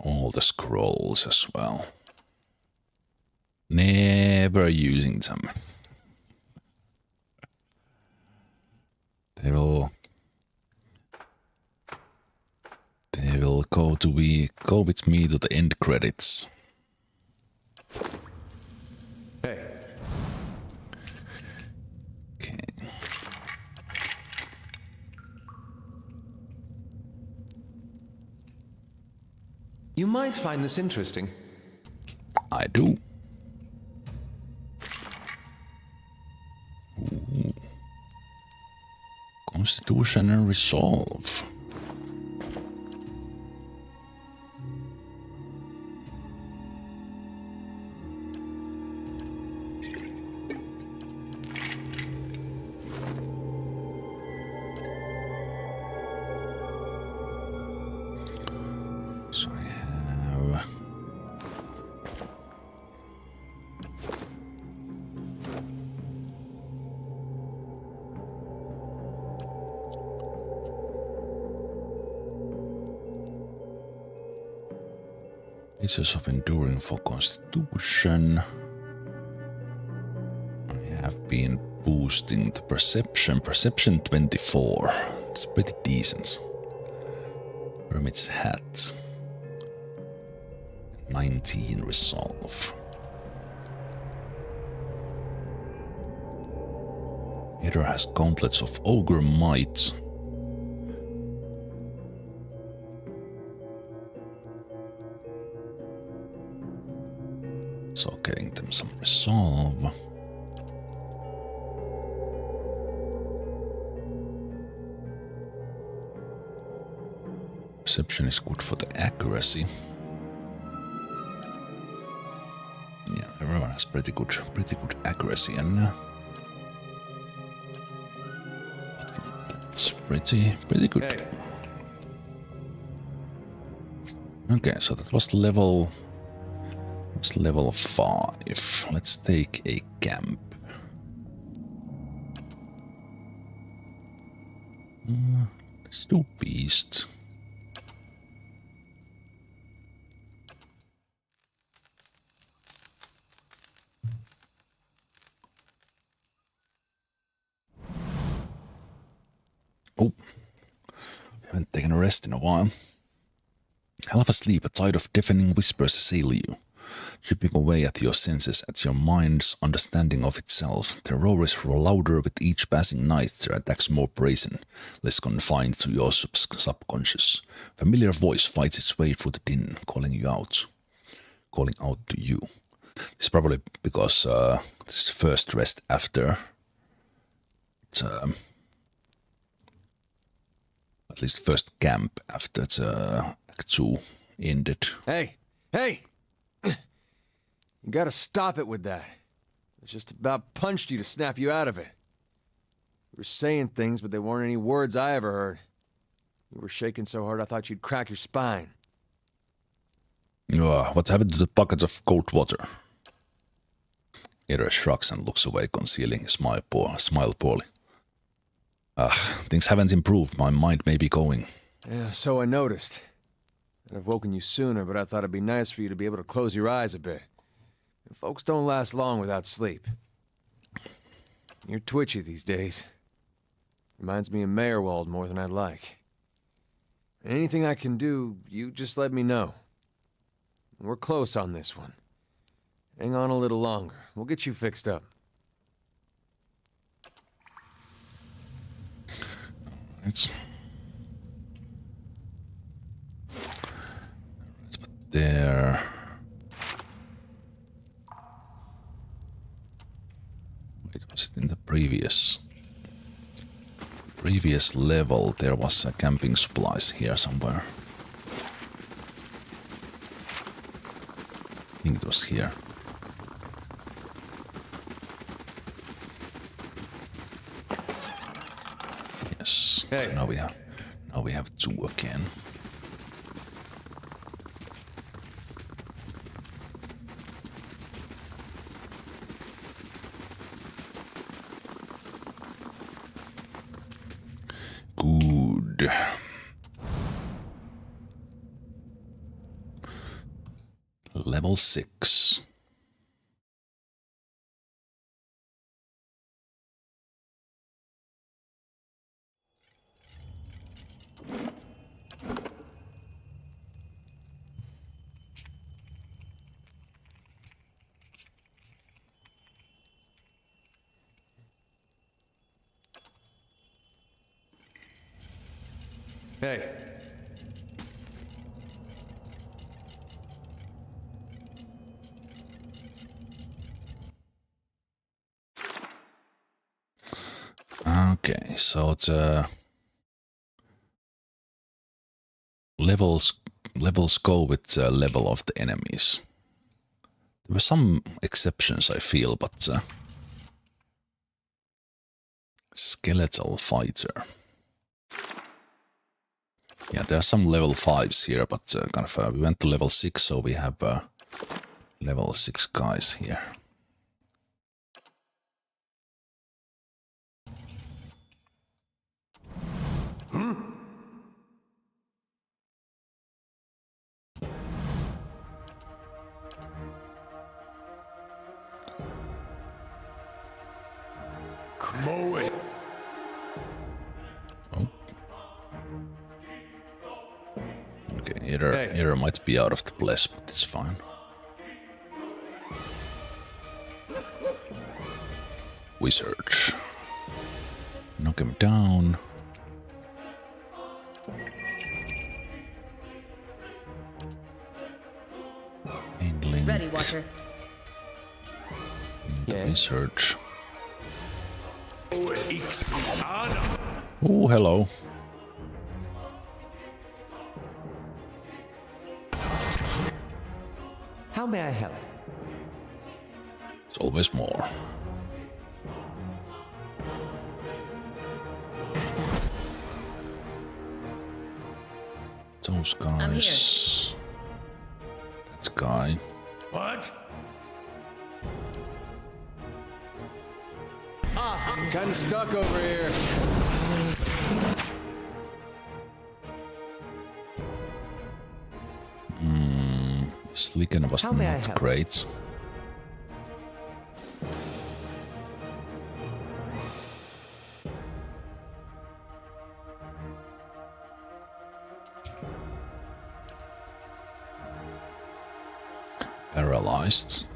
[SPEAKER 1] All the scrolls as well. Never using them. They will go with me to the end credits.
[SPEAKER 3] Hey.
[SPEAKER 1] Okay.
[SPEAKER 6] You might find this interesting.
[SPEAKER 1] I do. Ooh. Constitution and resolve. So I have Basis of enduring for Constitution. I have been boosting the perception. Perception 24. It's pretty decent. Hermit's hat. 19 resolve. Either has gauntlets of ogre might. So getting them some resolve. Perception is good for the accuracy. Yeah, everyone has pretty good accuracy, and that's pretty good.
[SPEAKER 3] Hey.
[SPEAKER 1] Okay, so that was level 5. Let's take a camp. Let's do beast. Oh, haven't taken a rest in a while. Half asleep, a tide of deafening whispers assail you, chipping away at your senses, at your mind's understanding of itself. Their roars grow louder with each passing night, their attacks more brazen, less confined to your subconscious. Familiar voice fights its way through the din, calling out to you. This is probably because this is the first rest after it's, at least first camp after the Act 2 ended.
[SPEAKER 3] Hey! Hey! You gotta stop it with that. I just about punched you to snap you out of it. You were saying things, but they weren't any words I ever heard. You were shaking so hard I thought you'd crack your spine.
[SPEAKER 1] What happened to the bucket of cold water? Ira shrugs and looks away, concealing a smile poorly. Things haven't improved. My mind may be going.
[SPEAKER 3] Yeah, so I noticed. I'd have woken you sooner, but I thought it'd be nice for you to be able to close your eyes a bit. Folks don't last long without sleep. You're twitchy these days. Reminds me of Meyerwald more than I'd like. Anything I can do, you just let me know. We're close on this one. Hang on a little longer. We'll get you fixed up.
[SPEAKER 1] Let's put there. Wait, was it in the previous level? There was a camping supplies here somewhere. I think it was here. Yes.
[SPEAKER 3] Hey.
[SPEAKER 1] So now we have two again. Good. Level 6.
[SPEAKER 3] Hey.
[SPEAKER 1] Okay, so the levels go with the level of the enemies. There were some exceptions, I feel, but skeletal fighter. Yeah, there are some level 5s here, but we went to level 6, so we have level 6 guys here.
[SPEAKER 11] Mow it.
[SPEAKER 1] Oh. Okay, error might be out of the place, but it's fine. Wizard. Knock him down. Link.
[SPEAKER 8] Ready, Watcher.
[SPEAKER 1] The research.
[SPEAKER 11] Ixana.
[SPEAKER 1] Oh, hello.
[SPEAKER 6] How may I help?
[SPEAKER 1] It's always more. Those guys. That guy.
[SPEAKER 11] What?
[SPEAKER 3] Kinda stuck over here.
[SPEAKER 1] Slicken was not great. Paralyzed.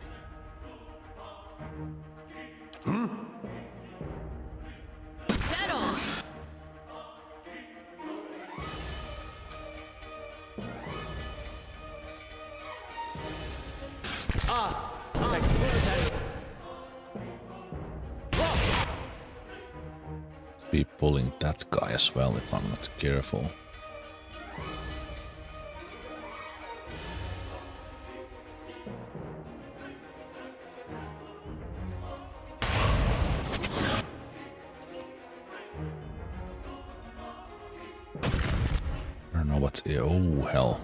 [SPEAKER 1] Be pulling that guy as well if I'm not careful. I don't know what. Oh hell.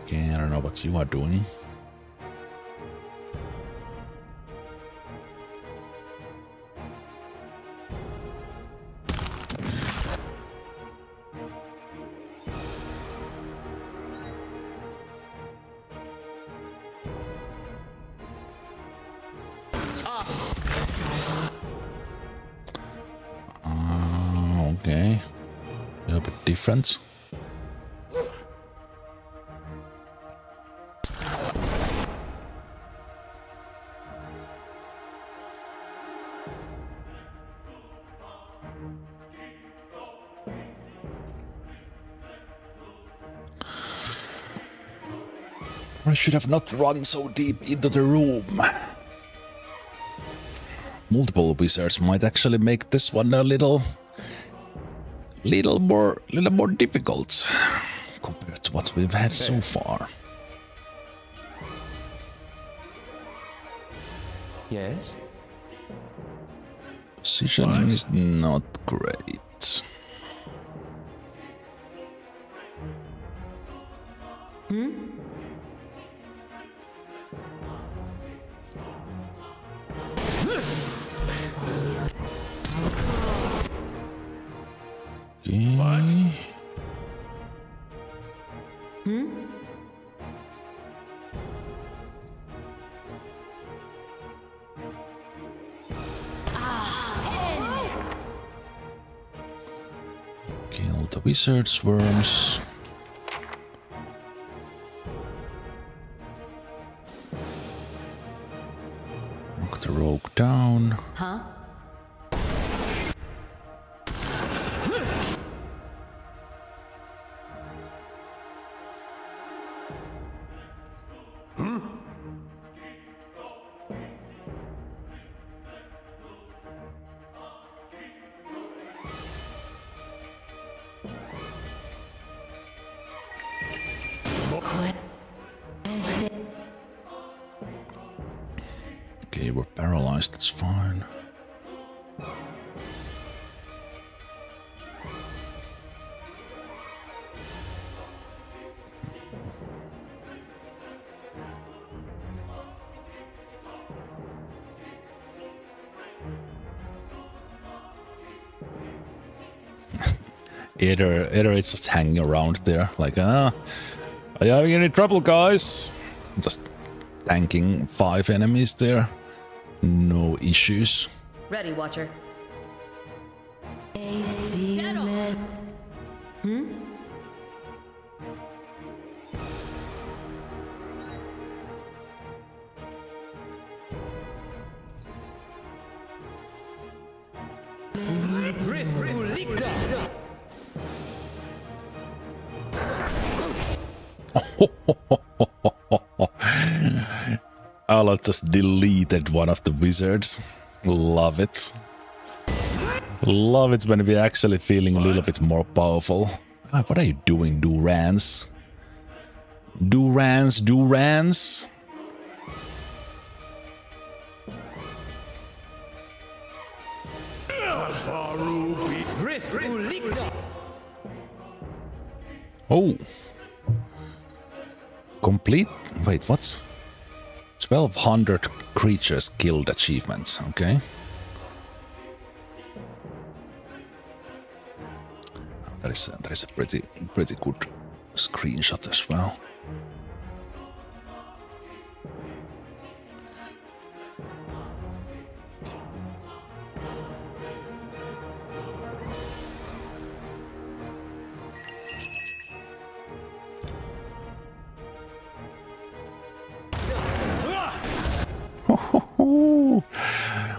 [SPEAKER 1] Okay, I don't know what you are doing. Okay. A little bit different. I should have not run so deep into the room. Multiple wizards might actually make this one a little more difficult compared to what we've had so far.
[SPEAKER 6] Yes?
[SPEAKER 1] Positioning is not great. Okay. Kill the wizard swarms. Knock the rogue down.
[SPEAKER 7] Huh?
[SPEAKER 1] Okay, we're paralyzed, that's fine. Either it's just hanging around there, like, are you having any trouble, guys? Just tanking 5 enemies there. No issues.
[SPEAKER 8] Ready, Watcher.
[SPEAKER 1] Orlan just deleted one of the wizards. Love it. Love it when we're actually feeling a little bit more powerful. What are you doing, Durans? Durans? Oh. Complete? Wait, what's... 1200 creatures killed achievement, okay. That is a pretty good screenshot as well.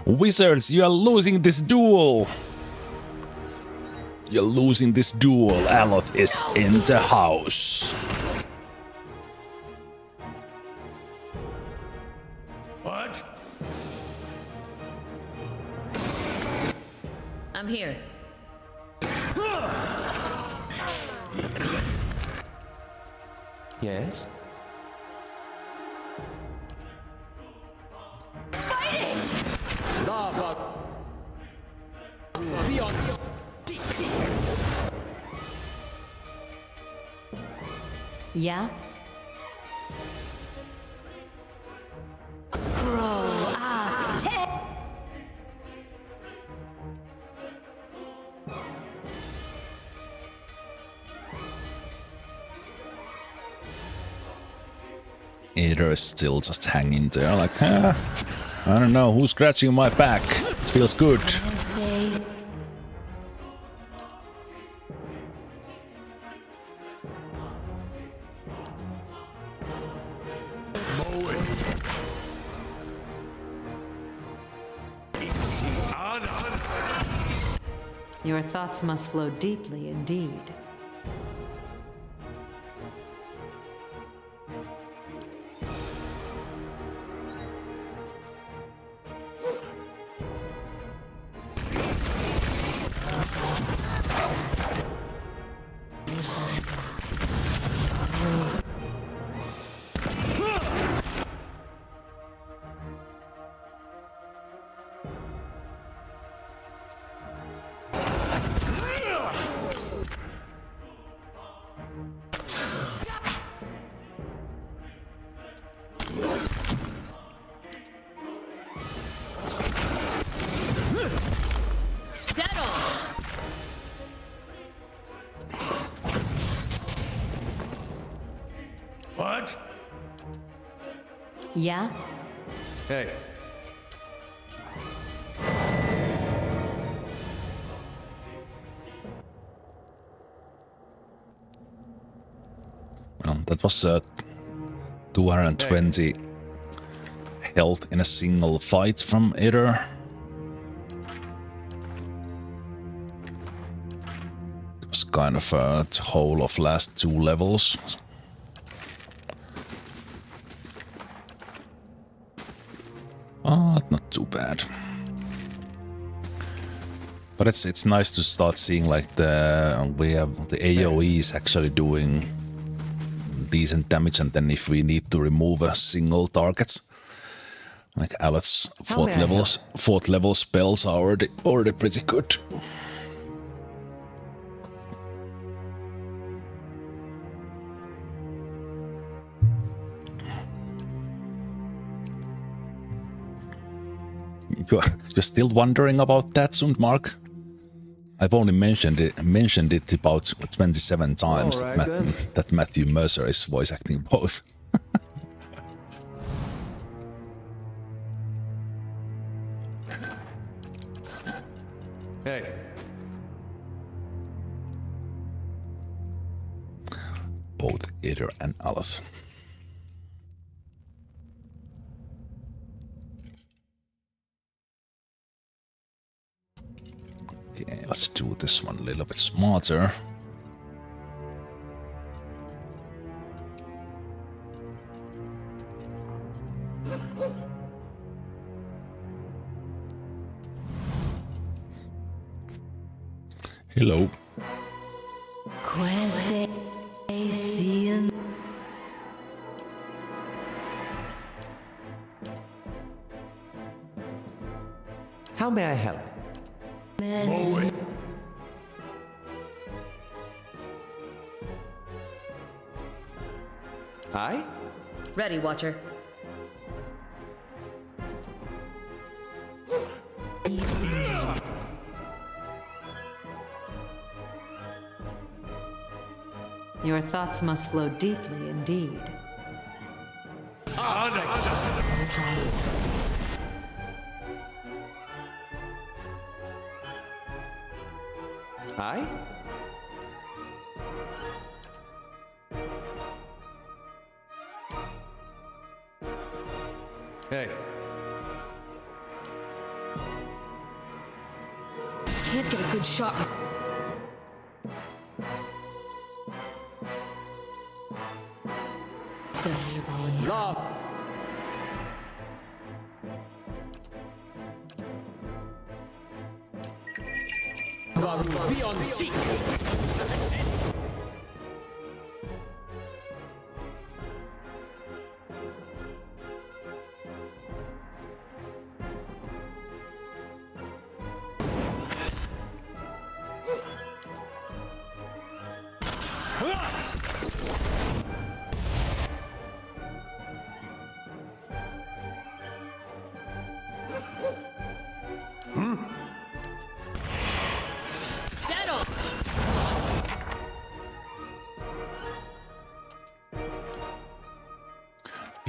[SPEAKER 1] Wizards, you are losing this duel. You're losing this duel. Aloth is in the house.
[SPEAKER 11] What?
[SPEAKER 8] I'm here.
[SPEAKER 6] Yes?
[SPEAKER 7] Yeah?
[SPEAKER 1] Either is still just hanging there like, I don't know, who's scratching my back? It feels good.
[SPEAKER 10] Your thoughts must flow deeply indeed. Yeah?
[SPEAKER 3] Hey.
[SPEAKER 1] Well, that was 220 health in a single fight from Either. It was kind of the whole of last 2 levels. But not too bad. But it's nice to start seeing like we have the AoEs actually doing decent damage, and then if we need to remove a single target, like Alepht's fourth level spells are already pretty good. You're still wondering about that, Sundmark? I've only mentioned it about 27 times that Matthew Mercer is voice acting both.
[SPEAKER 3] Hey.
[SPEAKER 1] Both Either and Aleph. Okay, let's do this one a little bit smarter. Hello.
[SPEAKER 6] How may I help? Aye?
[SPEAKER 12] Ready, Watcher.
[SPEAKER 10] Your thoughts must flow deeply indeed.
[SPEAKER 6] Aye?
[SPEAKER 3] Hey.
[SPEAKER 12] Can't get a good shot. This.
[SPEAKER 6] Be on seek!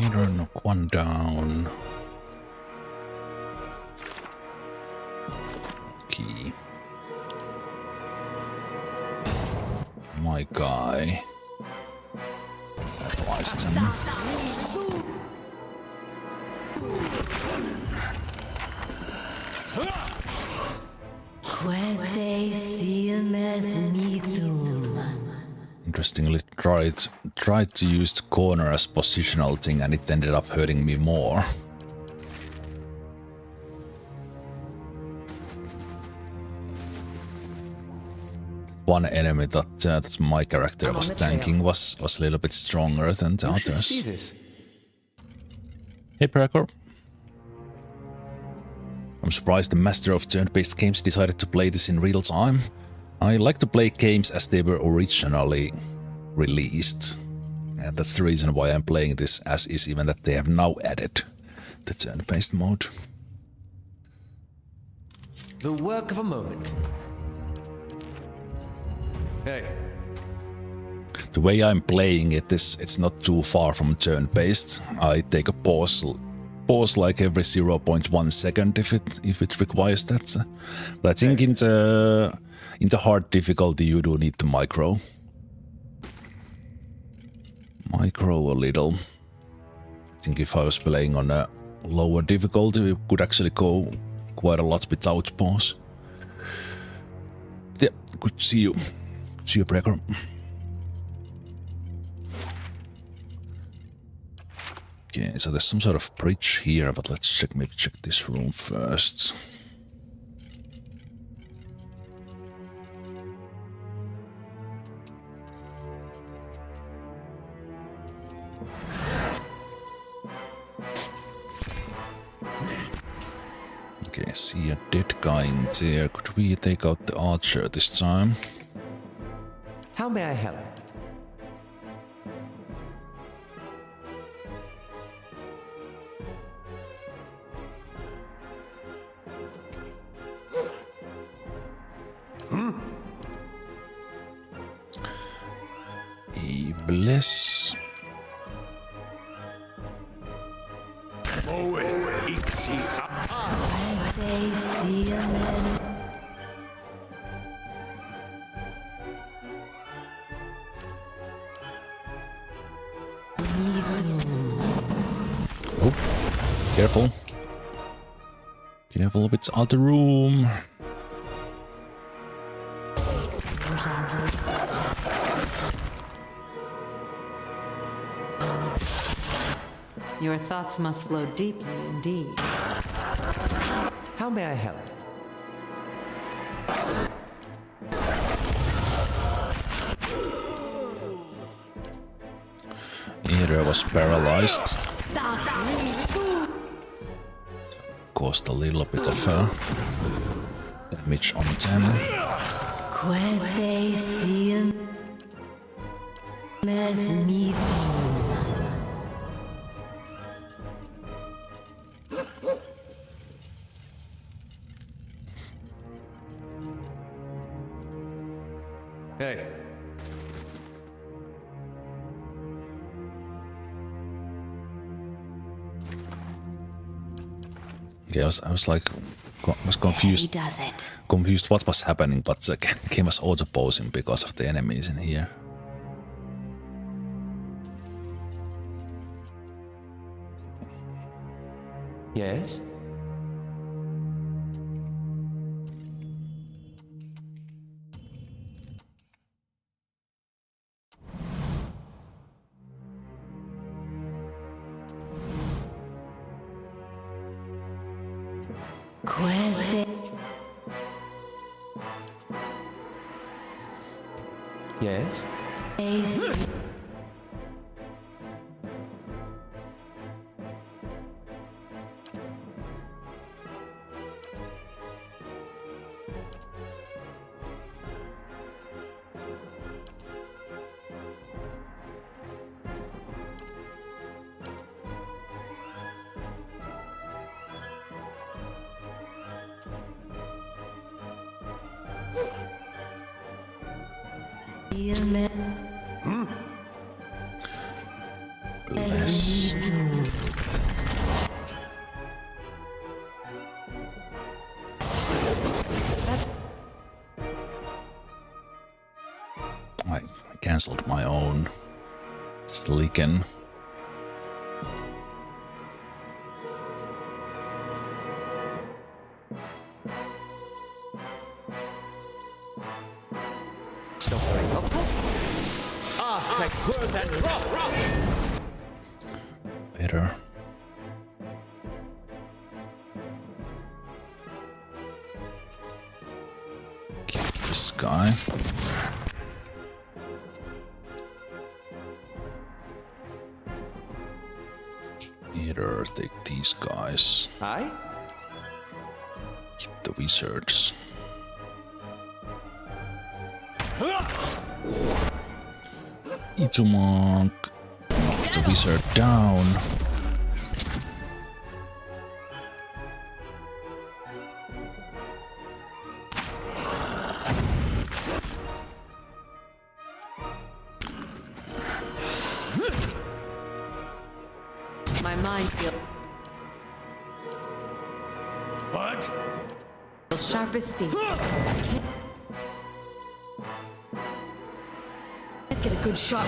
[SPEAKER 1] Either knock one down. Key. My guy. Advised him. Interestingly, tried to use the corner as positional thing, and it ended up hurting me more. One enemy that my character was tanking was a little bit stronger than the others. Hey, Parkour. I'm surprised the master of turn-based games decided to play this in real time. I like to play games as they were originally released. And that's the reason why I'm playing this as is, even that they have now added the turn-based mode.
[SPEAKER 6] The work of a moment.
[SPEAKER 3] Hey.
[SPEAKER 1] The way I'm playing it is it's not too far from turn-based. I take a pause like every 0.1 second if it requires that. But I think in the hard difficulty you do need to micro a little. I think if I was playing on a lower difficulty, we could actually go quite a lot without pause. Yeah, good to see you. See you, Breaker. Okay, so there's some sort of bridge here, but let's maybe check this room first. Okay, I see a dead guy in there. Could we take out the archer this time?
[SPEAKER 6] How may I help?
[SPEAKER 1] Bless. Oh, careful. Careful with the other room.
[SPEAKER 10] Your thoughts must flow deeply indeed.
[SPEAKER 6] How may I help?
[SPEAKER 1] Either was paralyzed. Caused a little bit of damage on them.
[SPEAKER 3] Hey.
[SPEAKER 1] Yeah, I was like, confused.
[SPEAKER 7] He does it.
[SPEAKER 1] Confused what was happening, but the game was auto-posing because of the enemies in here.
[SPEAKER 6] Yes? Yes?
[SPEAKER 1] Bless. I cancelled my own Slicken. Better. Kill this guy. Either take these guys.
[SPEAKER 6] Aye?
[SPEAKER 1] Get the wizards. Itumok. Knock the wizard down.
[SPEAKER 8] minefield.
[SPEAKER 11] What?
[SPEAKER 12] Sharp as steel. Can't get a good shot.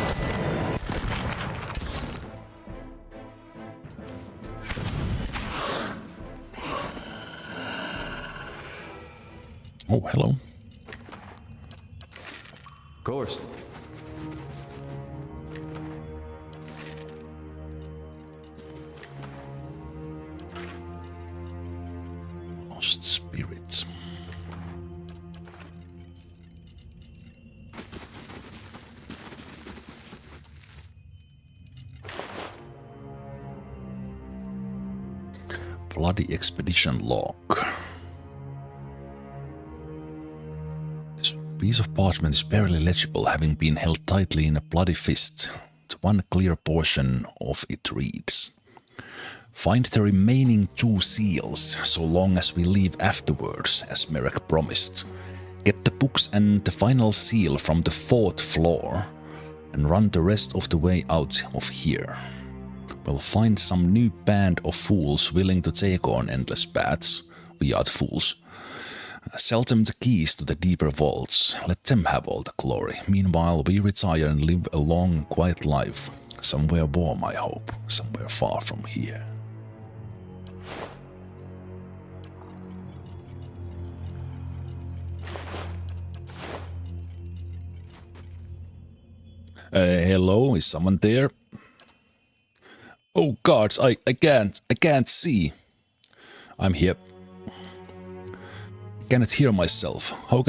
[SPEAKER 1] Oh, hello.
[SPEAKER 3] Of course.
[SPEAKER 1] Lost spirits. Bloody expedition log. This piece of parchment is barely legible, having been held tightly in a bloody fist. The one clear portion of it reads: "Find the remaining 2 seals, so long as we leave afterwards, as Merrick promised. Get the books and the final seal from the 4th floor, and run the rest of the way out of here. We'll find some new band of fools willing to take on endless paths. We are the fools. Sell them the keys to the deeper vaults. Let them have all the glory. Meanwhile, we retire and live a long, quiet life. Somewhere warm, I hope. Somewhere far from here." Hello, is someone there? Oh gods, I can't see. I'm here. I cannot hear myself. How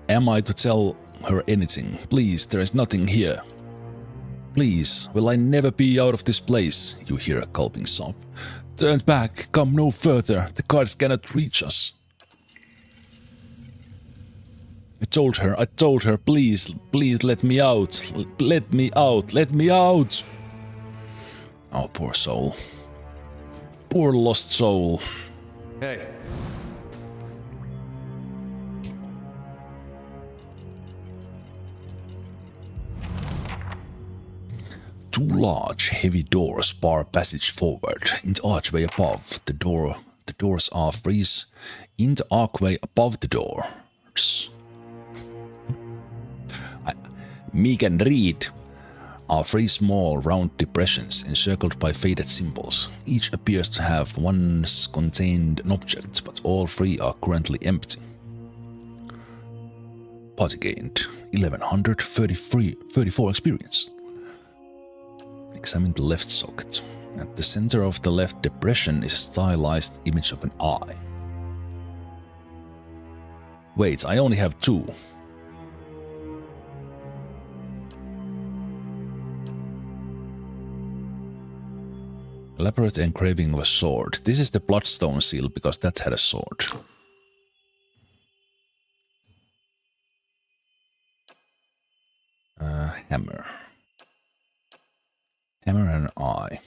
[SPEAKER 1] am I to tell her anything? Please, there is nothing here. Please, will I never be out of this place? You hear a gulping sob. Turn back, come no further. The guards cannot reach us. I told her, please let me out. Let me out. Oh, poor soul. Poor lost soul.
[SPEAKER 3] Hey.
[SPEAKER 1] Two large, heavy doors bar passage forward. In the archway above the doors are freeze. In the archway above the doors, me can read, are 3 small round depressions encircled by faded symbols. Each appears to have once contained an object, but all 3 are currently empty. Party gained 1134 experience. Examine the left socket. At the center of the left depression is a stylized image of an eye. Wait, I only have 2. Elaborate engraving of a sword. This is the Bloodstone seal because that had a sword. Hammer. Hammer and an eye.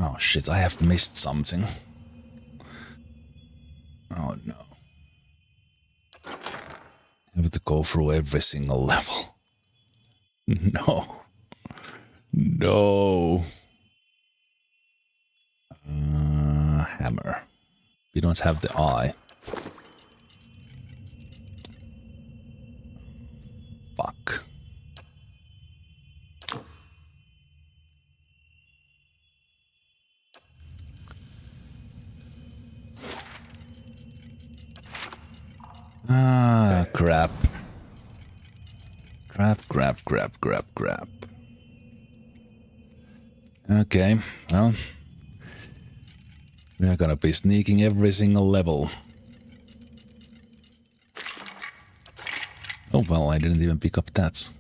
[SPEAKER 1] Oh shit, I have missed something. Oh no. I have to go through every single level. No. No. Hammer. We don't have the eye. Fuck. Crap. Crap. Okay, well, we are gonna be sneaking every single level. Oh well, I didn't even pick up that.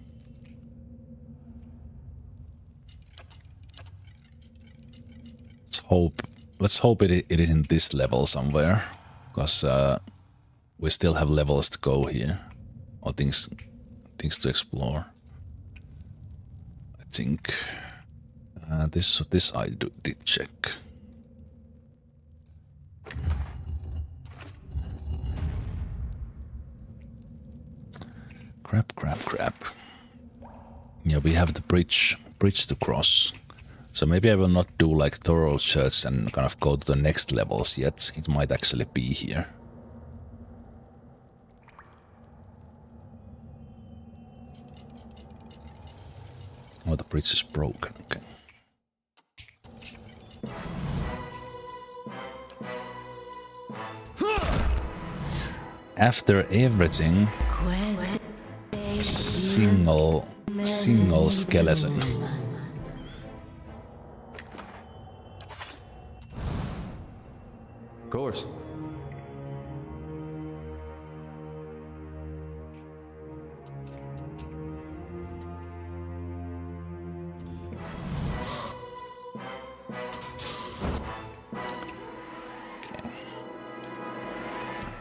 [SPEAKER 1] Let's hope it is in this level somewhere, because we still have levels to go here, or things to explore. I think this I did check. Crap. Yeah, we have the bridge to cross. So maybe I will not do like thorough search and kind of go to the next levels yet. It might actually be here. Oh, the bridge is broken. Okay. After everything, single skeleton.
[SPEAKER 6] Of course.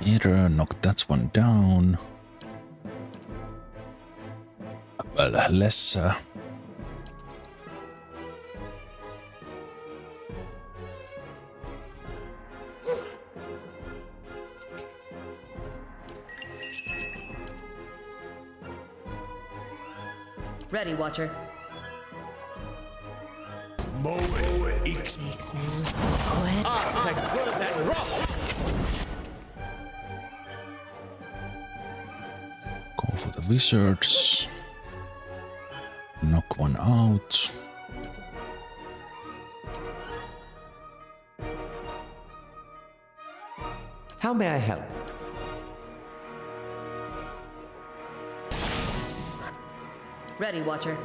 [SPEAKER 1] Either knock that one down. Well, less.
[SPEAKER 12] Ready, Watcher.
[SPEAKER 1] Go for the wizards. Knock one out.
[SPEAKER 6] How may I help?
[SPEAKER 12] Ready, Watcher.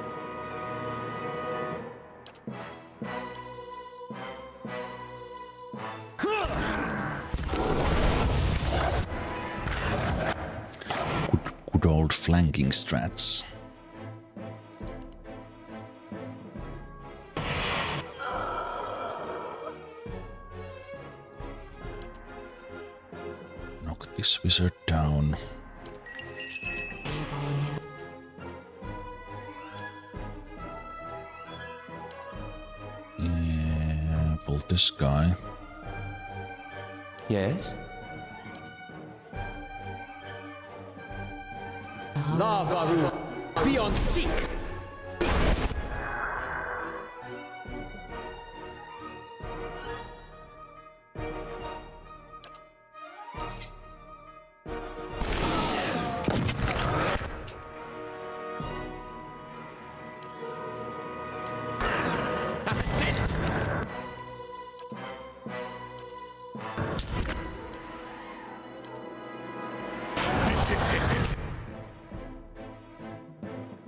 [SPEAKER 1] Good old flanking strats. Knock this wizard down. Yeah, pull this guy.
[SPEAKER 6] Yes? Lavaru, be on seek!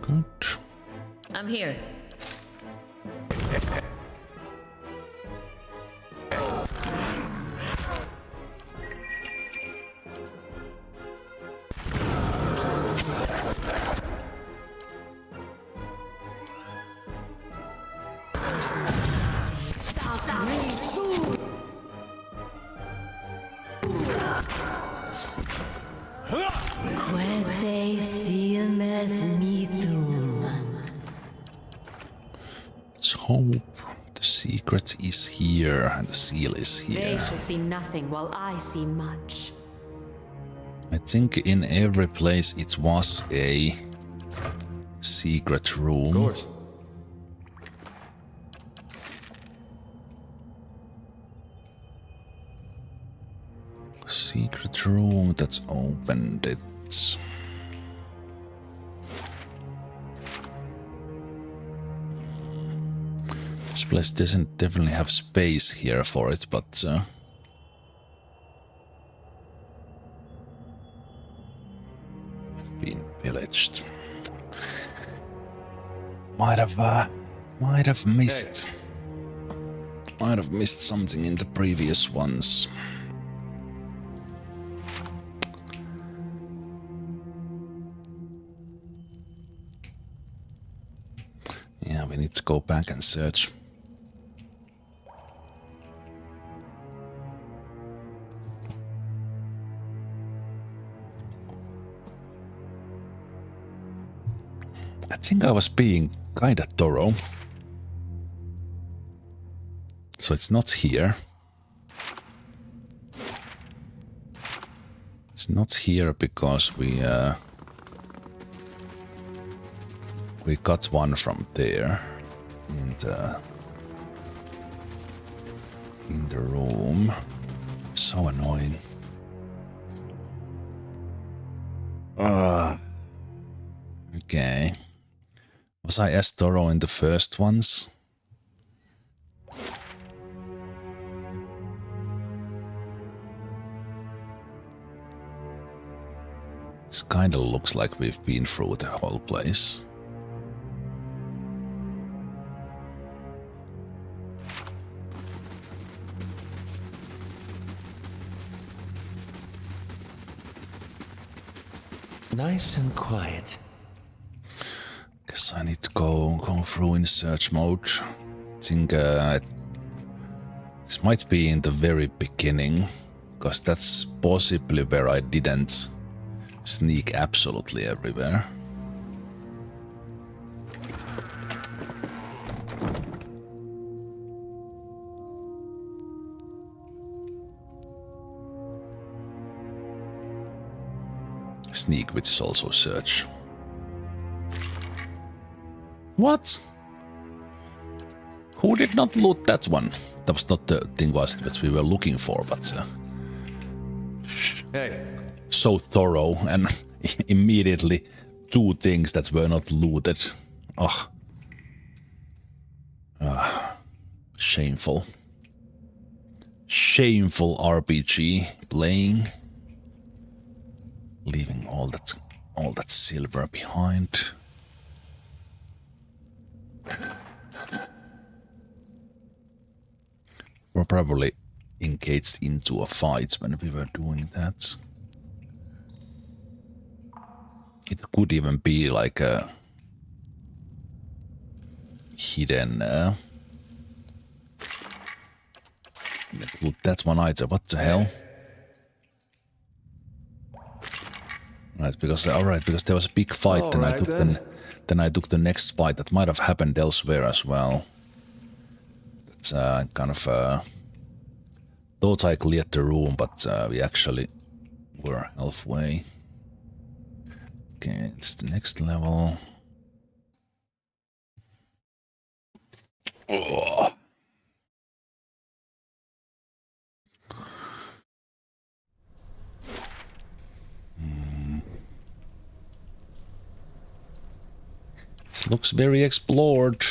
[SPEAKER 1] Good.
[SPEAKER 12] I'm here.
[SPEAKER 1] Let's hope the secret is here and the seal is
[SPEAKER 7] They
[SPEAKER 1] here.
[SPEAKER 7] shall see nothing while I see much.
[SPEAKER 1] I think in every place it was a secret room.
[SPEAKER 6] Of course.
[SPEAKER 1] Secret room that's opened it. This place doesn't definitely have space here for it, but we've been pillaged. Might have missed something in the previous ones. Yeah, we need to go back and search. I think I was being kinda thorough. So it's not here. It's not here because we got one from there. And in the room. So annoying. Okay. Was I as thorough in the first ones? This kind of looks like we've been through the whole place.
[SPEAKER 6] Nice and quiet.
[SPEAKER 1] Guess I need to go through in search mode. I think this might be in the very beginning, because that's possibly where I didn't sneak absolutely everywhere. Sneak, which is also search. What? Who did not loot that one? That was not the thing that we were looking for, but
[SPEAKER 3] Hey.
[SPEAKER 1] so thorough and immediately two things that were not looted. Ugh. Shameful. Shameful RPG playing. Leaving all that silver behind. We're probably engaged into a fight when we were doing that. It could even be like a hidden. Let's loot that one either. What the hell? Right, because because there was a big fight, and then I took the next fight that might have happened elsewhere as well. That's kind of thought I cleared the room, but we actually were halfway. Okay, it's the next level. Oh. This looks very explored.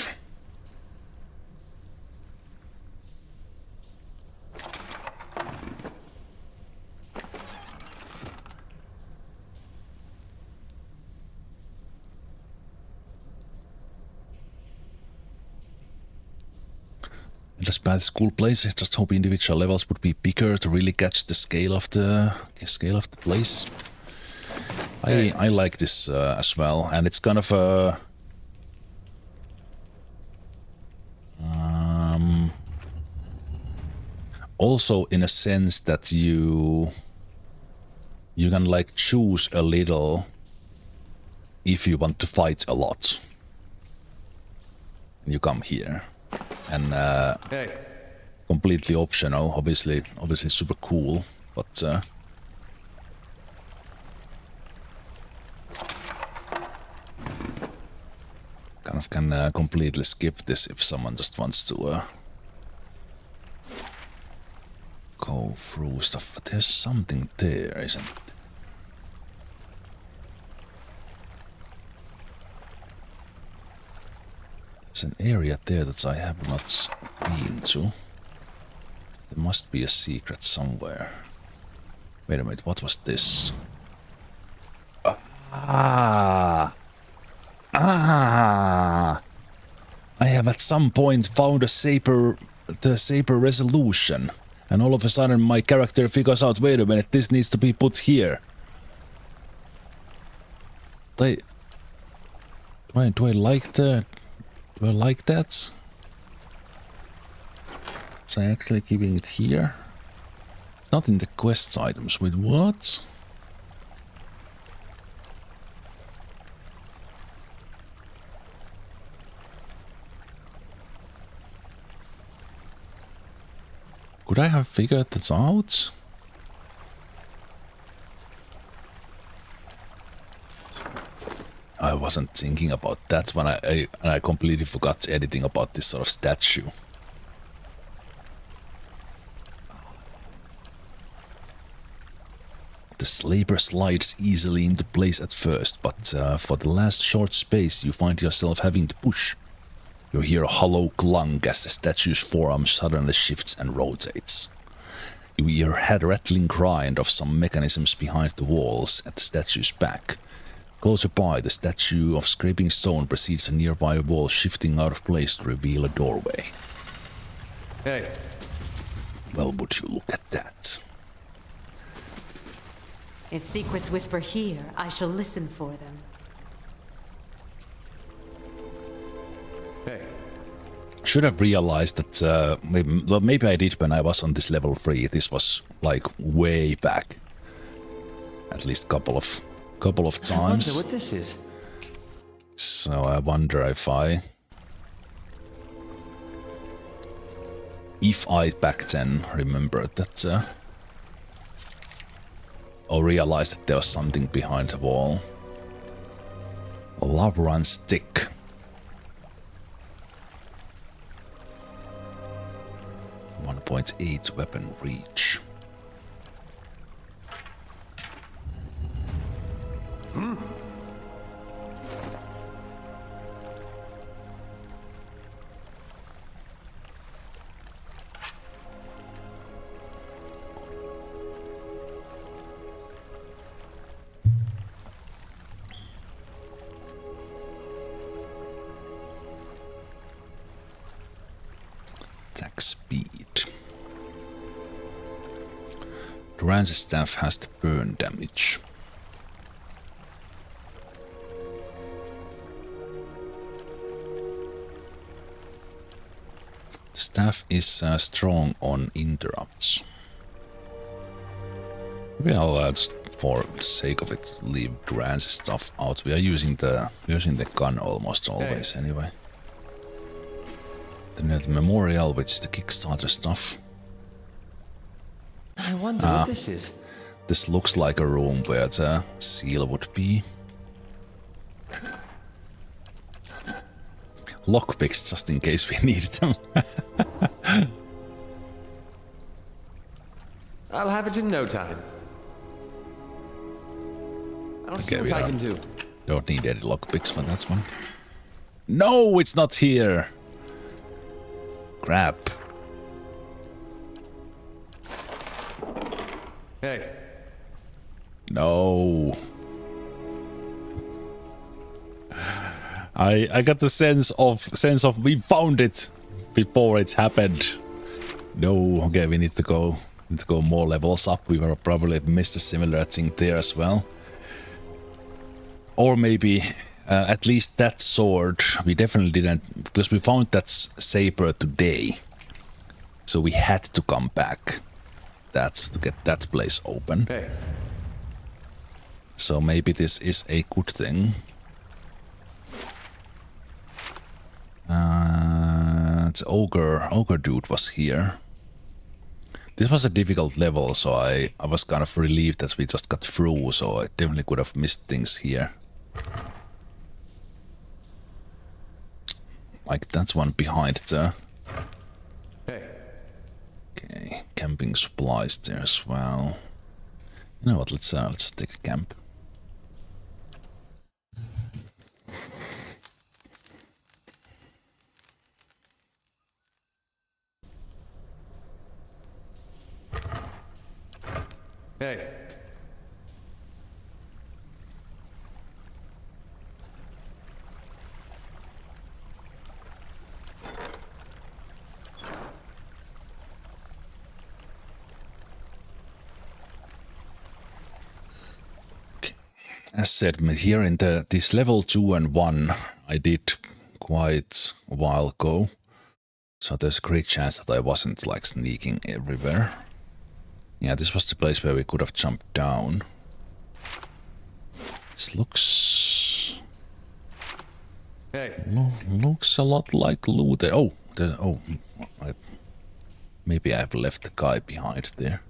[SPEAKER 1] Just bad school place. I just hope individual levels would be bigger to really catch the scale of the place. I like this as well, and it's kind of a also in a sense that you can like choose a little if you want to fight a lot. You come here, and completely optional. Obviously super cool, but kind of can completely skip this if someone just wants to go through stuff. But there's something there, isn't there? There's an area there that I have not been to. There must be a secret somewhere. Wait a minute, what was this? I have at some point found the Saber resolution, and all of a sudden my character figures out, wait a minute, this needs to be put here. Do I like that? Do I like that? Is I actually keeping it here? It's not in the quest items. With what? Could I have figured that out? I wasn't thinking about that when I completely forgot anything about this sort of statue. slaver slides easily into place at first, but for the last short space you find yourself having to push. You hear a hollow clunk as the statue's forearm suddenly shifts and rotates. You hear a rattling grind of some mechanisms behind the walls at the statue's back. Closer by, the statue of scraping stone precedes a nearby wall shifting out of place to reveal a doorway.
[SPEAKER 3] Hey.
[SPEAKER 1] Well, would you look at that?
[SPEAKER 13] If secrets whisper here, I shall listen for them.
[SPEAKER 3] Hey.
[SPEAKER 1] Should have realized that maybe I did when I was on this level 3. This was like way back. At least couple of times.
[SPEAKER 6] I wonder what this is.
[SPEAKER 1] So I wonder if I back then remembered that or realized that there was something behind the wall. A love run stick. .8 weapon reach. Attack speed. Duran's staff has the burn damage. The staff is strong on interrupts. Well, just for the sake of it, leave Duran's stuff out. We are using the gun almost always anyway. Then we have the memorial, which is the Kickstarter stuff.
[SPEAKER 6] I wonder what this is.
[SPEAKER 1] This looks like a room where the seal would be. Lockpicks, just in case we need them.
[SPEAKER 6] I'll have it in no time. I'll see what I can do.
[SPEAKER 1] Don't need any lockpicks for that one. No, it's not here. Crap.
[SPEAKER 3] Hey.
[SPEAKER 1] No. I got the sense of we found it before it happened. No, okay, we need to go more levels up. We were probably missed a similar thing there as well. Or maybe at least that sword we definitely didn't, because we found that saber today. So we had to come back. That's to get that place open.
[SPEAKER 3] Hey.
[SPEAKER 1] So maybe this is a good thing. The ogre dude was here. This was a difficult level, so I was kind of relieved that we just got through, so I definitely could have missed things here. Like that one behind the...
[SPEAKER 3] Hey.
[SPEAKER 1] Okay, camping supplies there as well. You know what, let's take a camp.
[SPEAKER 3] Hey.
[SPEAKER 1] As said, here in this level 2 and 1 I did quite a while ago, so there's a great chance that I wasn't like sneaking everywhere. Yeah, this was the place where we could have jumped down. This looks...
[SPEAKER 3] Hey.
[SPEAKER 1] Looks a lot like loot. Oh, maybe I've left the guy behind there.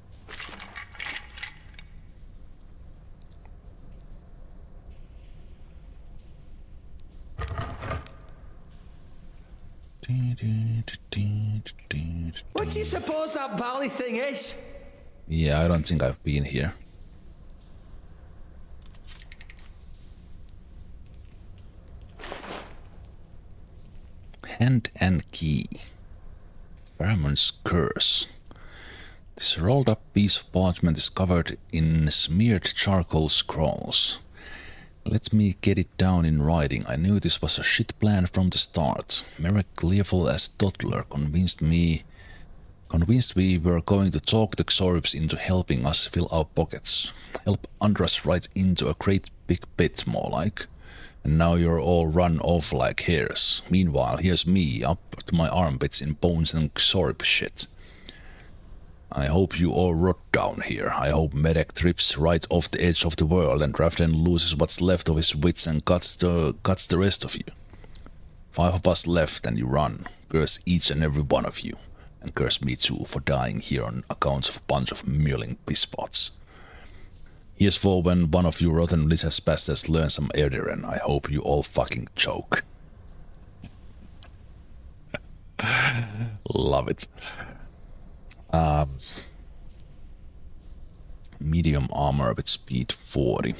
[SPEAKER 6] What do you suppose that bally thing is?
[SPEAKER 1] Yeah, I don't think I've been here. Hand and key. Pheromone's curse. This rolled up piece of parchment is covered in smeared charcoal scrolls. Let me get it down in writing. I knew this was a shit plan from the start. Merrick, gleeful as toddler, convinced we were going to talk the Xorbs into helping us fill our pockets. Help Andras right into a great big pit, more like. And now you're all run off like hares. Meanwhile, here's me, up to my armpits in bones and Xorb shit. I hope you all rot down here. I hope Medek trips right off the edge of the world and Raften loses what's left of his wits and cuts the rest of you. 5 of us left and you run. Curse each and every one of you. And curse me too for dying here on account of a bunch of mulling pisspots. Here's for when one of you rotten lizard bastards learn some Erdiren. I hope you all fucking choke. Love it. Medium armor with speed 40.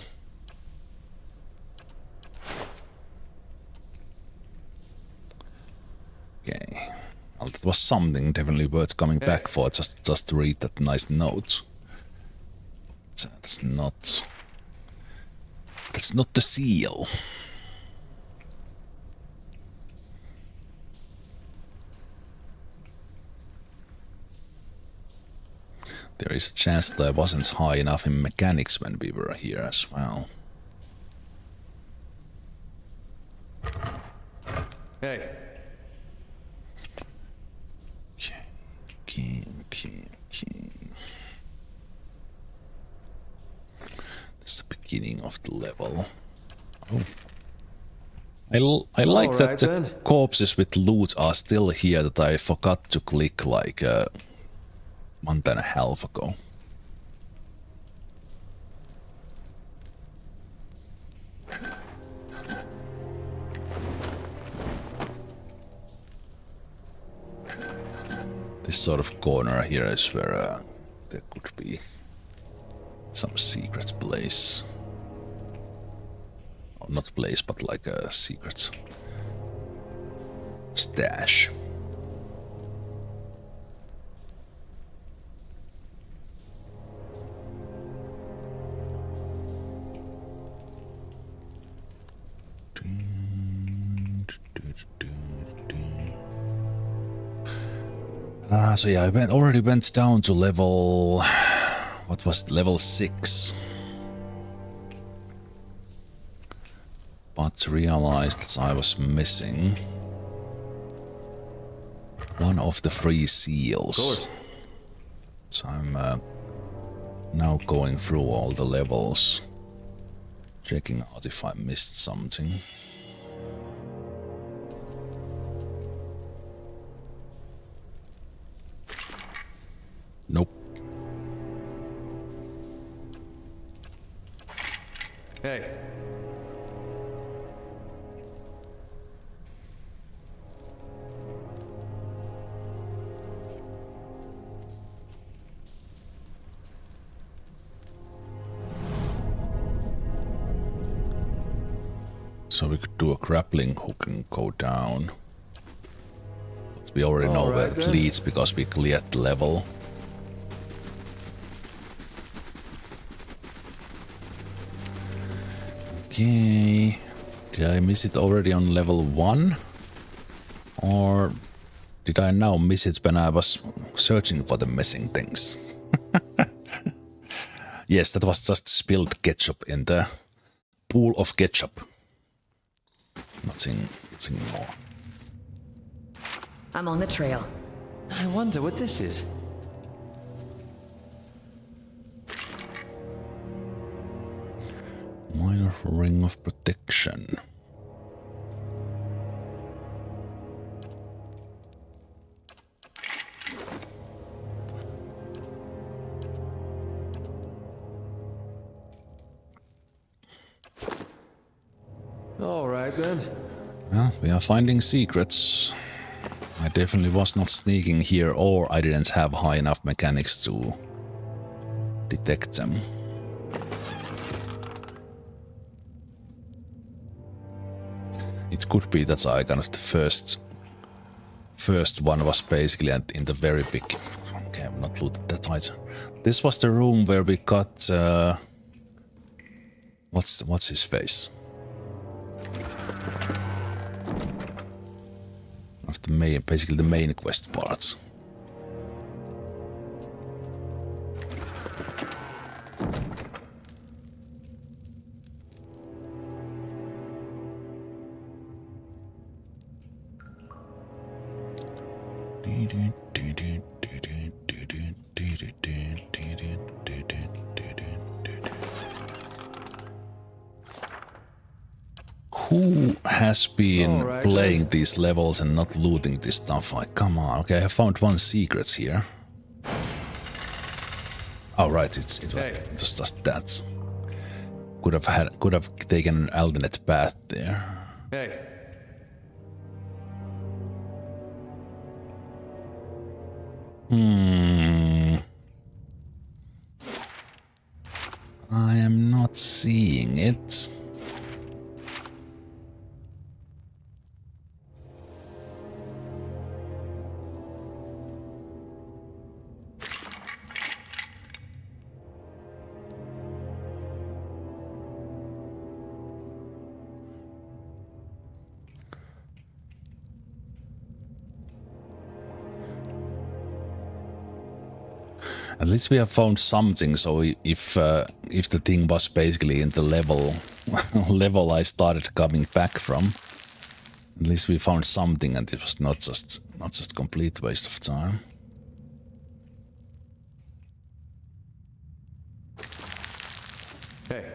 [SPEAKER 1] Okay. Well, that was something definitely worth coming back for, just to read that nice note. But that's not the seal. There is a chance that I wasn't high enough in mechanics when we were here as well.
[SPEAKER 3] Hey.
[SPEAKER 1] Okay. That's the beginning of the level. Oh. I like that the corpses with loot are still here that I forgot to click like a month and a half ago. This sort of corner here is where there could be some secret place. Oh, not place, but like a secret stash. So yeah, I already went down to level... What was it? Level 6. But realized that I was missing one of the 3 seals. So I'm now going through all the levels, checking out if I missed something. Nope.
[SPEAKER 3] Hey.
[SPEAKER 1] So we could do a grappling hook and go down. But we already know where it leads because we cleared the level. Okay. Did I miss it already on level 1? Or did I now miss it when I was searching for the missing things? Yes, that was just spilled ketchup in the pool of ketchup. Nothing more.
[SPEAKER 12] I'm on the trail.
[SPEAKER 6] I wonder what this is.
[SPEAKER 1] Minor ring of protection.
[SPEAKER 3] All right then.
[SPEAKER 1] Well, we are finding secrets. I definitely was not sneaking here, or I didn't have high enough mechanics to detect them. It could be that I kind of the first first one was basically in the very big... Okay, I've not looted that either. This was the room where we got... What's his face? Of the main, basically the main quest parts. Who has been playing these levels and not looting this stuff? Like, come on. Okay, I found one secret here. Oh, right, it was just that. Could have taken an alternate path there.
[SPEAKER 3] Hey.
[SPEAKER 1] I am not seeing it. At least we have found something, so if the thing was basically in the level I started coming back from, at least we found something and it was not just complete waste of time.
[SPEAKER 3] Hey.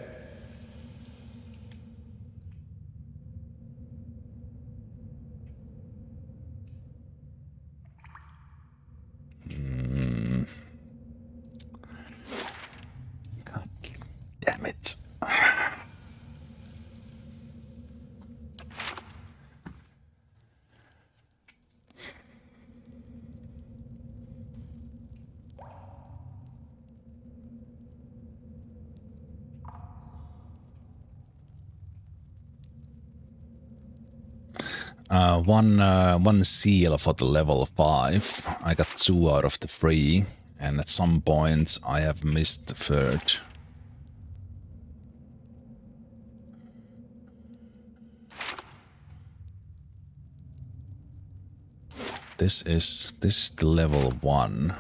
[SPEAKER 1] God damn it. One seal for the level 5. I got 2 out of the 3, and at some point I have missed the 3rd. This is the level 1.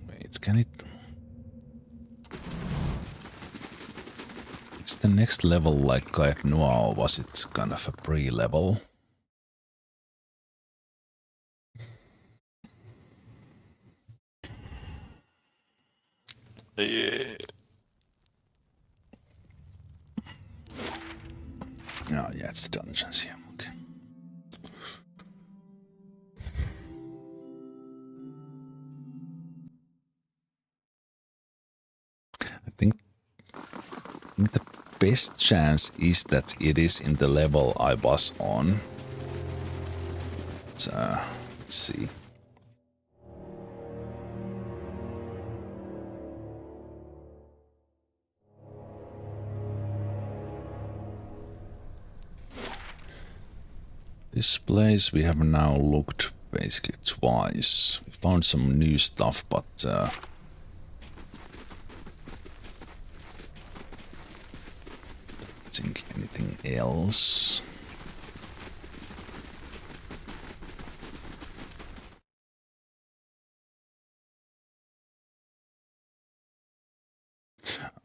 [SPEAKER 1] Wait, can it? Is the next level like Guide Noir, or was it kind of a pre-level? Oh yeah, it's the dungeons here. Okay. I think the best chance is that it is in the level I was on. Let's see. This place we have now looked basically twice. We found some new stuff, but don't think anything else.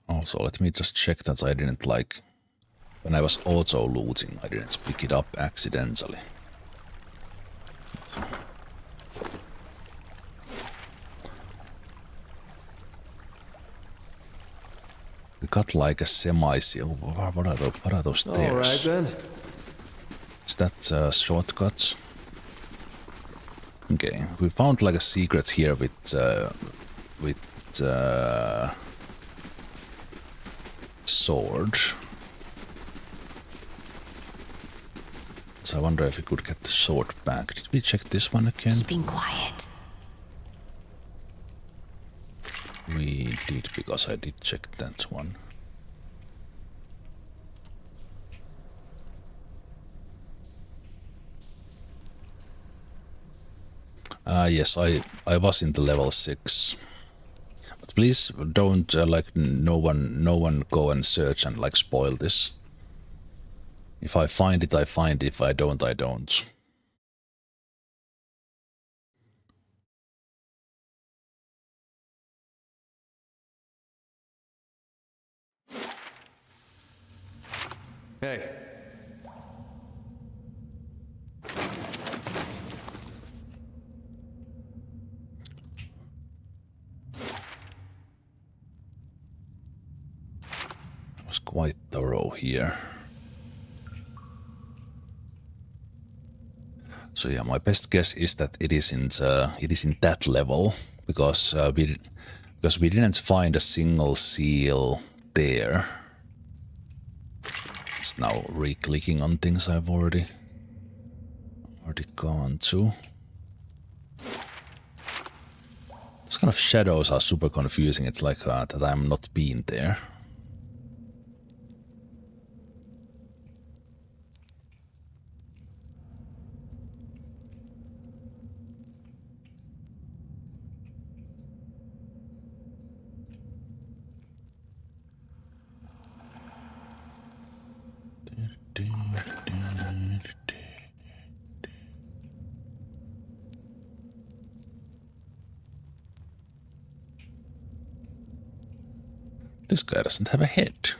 [SPEAKER 1] Also, let me just check that I didn't like... When I was auto looting, I didn't pick it up accidentally. We got like a semi-seal. What are those stairs?
[SPEAKER 3] Alright then.
[SPEAKER 1] Is that shortcuts? Okay, we found like a secret here with sword. So I wonder if we could get the sword back. Did we check this one again?
[SPEAKER 7] Keeping quiet.
[SPEAKER 1] We did, because I did check that one. Yes, I was in the level 6. But please don't like no one go and search and like spoil this. If I find it, I find it. If I don't, I don't.
[SPEAKER 3] Hey.
[SPEAKER 1] I was quite thorough here. So yeah, my best guess is that it is in that level because we didn't find a single seal there. It's now re-clicking on things I've already gone to. These kind of shadows are super confusing. It's like that I'm not being there. This guy doesn't have a head.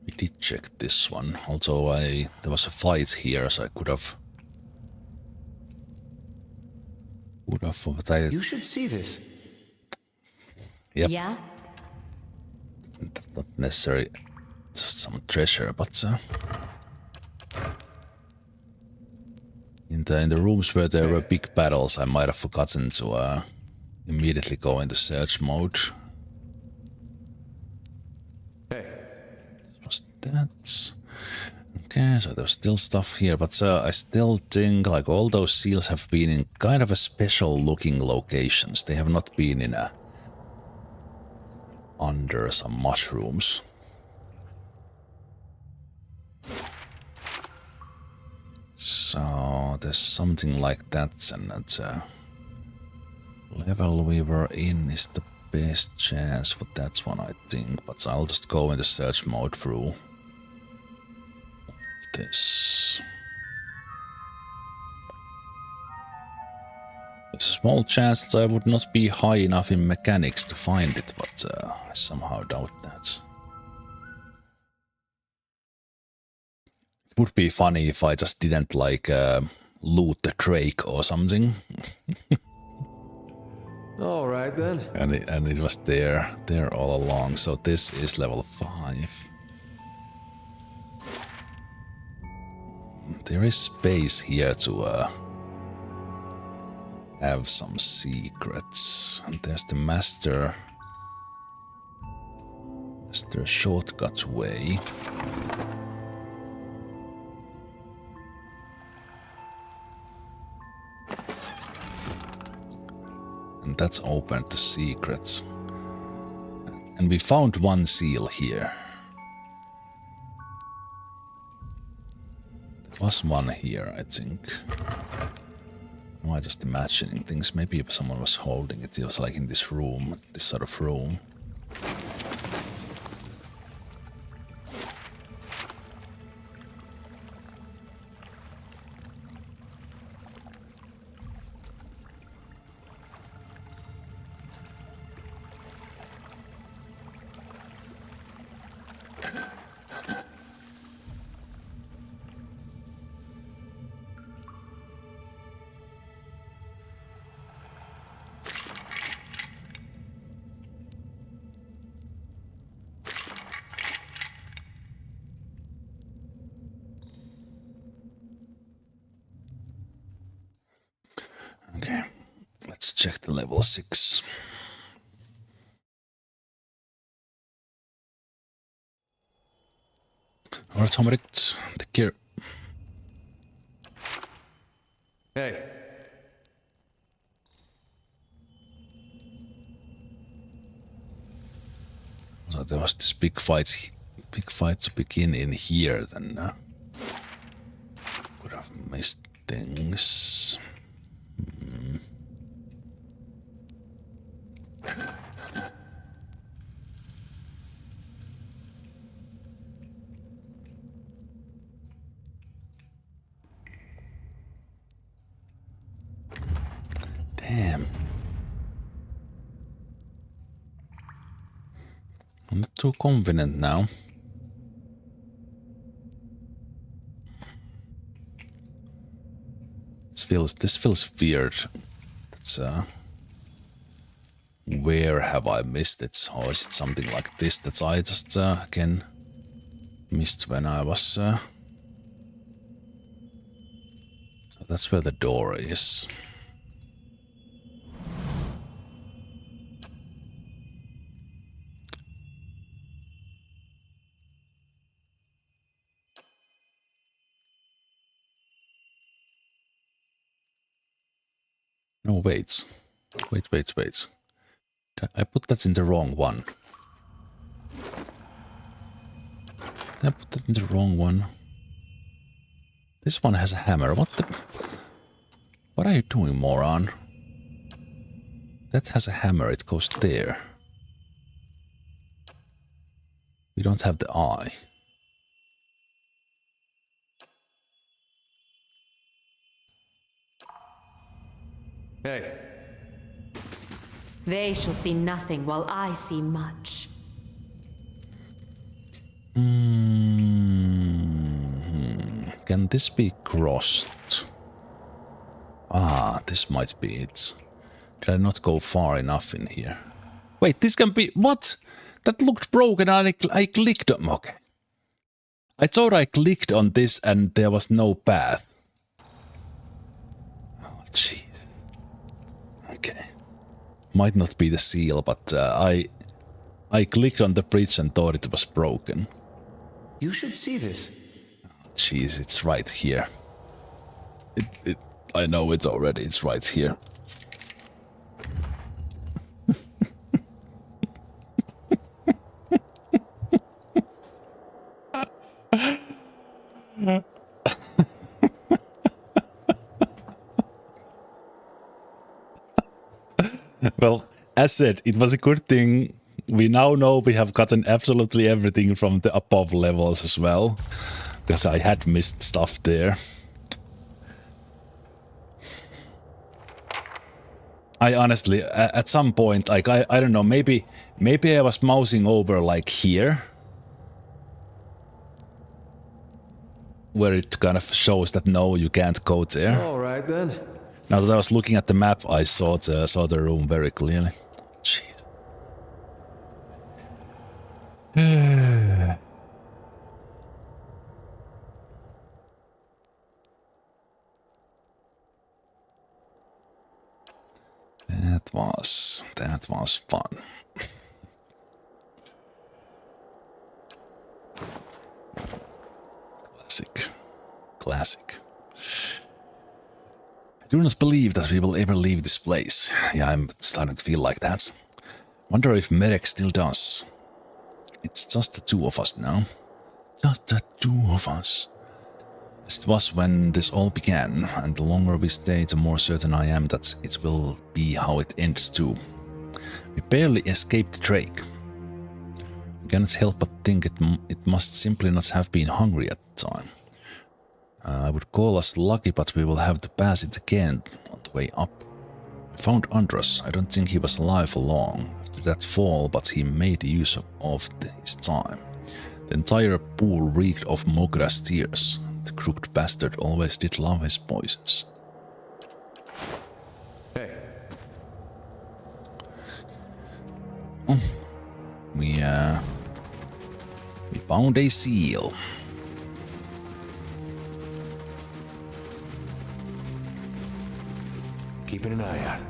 [SPEAKER 1] We did check this one, although there was a fight here, so I could have. But
[SPEAKER 6] You should see this.
[SPEAKER 1] Yep.
[SPEAKER 7] Yeah?
[SPEAKER 1] That's not necessarily just some treasure, but in the rooms where there were big battles, I might have forgotten to immediately go into search mode.
[SPEAKER 3] Hey.
[SPEAKER 1] Was that? Okay, so there's still stuff here, but I still think like all those seals have been in kind of a special looking locations. They have not been in under some mushrooms. So there's something like that, and that level we were in is the best chance for that one, I think. But I'll just go into search mode through this. There's a small chance that I would not be high enough in mechanics to find it, but I somehow doubt that. It would be funny if I just didn't like loot the Drake or something.
[SPEAKER 3] All right then.
[SPEAKER 1] And it was there all along. So this is level 5. There is space here to have some secrets. And there's the master shortcut way. And that's open to secrets. And we found one seal here. There was one here, I think. Am I just imagining things? Maybe if someone was holding it. It was like in this room, this sort of room. check the level 6. Alright, Tomerit, take care.
[SPEAKER 3] Hey.
[SPEAKER 1] So there was this big fight to begin in here, then could have missed things. Damn. I'm not too confident now. This feels weird. It's where have I missed it? Or is it something like this that I just again missed when I was so that's where the door is. No, wait. Wait. I put that in the wrong one. Did I put that in the wrong one? This one has a hammer. What the... What are you doing, moron? That has a hammer. It goes there. We don't have the eye.
[SPEAKER 3] Hey.
[SPEAKER 13] They shall see nothing while I see much.
[SPEAKER 1] Can this be crossed? Ah, this might be it. Did I not go far enough in here? Wait, this can be... What? That looked broken and I clicked on... Okay. I thought I clicked on this and there was no path. Oh, jeez. Okay. Might not be the seal, but I clicked on the bridge and thought it was broken.
[SPEAKER 6] You should see this.
[SPEAKER 1] Jeez, it's right here. I know it already, it's right here. Well, as said, it was a good thing. We now know we have gotten absolutely everything from the above levels as well. Because I had missed stuff there. I honestly, at some point, like, I don't know, maybe I was mousing over, like, here. Where it kind of shows that, no, you can't go there.
[SPEAKER 3] Alright then.
[SPEAKER 1] Now that I was looking at the map, I saw the room very clearly. Jeez. That was fun. Classic. I do not believe that we will ever leave this place. Yeah, I'm starting to feel like that. Wonder if Merek still does. It's just the two of us now. Just the two of us. As it was when this all began, and the longer we stay, the more certain I am that it will be how it ends too. We barely escaped Drake. I cannot help but think it must simply not have been hungry at the time. I would call us lucky, but we will have to pass it again on the way up. I found Andras. I don't think he was alive for long after that fall, but he made use of his time. The entire pool reeked of Mogra's tears. The crooked bastard always did love his poisons.
[SPEAKER 3] Hey.
[SPEAKER 1] Oh, we found a seal.
[SPEAKER 3] Keeping an eye out.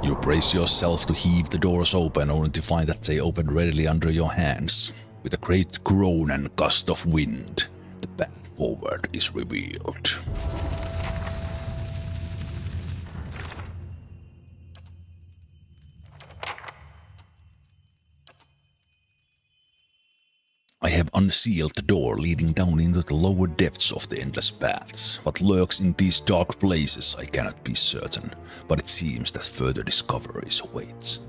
[SPEAKER 1] You brace yourself to heave the doors open, only to find that they open readily under your hands. With a great groan and gust of wind, the path forward is revealed. I have unsealed the door leading down into the lower depths of the endless paths. What lurks in these dark places I cannot be certain, but it seems that further discoveries awaits.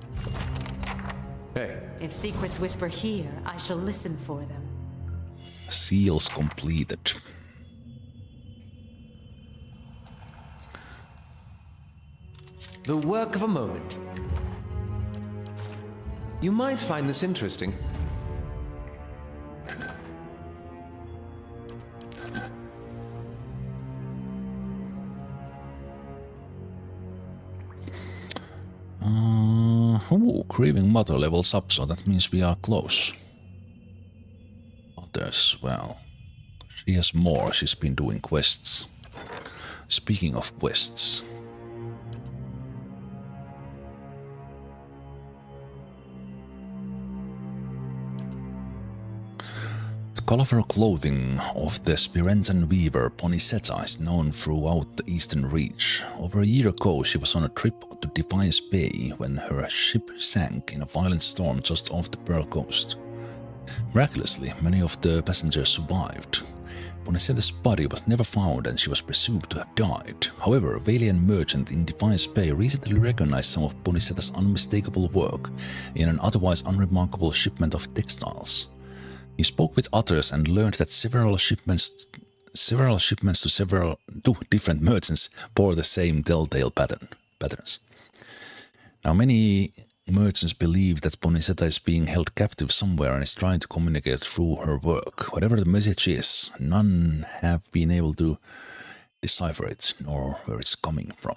[SPEAKER 3] Hey.
[SPEAKER 13] If secrets whisper here, I shall listen for them.
[SPEAKER 1] Seals completed.
[SPEAKER 6] The work of a moment. You might find this interesting.
[SPEAKER 1] Grieving Mother levels up, so that means we are close. Others as well. She has more, she's been doing quests. Speaking of quests. The colorful clothing of the Spirentan weaver Ponicetta is known throughout the Eastern Reach. Over a year ago, she was on a trip to Defiance Bay when her ship sank in a violent storm just off the Pearl Coast. Miraculously, many of the passengers survived. Ponicetta's body was never found and she was presumed to have died. However, a Valian merchant in Defiance Bay recently recognized some of Ponicetta's unmistakable work in an otherwise unremarkable shipment of textiles. He spoke with others and learned that several shipments to different merchants bore the same telltale patterns. Now, many merchants believe that Ponicetta is being held captive somewhere and is trying to communicate through her work. Whatever the message is, none have been able to decipher it, nor where it's coming from.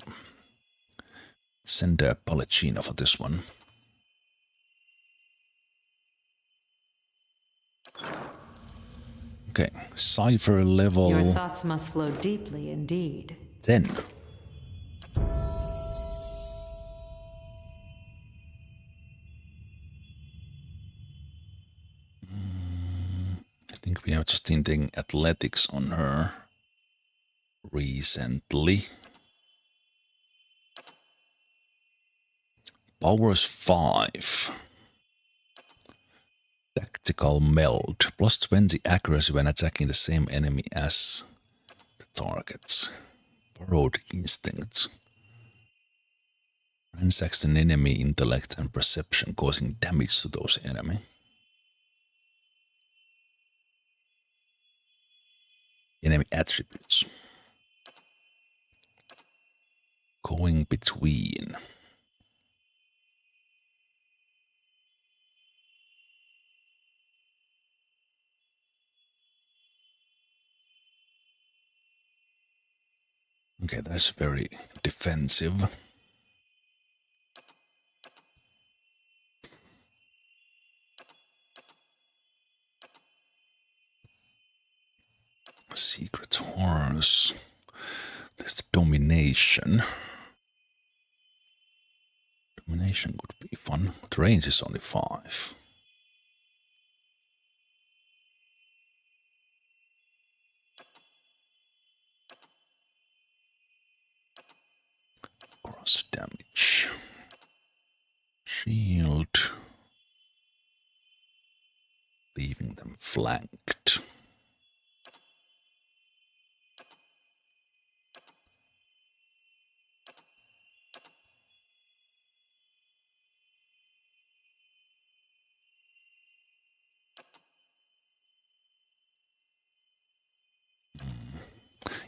[SPEAKER 1] Send a Palacina for this one. Okay, cipher level...
[SPEAKER 13] Your thoughts must flow deeply indeed.
[SPEAKER 1] 10. I think we have just hinting athletics on her recently. Powers 5. Tactical meld. Plus 20 accuracy when attacking the same enemy as the target. Borrowed instinct. Transacts an enemy intellect and perception, causing damage to those enemy. Enemy attributes. Going between. Okay, that's very defensive. Secret horrors. There's the domination. Domination could be fun. The range is only 5. Cross damage. Shield. Leaving them flanked.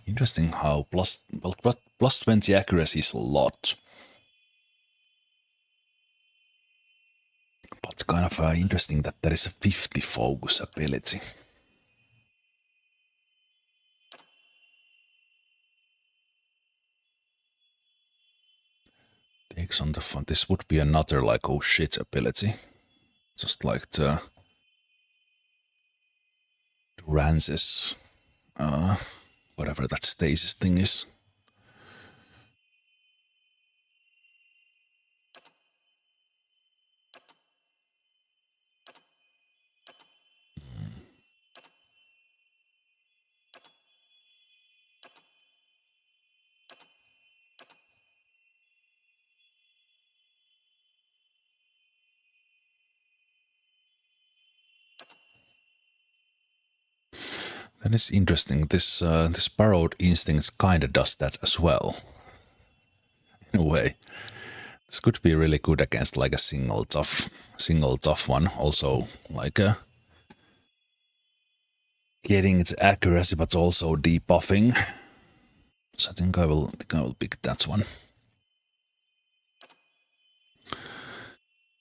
[SPEAKER 1] Interesting how plus 20 accuracy is a lot. But kind of interesting that there is a 50 focus ability. Takes on the fun. This would be another like oh shit ability. Just like the Durance's whatever that stasis thing is. That is interesting. This borrowed instinct kinda does that as well. In a way. This could be really good against like a single tough one. Also like getting its accuracy but also debuffing. So I think I will pick that one.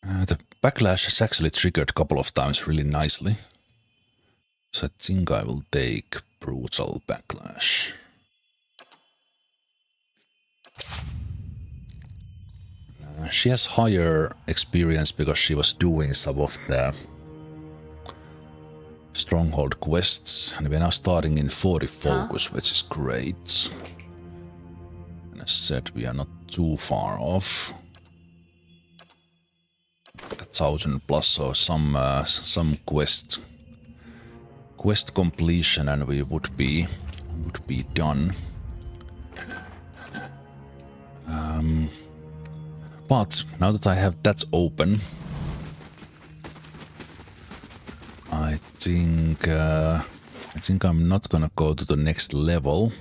[SPEAKER 1] The backlash is actually triggered a couple of times really nicely. So I think I will take brutal backlash. She has higher experience because she was doing some of the stronghold quests, and we're now starting in 40 focus, which is great. And as said, we are not too far off. Like 1,000 plus, so some quest completion, and we would be done. But now that I have that open, I think I'm not gonna go to the next level,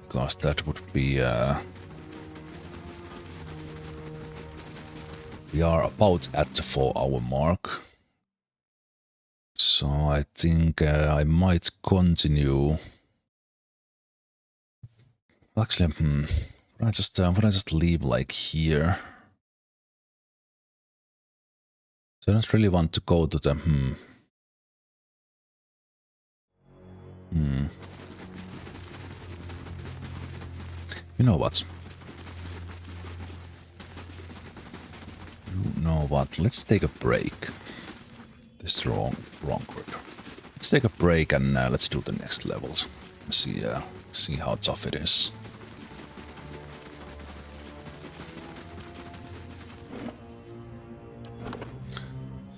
[SPEAKER 1] because that would be we are about at the 4-hour mark. So I think I might continue. Actually, would I just leave like here? So I don't really want to go to the You know what? Let's take a break. This is wrong group. Let's take a break and let's do the next levels. See how tough it is.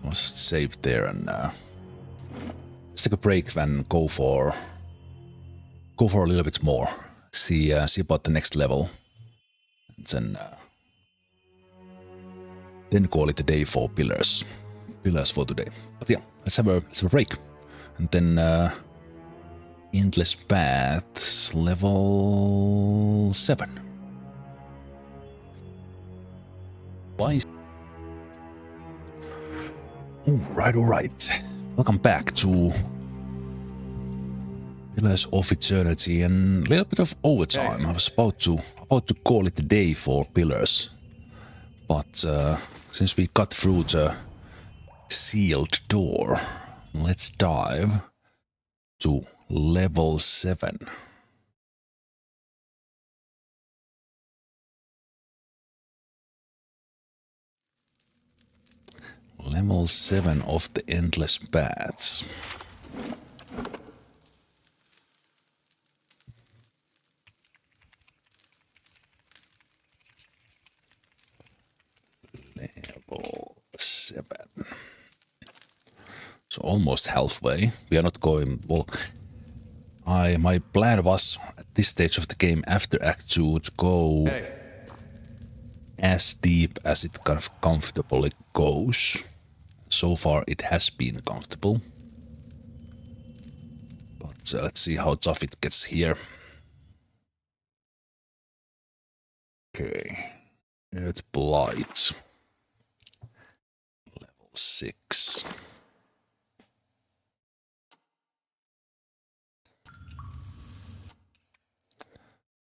[SPEAKER 1] Let's just save there and let's take a break and go for a little bit more. See about the next level. And then call it a day for pillars for today. But yeah, let's have a break. And then Endless Paths level 7. Why? Alright. Welcome back to Pillars of Eternity and a little bit of overtime. Hey. I was about to call it a day for Pillars. But since we got through the sealed door, let's dive to level 7. Level 7 of the Endless Paths. Level 7. So almost halfway. We are not going well. My plan was at this stage of the game after Act 2 to go as deep as it kind of comfortably goes. So far it has been comfortable. But let's see how tough it gets here. Okay. Earth Blight. Level 6.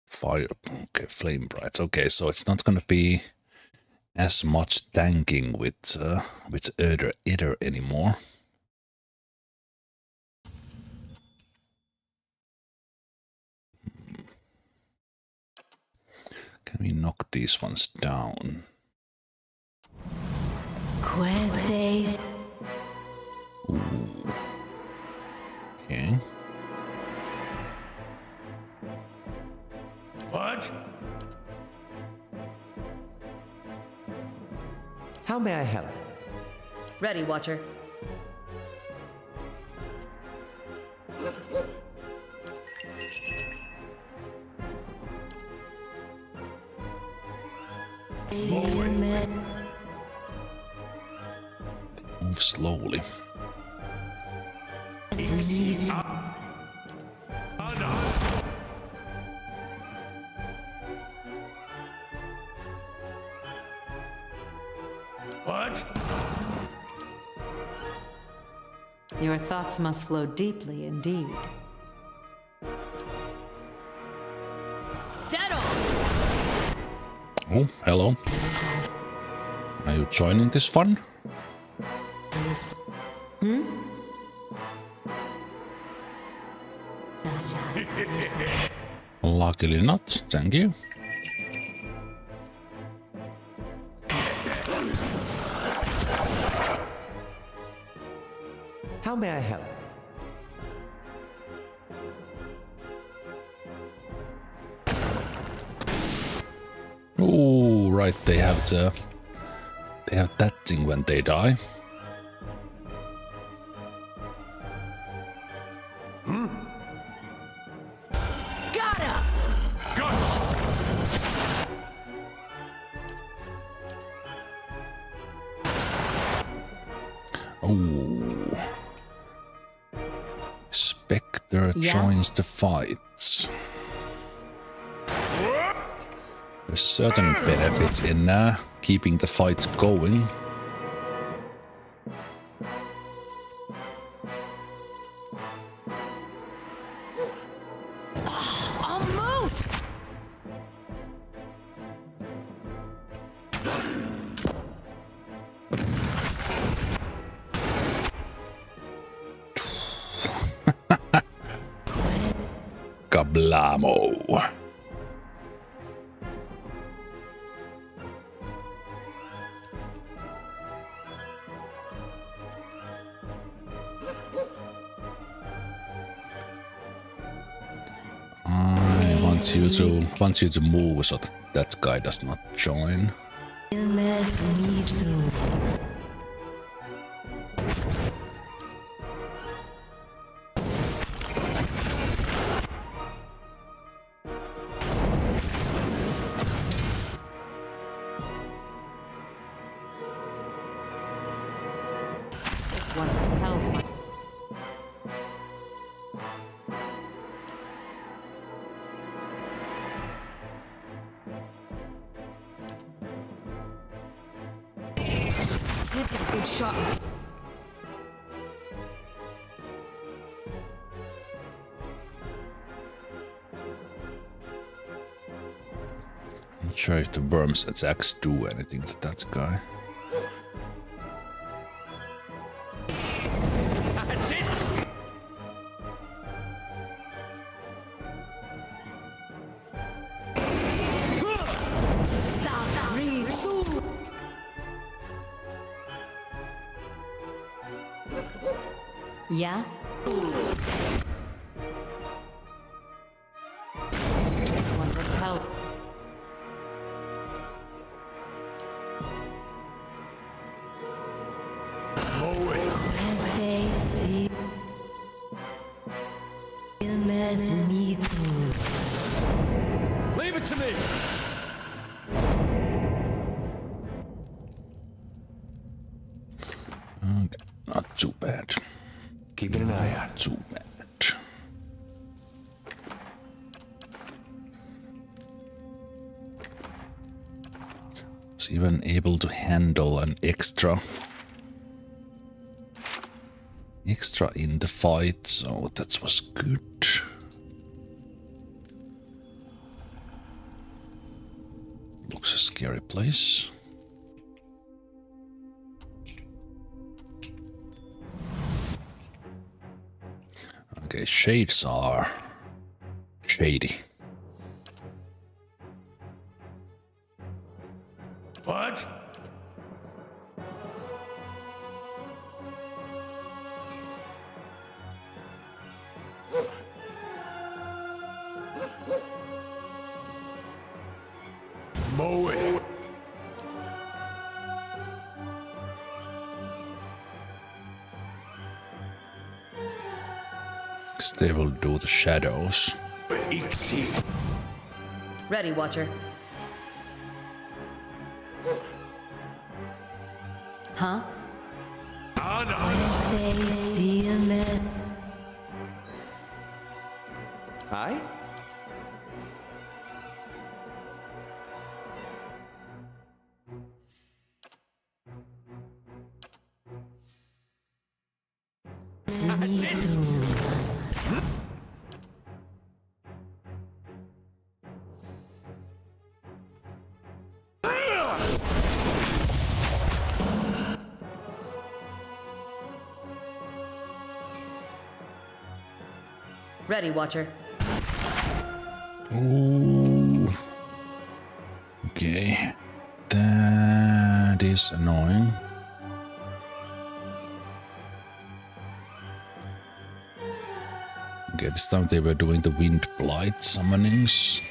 [SPEAKER 1] Fire, okay, Flame Bright. Okay, so it's not gonna be as much tanking with Ether anymore. Can we knock these ones down? Ooh. Okay.
[SPEAKER 11] What?
[SPEAKER 6] How may I help?
[SPEAKER 12] Ready, Watcher.
[SPEAKER 1] Move slowly.
[SPEAKER 11] What?
[SPEAKER 13] Your thoughts must flow deeply indeed.
[SPEAKER 8] Dead on!
[SPEAKER 1] Oh, hello. Are you joining this fun? Luckily not, thank you.
[SPEAKER 6] How may I help?
[SPEAKER 1] Oh, right, they have that thing when they die. Oh. Spectre joins the fights. There's certain benefits in keeping the fights going.
[SPEAKER 8] Almost!
[SPEAKER 1] Kablamo. I want you to move so that guy does not join.
[SPEAKER 13] This one compels my...
[SPEAKER 10] Good shot.
[SPEAKER 1] Not sure if the worm's attacks do anything to that guy.
[SPEAKER 11] That's it!
[SPEAKER 7] Yeah?
[SPEAKER 13] This one repelled...
[SPEAKER 3] Leave it to me!
[SPEAKER 1] Okay, not too bad.
[SPEAKER 3] Keeping an eye out.
[SPEAKER 1] Too bad. Was even able to handle an extra in the fight, so that was good. Looks a scary place. Okay, shades are shady.
[SPEAKER 11] What? Mow it.
[SPEAKER 1] They will do the shadows.
[SPEAKER 12] Ready, Watcher.
[SPEAKER 7] Huh?
[SPEAKER 6] Aye?
[SPEAKER 10] That's it.
[SPEAKER 12] Ready, Watcher.
[SPEAKER 1] Ooh. Okay. That is annoying. Okay, this time they were doing the wind blight summonings.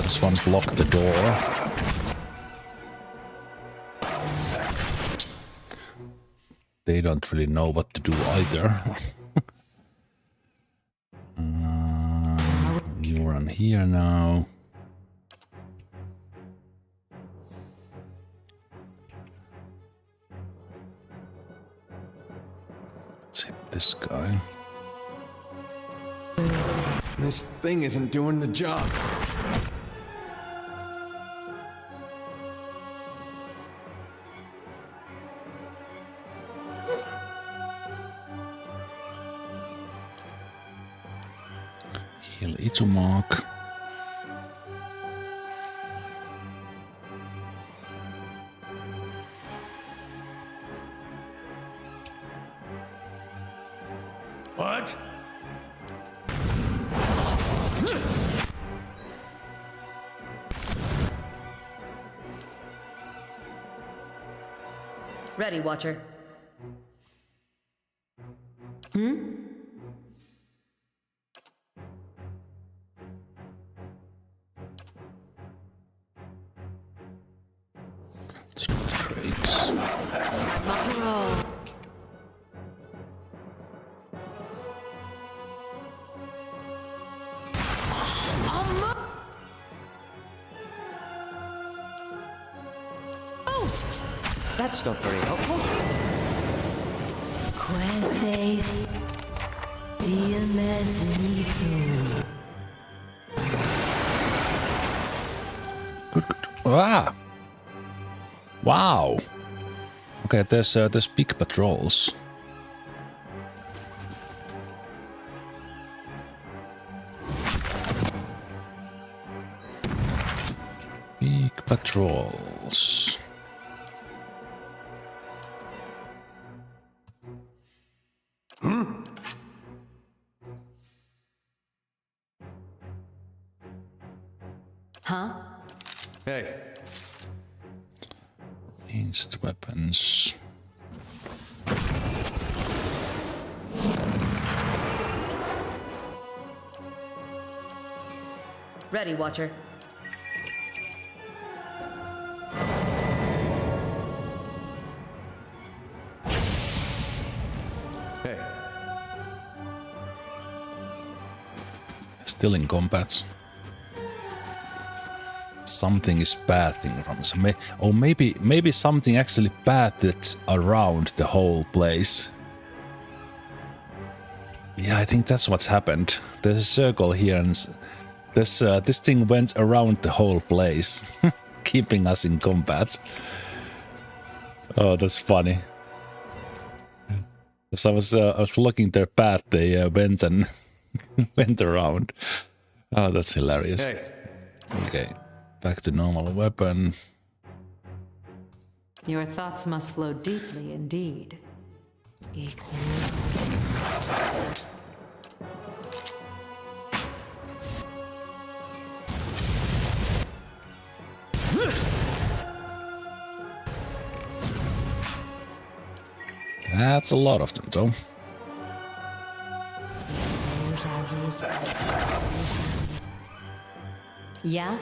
[SPEAKER 1] This one blocked the door. They don't really know what to do either. You run here now. Let's hit this guy.
[SPEAKER 3] This thing isn't doing the job.
[SPEAKER 1] Heal Itumark.
[SPEAKER 11] What?
[SPEAKER 12] Ready, Watcher.
[SPEAKER 1] Drakes.
[SPEAKER 6] That's not very helpful.
[SPEAKER 10] Cuentes Diemes Nihil.
[SPEAKER 1] Good. Ah! Wow! Okay, there's big patrols. Big patrols.
[SPEAKER 13] Huh?
[SPEAKER 3] Hey,
[SPEAKER 1] Ranged weapons.
[SPEAKER 12] Ready, Watcher.
[SPEAKER 3] hey.
[SPEAKER 1] Still in combat. Something is bad thing from us. Or maybe something actually bad that's around the whole place. Yeah, I think that's what's happened. There's a circle here, and this thing went around the whole place, keeping us in combat. Oh, that's funny. As I was looking their path, they went and went around. Oh, that's hilarious.
[SPEAKER 3] Hey.
[SPEAKER 1] Okay, back to normal weapon.
[SPEAKER 13] Your thoughts must flow deeply indeed.
[SPEAKER 1] That's a lot of them, though.
[SPEAKER 13] Yeah?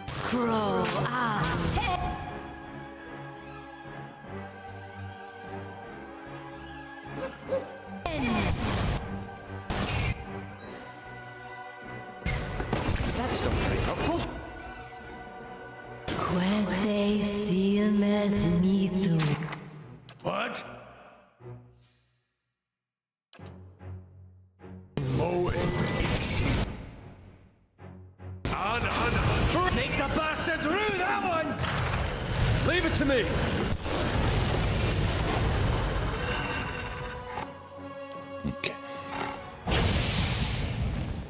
[SPEAKER 13] Crow.
[SPEAKER 6] That's not very helpful.
[SPEAKER 10] Quete silmes mitu.
[SPEAKER 11] What? Oh, easy. On.
[SPEAKER 6] Make the bastard through that one! Leave it to me!
[SPEAKER 1] Okay.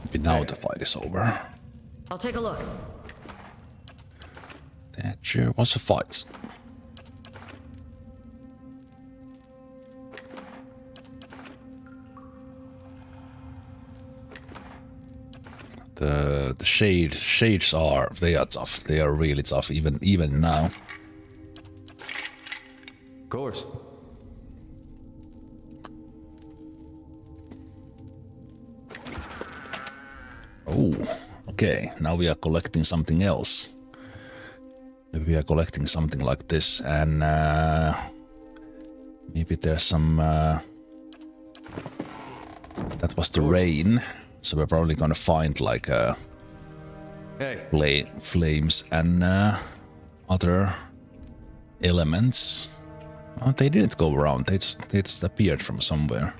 [SPEAKER 1] Maybe now the fight is over.
[SPEAKER 12] I'll take a look.
[SPEAKER 1] That sure was a fight. The shades are tough. They are really tough even now.
[SPEAKER 6] Of course.
[SPEAKER 1] Oh, okay. Now we are collecting something else. Maybe we are collecting something like this, and maybe there's some. That was the rain, so we're probably gonna find like flames and other elements. Oh, they didn't go around. They just appeared from somewhere.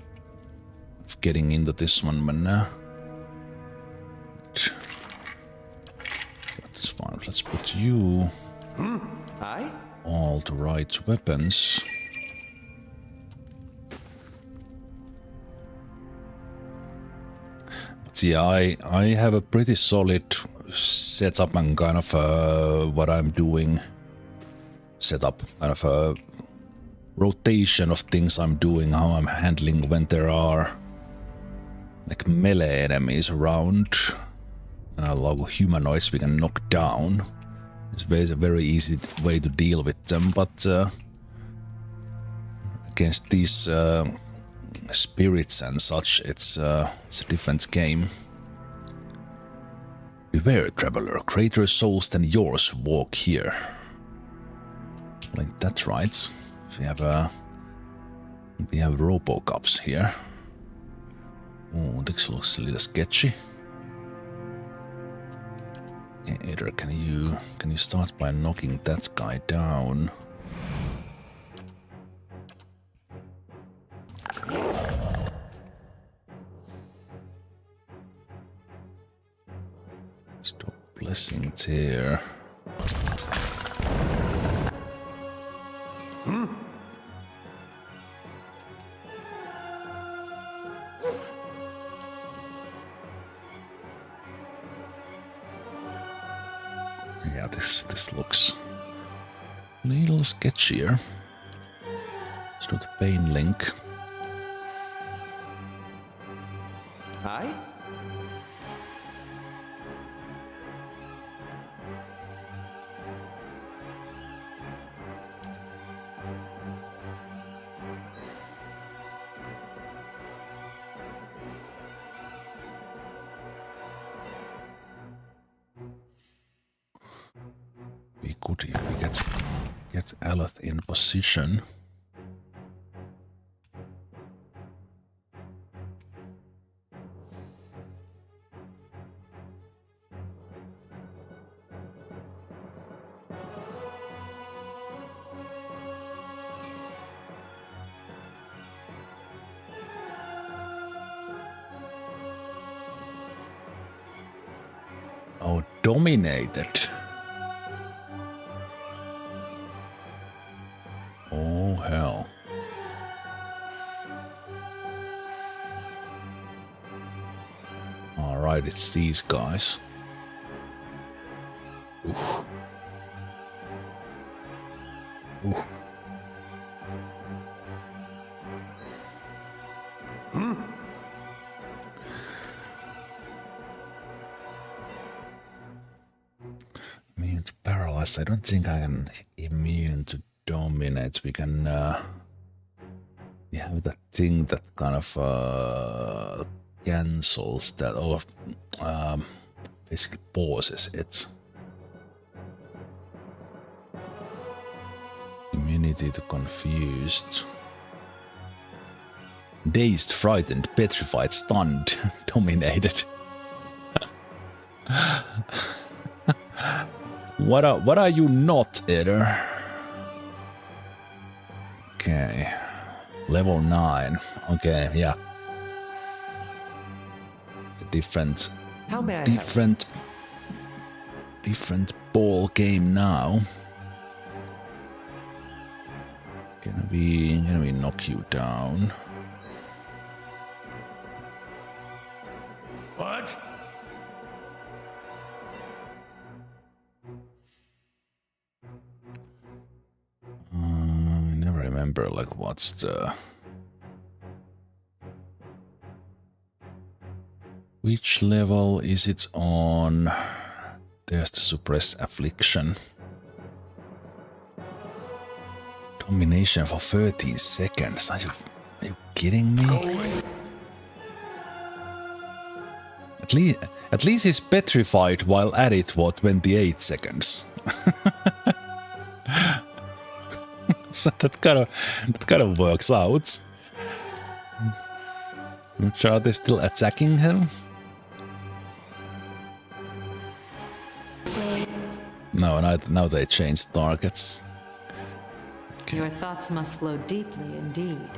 [SPEAKER 1] Getting into this one, but that's fine. Let's put you.
[SPEAKER 6] Aye?
[SPEAKER 1] All the right weapons. But yeah, I have a pretty solid setup and kind of what I'm doing. Setup, kind of a rotation of things I'm doing, how I'm handling when there are like melee enemies around. Like humanoids we can knock down. It's a very easy way to deal with them, but against these spirits and such, it's a different game. Beware, traveler. Greater souls than yours walk here. Like that's right. We have Robocops here. Oh, this looks a little sketchy. Either can you start by knocking that guy down? Stop blessing tear. Yeah, this looks a little sketchier. Let's do the pain link.
[SPEAKER 6] Aye?
[SPEAKER 1] Be good if we get Aleth in position. Oh, dominated. Oh, hell. Alright, it's these guys. Oof. Oof. Immune to paralyzed. I don't think I can immune to dominate. We can we have that thing that kind of cancels that, or basically pauses it. Immunity to confused. Dazed, frightened, petrified, stunned, dominated. What are you not, Eder? Okay. Level 9. Okay, yeah. It's a different ball game now. Gonna we knock you down?
[SPEAKER 11] What?
[SPEAKER 1] I never remember like what's the... Which level is it on? There's the suppress affliction. Domination for 13 seconds. Are you kidding me? At least he's petrified while at it for 28 seconds. So that kind of works out. I'm not sure, are they still attacking him? No, now they changed targets. Okay.
[SPEAKER 13] Your thoughts must flow deeply indeed.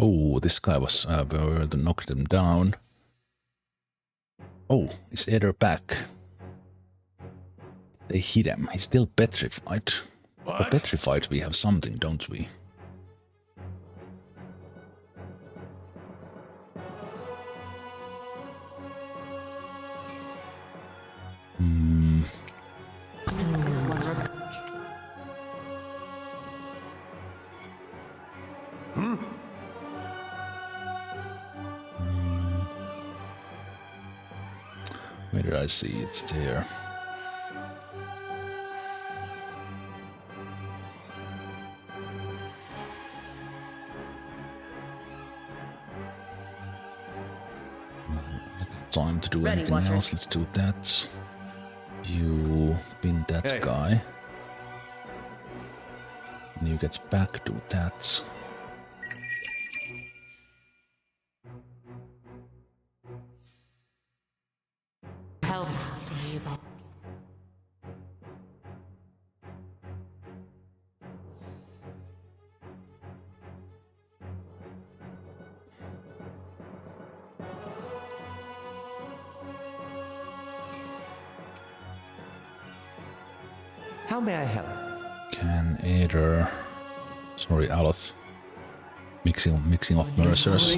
[SPEAKER 1] Oh, this guy was able to knock them down. Oh, is Eder back? They hit him. He's still petrified.
[SPEAKER 11] What?
[SPEAKER 1] For petrified we have something, don't we? Where did I see it? It's there. Time to do
[SPEAKER 12] Ready,
[SPEAKER 1] anything
[SPEAKER 12] Watcher.
[SPEAKER 1] else. Let's do that. You pin that guy. And you get back to that.
[SPEAKER 6] How may I help?
[SPEAKER 1] Can Eder... Sorry, Aloth. Mixing up mercers.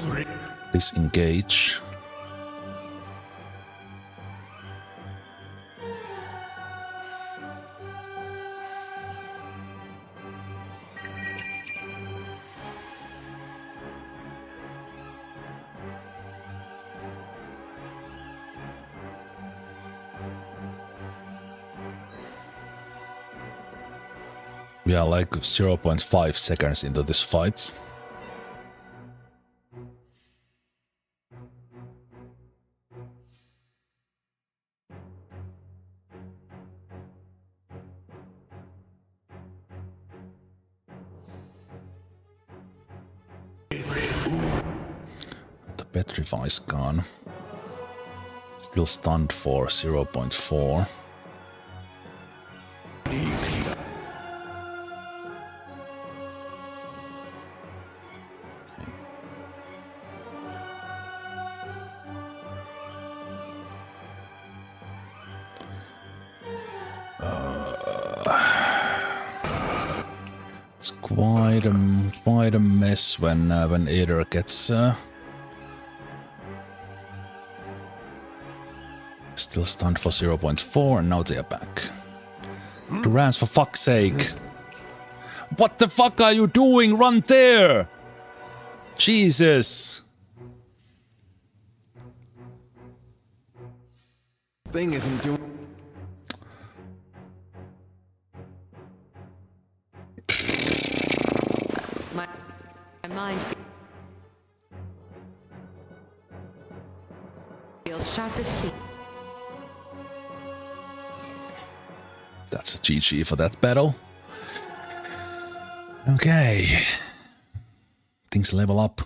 [SPEAKER 1] Disengage. We are like 0.5 seconds into this fight. The petrify's gone. Still stunned for 0.4. It's quite a mess when Eder gets still stunned for 0.4 and now they are back. Durans, for fuck's sake! What the fuck are you doing? Run there! Jesus!
[SPEAKER 3] Thing isn't doing.
[SPEAKER 13] My mind feels sharp as steel.
[SPEAKER 1] That's a GG for that battle. Okay. things level up.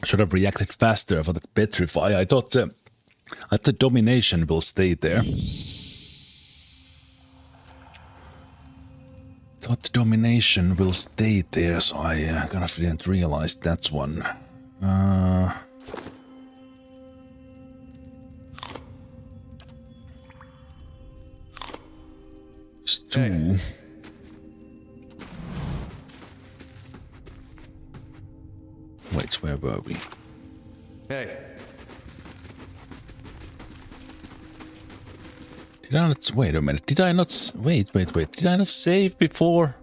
[SPEAKER 1] Should have reacted faster for that petrify. I thought the domination will stay there. Thought the domination will stay there, so I kind of didn't realize that one. It's two.
[SPEAKER 3] Hey.
[SPEAKER 1] Wait, where were we?
[SPEAKER 3] Hey.
[SPEAKER 1] Did I not... Wait a minute. Did I not... Wait. Did I not save before?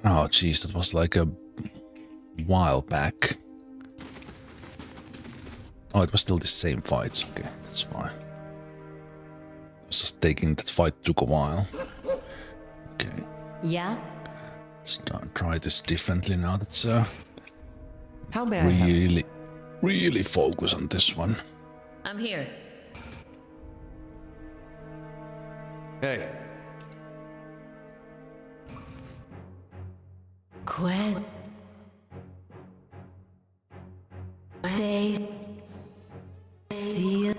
[SPEAKER 1] Oh, jeez. That was like a while back. Oh, it was still the same fight. Okay, that's fine. I was just taking... That fight took a while. Okay.
[SPEAKER 7] Yeah?
[SPEAKER 1] Let's try this differently now. That's
[SPEAKER 6] How may I help?
[SPEAKER 1] really focus on this one.
[SPEAKER 12] I'm here.
[SPEAKER 3] Hey.
[SPEAKER 10] Qued. They see.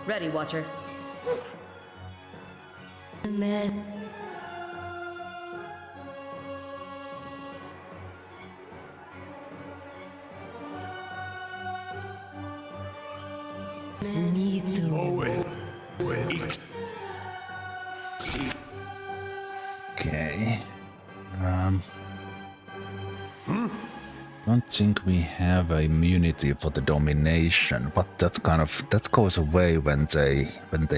[SPEAKER 12] Ready, Watcher.
[SPEAKER 1] Okay. Don't think we have immunity for the domination, but that goes away when they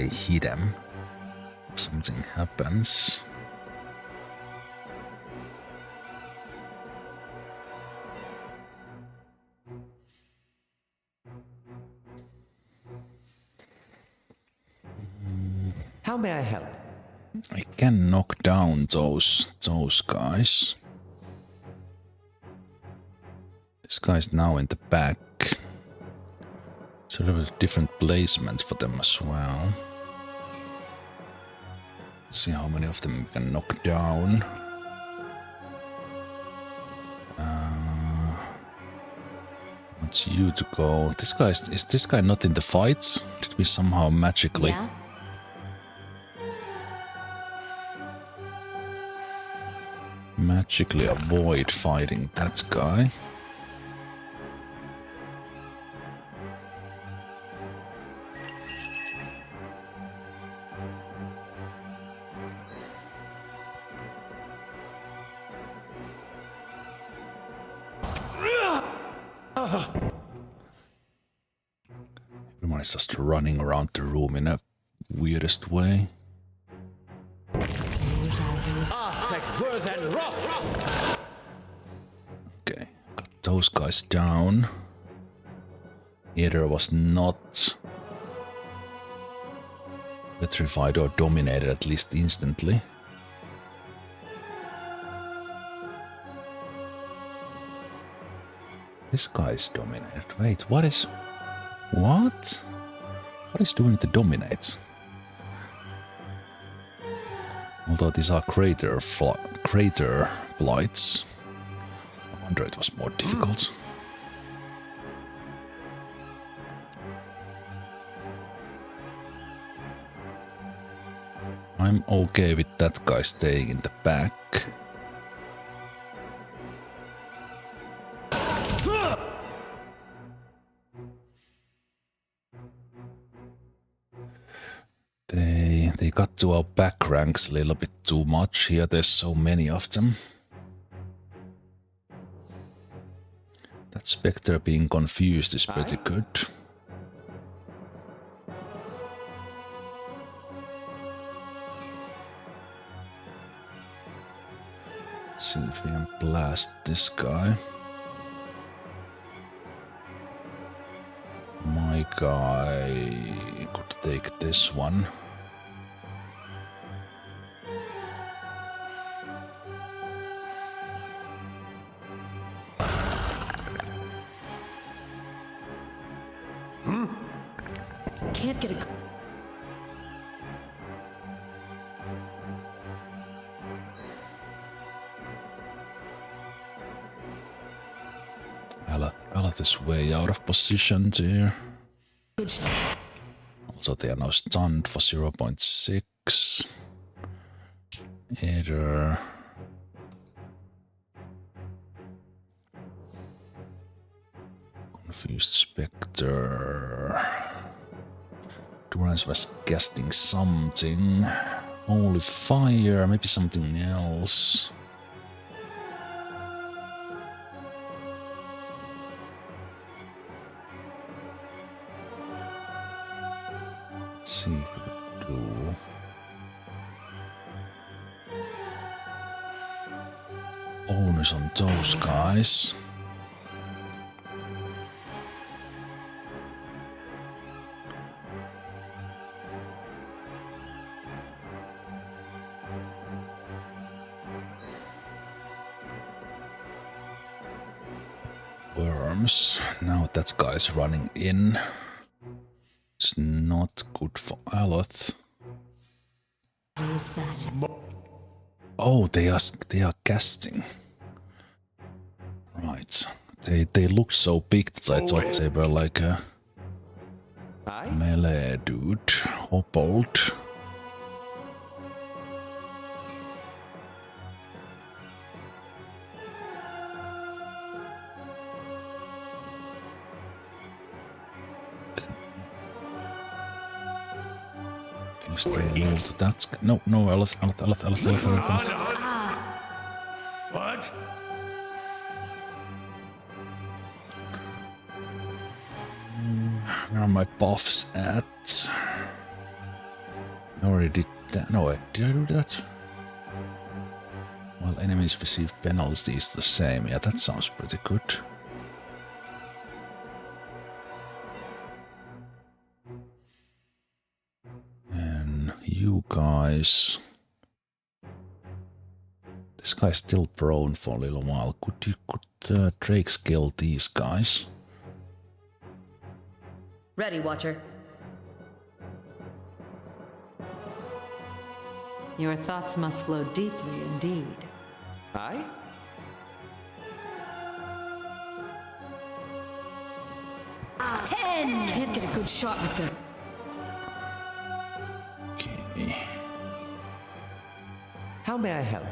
[SPEAKER 1] hit him. Something happens.
[SPEAKER 6] How may I help?
[SPEAKER 1] I can knock down those guys. This guy's now in the back. Sort of a different placement for them as well. Let's see how many of them we can knock down. Want you to go. Is this guy not in the fights? Did we somehow magically?
[SPEAKER 7] Yeah?
[SPEAKER 1] Magically avoid fighting that guy. Everyone is just running around the room in a weirdest way. Okay, got those guys down. Either was not petrified or dominated, at least instantly. This guy is dominated. Wait, what is... What? What is doing to dominate? Although these are crater blights. I wonder it was more difficult. I'm okay with that guy staying in the back. They got to our back ranks a little bit too much here. There's so many of them. That Spectre being confused is pretty good. Let's see if we can blast this guy. My guy could take this one.
[SPEAKER 12] Can't get a...
[SPEAKER 1] Aleth is way out of position there.
[SPEAKER 12] Good shots.
[SPEAKER 1] Also, they are now stunned for 0.6. Either... Confused Spectre. Durance was casting something. Holy fire, maybe something else. Let's see if we could do. Bonus on those guys. Worms. Now that guy's running in. It's not good for Aleth. Oh, they are casting. Right. They looked so big that I thought they were like a melee dude or bolt. Can you still move to that? No, Aleth.
[SPEAKER 11] What?
[SPEAKER 1] Where are my buffs at? I already did that. No, did I do that? While enemies receive penalties the same. Yeah, that sounds pretty good. And you guys... This guy's still prone for a little while. Could Drake kill these guys?
[SPEAKER 12] Ready, Watcher.
[SPEAKER 13] Your thoughts must flow deeply indeed.
[SPEAKER 6] Aye?
[SPEAKER 12] Can't get a good shot with them.
[SPEAKER 1] Okay.
[SPEAKER 6] How may I help?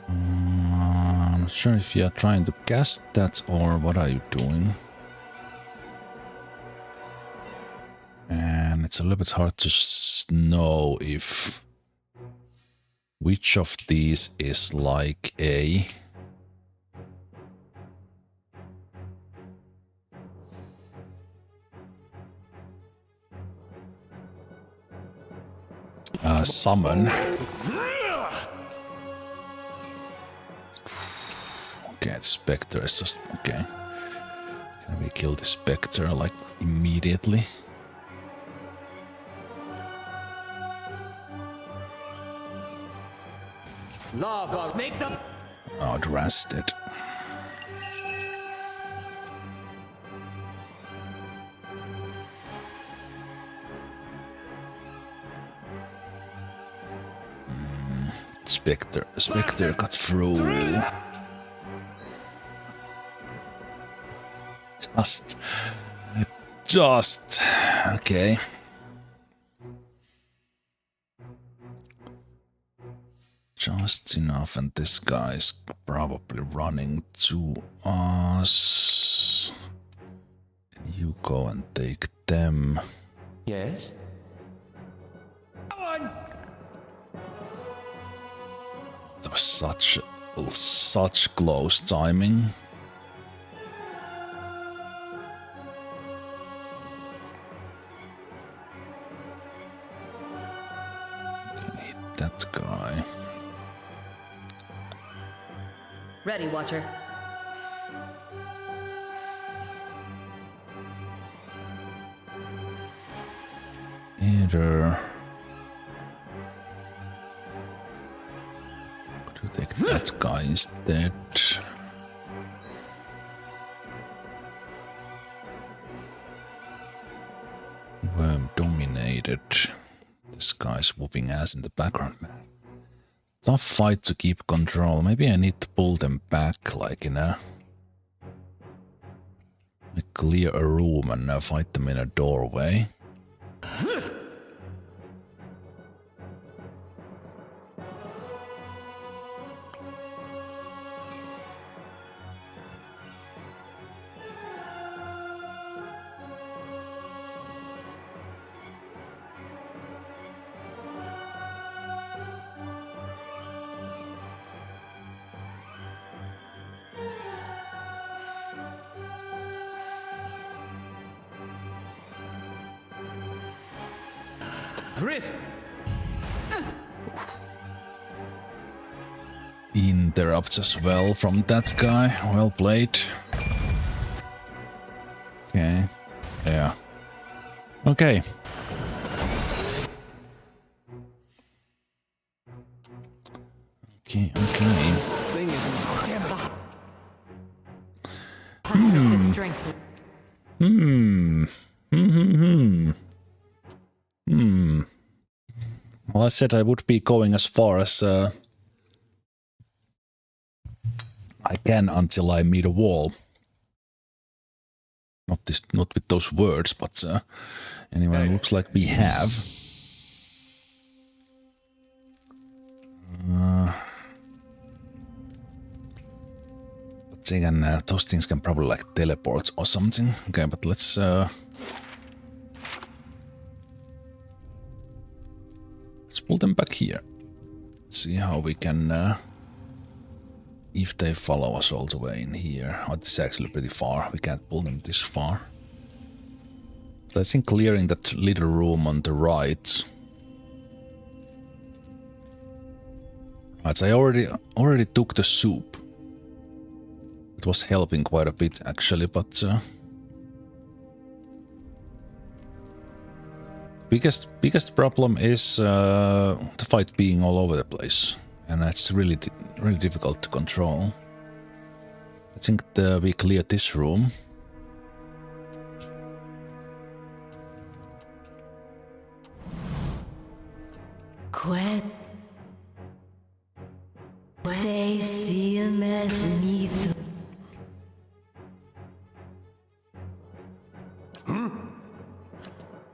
[SPEAKER 1] I'm not sure if you are trying to cast that or what are you doing. And it's a little bit hard to know if which of these is like a summon. Okay, the Spectre is just okay. Can we kill the Spectre like immediately?
[SPEAKER 6] Lava, make them.
[SPEAKER 1] Outrested. Spectre got through. Just okay. Just enough, and this guy's probably running to us. Can you go and take them?
[SPEAKER 6] Yes?
[SPEAKER 1] That was such close timing. Okay, hit that guy.
[SPEAKER 12] Ready, Watcher.
[SPEAKER 1] Either... Could you take that guy instead? Worm dominated. This guy's whooping ass in the background, man. Tough fight to keep control. Maybe I need to pull them back, like in a... Like clear a room and fight them in a doorway. Interrupts as well from that guy. Well played. Okay. Yeah. Okay. Okay, okay. Well, I said I would be going as far as I can until I meet a wall. Not with those words, but anyway, looks like we have. But again, those things can probably like teleport or something. Okay, but let's pull them back here. Let's see how we can. If they follow us all the way in here. Oh, this is actually pretty far. We can't pull them this far. But I think clearing that little room on the right. Right, so I already took the soup. It was helping quite a bit actually, but biggest problem is the fight being all over the place. And it's really difficult to control. I think we cleared this room.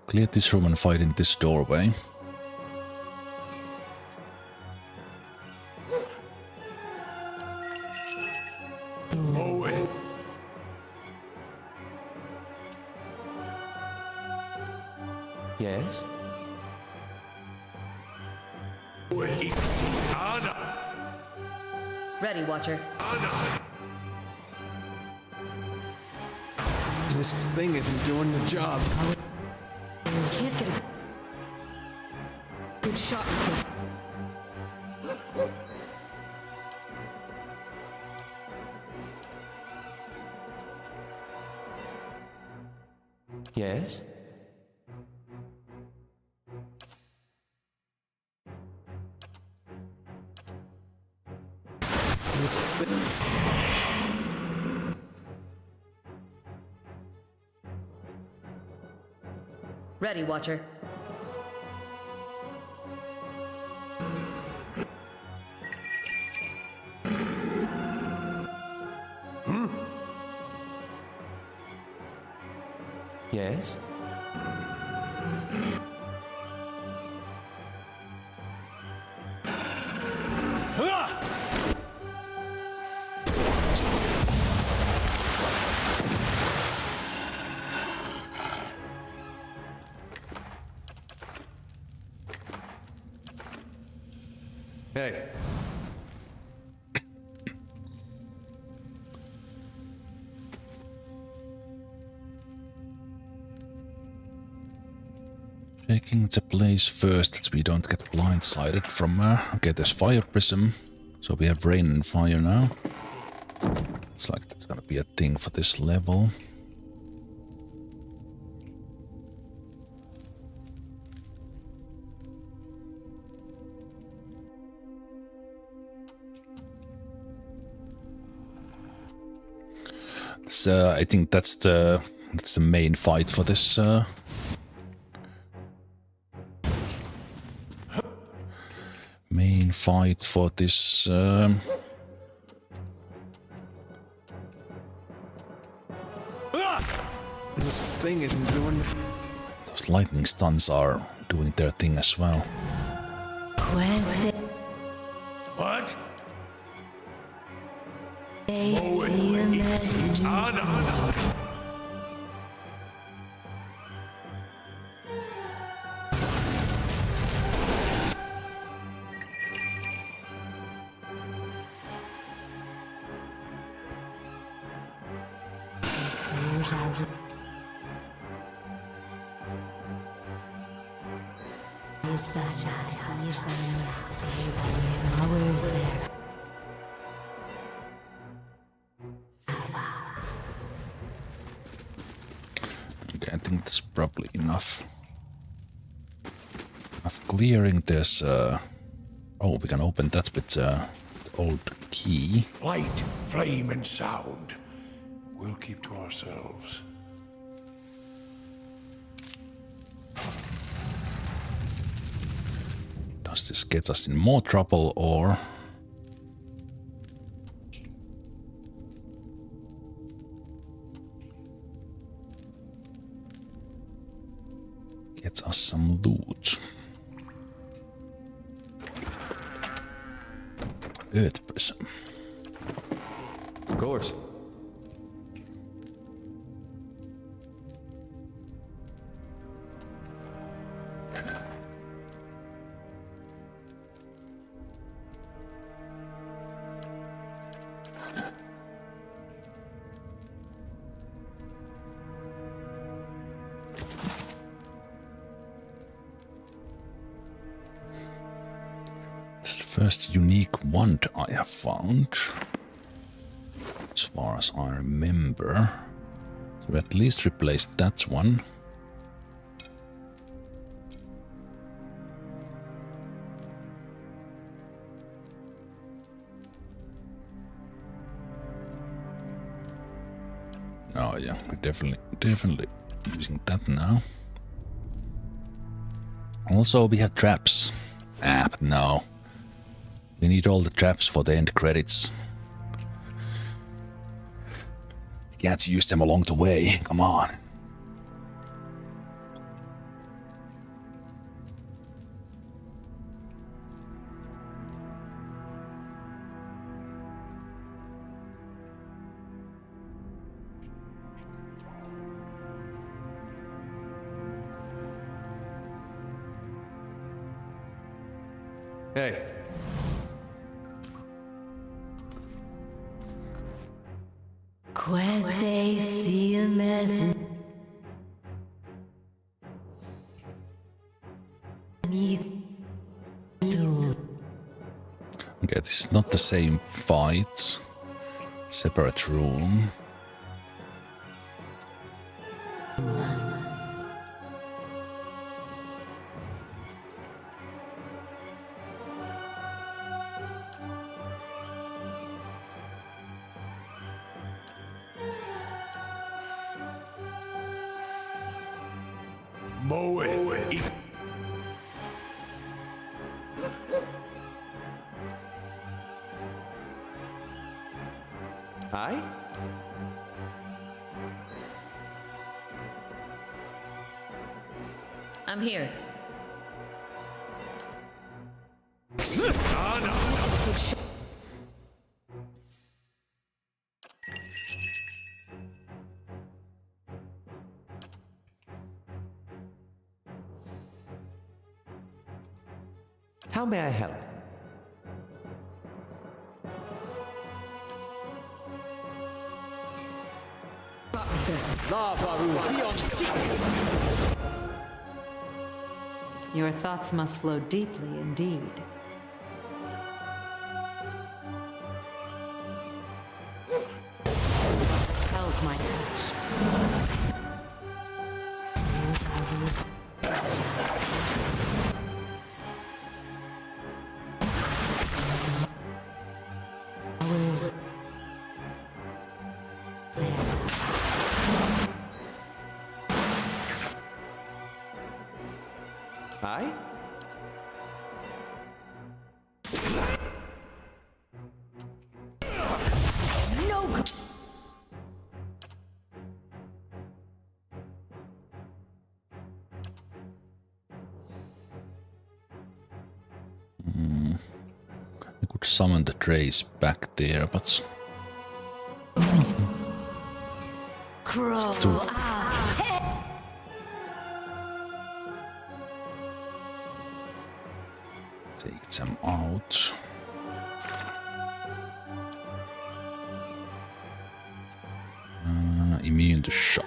[SPEAKER 1] Clear this room and fight in this doorway.
[SPEAKER 6] Yes?
[SPEAKER 12] Ready, Watcher.
[SPEAKER 3] This thing isn't doing the job.
[SPEAKER 12] Can't get a good shot with this.
[SPEAKER 6] Yes?
[SPEAKER 12] Ready, Watcher.
[SPEAKER 6] Yes?
[SPEAKER 3] Hey.
[SPEAKER 1] Checking the place first that we don't get blindsided from... okay, there's fire prism. So we have rain and fire now. It's like that's gonna be a thing for this level. So I think that's the main fight for this. Main fight for this.
[SPEAKER 3] This thing isn't doing.
[SPEAKER 1] Those lightning stuns are doing their thing as well.
[SPEAKER 11] What?
[SPEAKER 1] Okay, I think that's probably enough. Of clearing this. Oh, we can open that with the old key.
[SPEAKER 11] Light, flame, and sound. We'll keep to ourselves.
[SPEAKER 1] Does this get us in more trouble or... gets us some loot? Earth prism.
[SPEAKER 3] Of course.
[SPEAKER 1] This is the first unique wand I have found, as far as I remember. So we at least replaced that one. Oh yeah, we're definitely using that now. Also, we have traps. Ah, but no. We need all the traps for the end credits. Can't use them along the way, come on.
[SPEAKER 3] Hey.
[SPEAKER 1] Okay, this is not the same fight. Separate room.
[SPEAKER 6] Hi?
[SPEAKER 13] I'm here.
[SPEAKER 6] How may I help?
[SPEAKER 13] Your thoughts must flow deeply indeed. Hell's my touch.
[SPEAKER 6] Aye?
[SPEAKER 12] No.
[SPEAKER 1] I could summon the trace back there, but
[SPEAKER 12] Crow.
[SPEAKER 1] take them out. Immune to shock.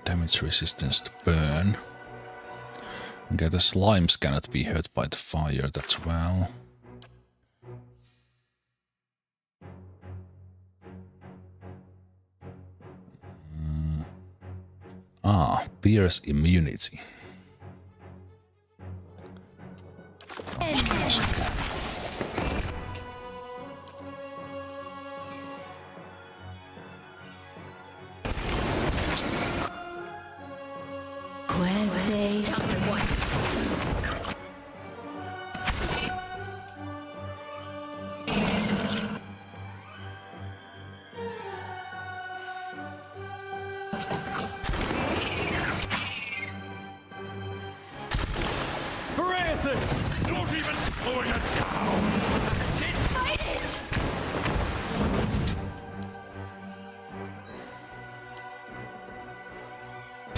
[SPEAKER 1] Damage resistance to burn. Okay, the slimes cannot be hurt by the fire as well. Beer's immunity.
[SPEAKER 11] Not even slowing it down! That's it! Fight it!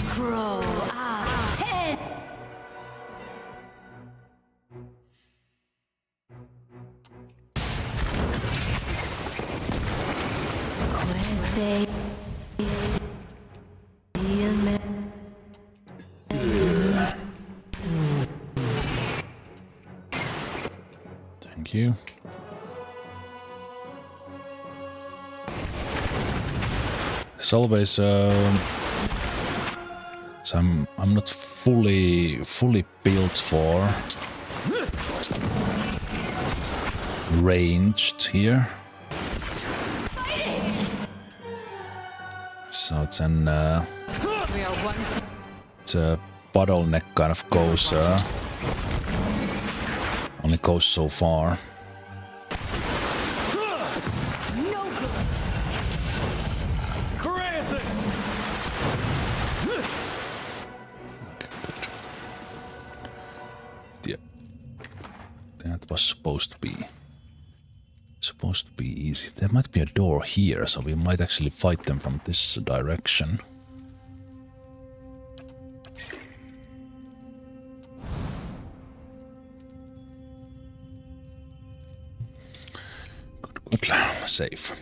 [SPEAKER 12] Crow. 10.
[SPEAKER 1] Thank you. It's always so I'm not fully built for ranged here. So then the bottleneck kind of goes only goes so far. That was supposed to be easy. There might be a door here, so we might actually fight them from this direction. Good. Safe.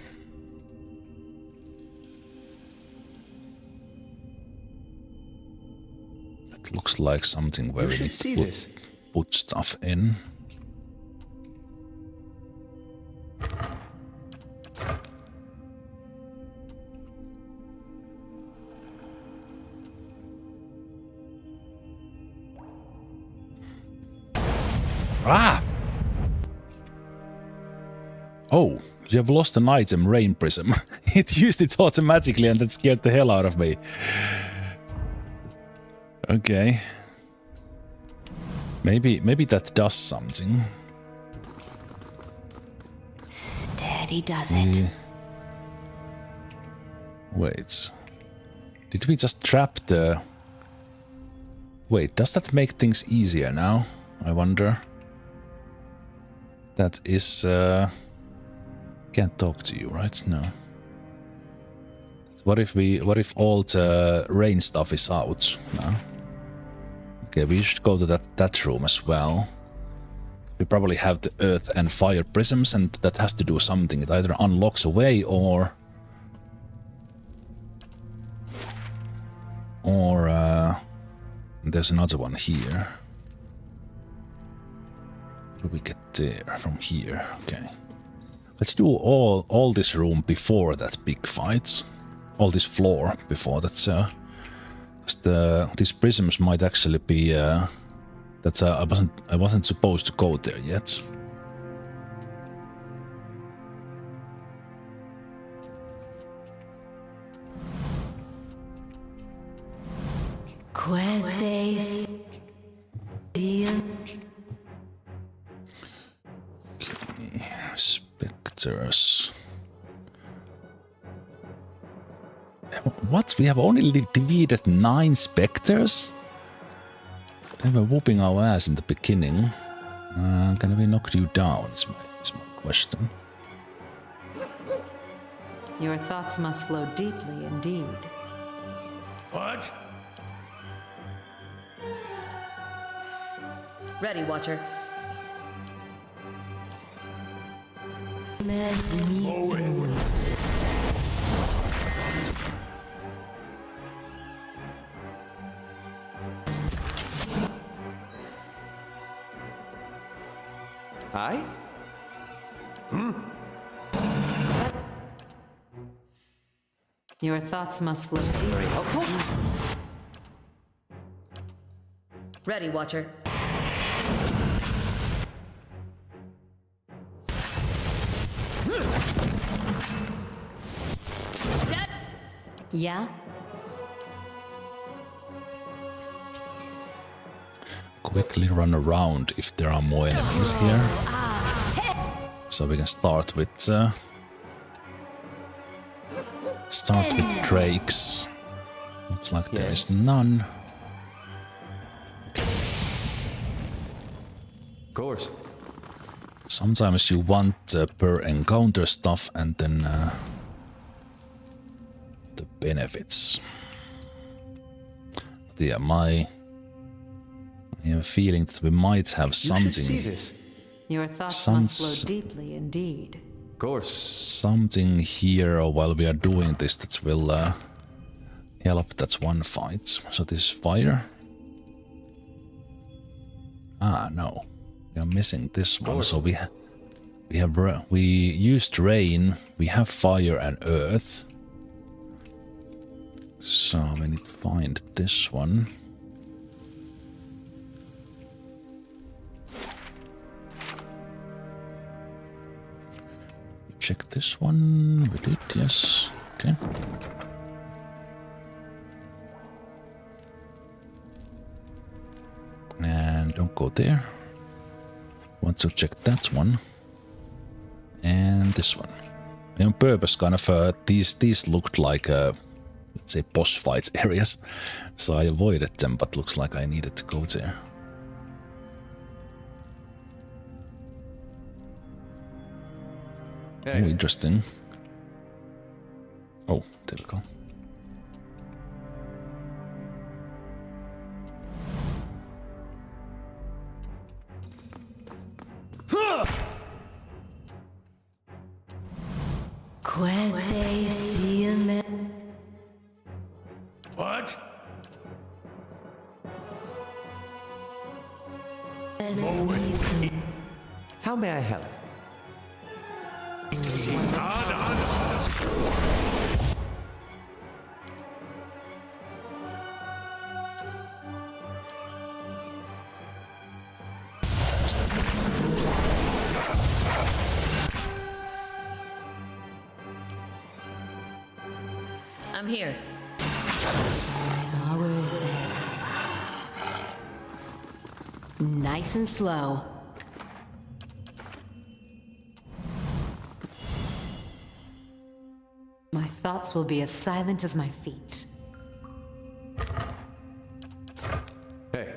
[SPEAKER 1] That looks like something where we need to put stuff in. Ah! Oh, you have lost an item, Rain Prism. It used it automatically and that scared the hell out of me. Okay. Maybe that does something.
[SPEAKER 12] Steady does it.
[SPEAKER 1] Wait. Did we just trap the... Wait, does that make things easier now? I wonder. That is... Can't talk to you, right? No. What if all the rain stuff is out? No. Okay, we should go to that room as well. We probably have the earth and fire prisms, and that has to do something. It either unlocks a way or there's another one here. How do we get there from here? Okay. Let's do all this room before that big fight. All this floor before that. these prisms might actually be that I wasn't supposed to go there yet. Spectres. What? We have only defeated 9 specters? They were whooping our ass in the beginning. Can we knock you down? Is my question.
[SPEAKER 13] Your thoughts must flow deeply indeed.
[SPEAKER 11] What?
[SPEAKER 13] Ready, Watcher.
[SPEAKER 6] Aye?
[SPEAKER 13] Your thoughts must flow deeply.
[SPEAKER 6] Very helpful.
[SPEAKER 13] Ready, Watcher. Yeah?
[SPEAKER 1] Quickly run around if there are more enemies here. So we can start with drakes. Looks like there is none.
[SPEAKER 6] Of course.
[SPEAKER 1] Sometimes you want per encounter stuff and then the benefits. But yeah, I have a feeling that we might have something.
[SPEAKER 6] You should see this.
[SPEAKER 13] Your thoughts must flow deeply indeed.
[SPEAKER 6] Of course.
[SPEAKER 1] Something here while we are doing this that will help that one fight. So this is fire. Ah, no. We are missing this one. So we used rain. We have fire and earth. So we need to find this one. Check this one. We did, yes. Okay. And don't go there. Want to check that one. And this one. On purpose, kind of, these looked like, let's say, boss fight areas. So I avoided them, but looks like I needed to go there.
[SPEAKER 6] Hey.
[SPEAKER 1] Oh, interesting. Oh, there we go.
[SPEAKER 11] What?
[SPEAKER 6] How may I help?
[SPEAKER 13] I'm here.
[SPEAKER 7] Nice and slow.
[SPEAKER 13] My thoughts will be as silent as my feet.
[SPEAKER 6] Hey.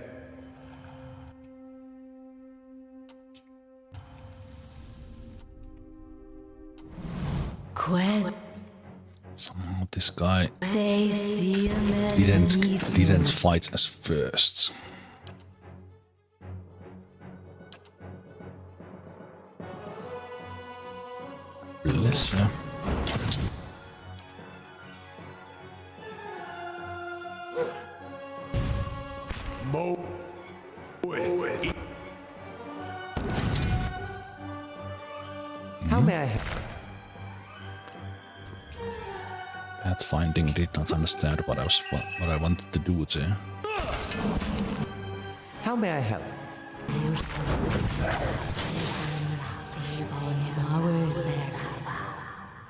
[SPEAKER 1] Somehow this guy didn't fight as first. Bless.
[SPEAKER 6] How may I help?
[SPEAKER 1] Pathfinding did not understand what I wanted to do there.
[SPEAKER 6] How may I help?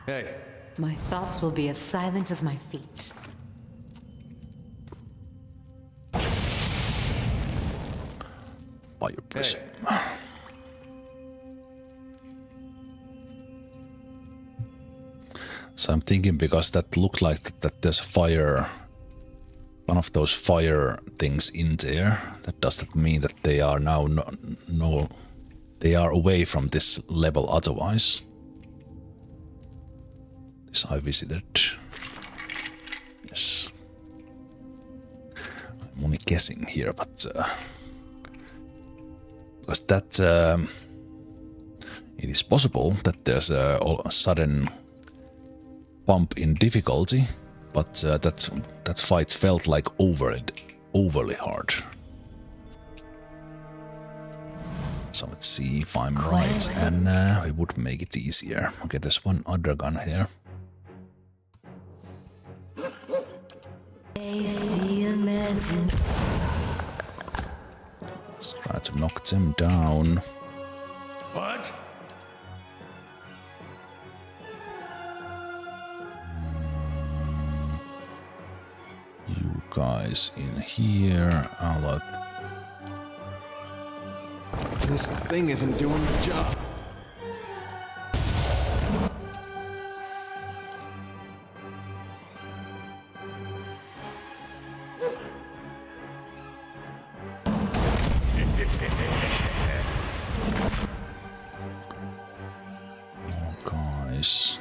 [SPEAKER 3] Hey.
[SPEAKER 13] My thoughts will be as silent as my feet.
[SPEAKER 1] Fire prism. So I'm thinking, because that looked like that there's fire, one of those fire things in there. Does that mean that they are now they are away from this level otherwise? This I visited. Yes. I'm only guessing here, but because that it is possible that there's a sudden bump in difficulty, but that fight felt like overly hard. So let's see if I'm right, and it would make it easier. Okay, there's one other gun here. Let's try to knock them down.
[SPEAKER 11] What?
[SPEAKER 1] You guys in here. I'll let...
[SPEAKER 3] This thing isn't doing the job.
[SPEAKER 1] Oh, guys.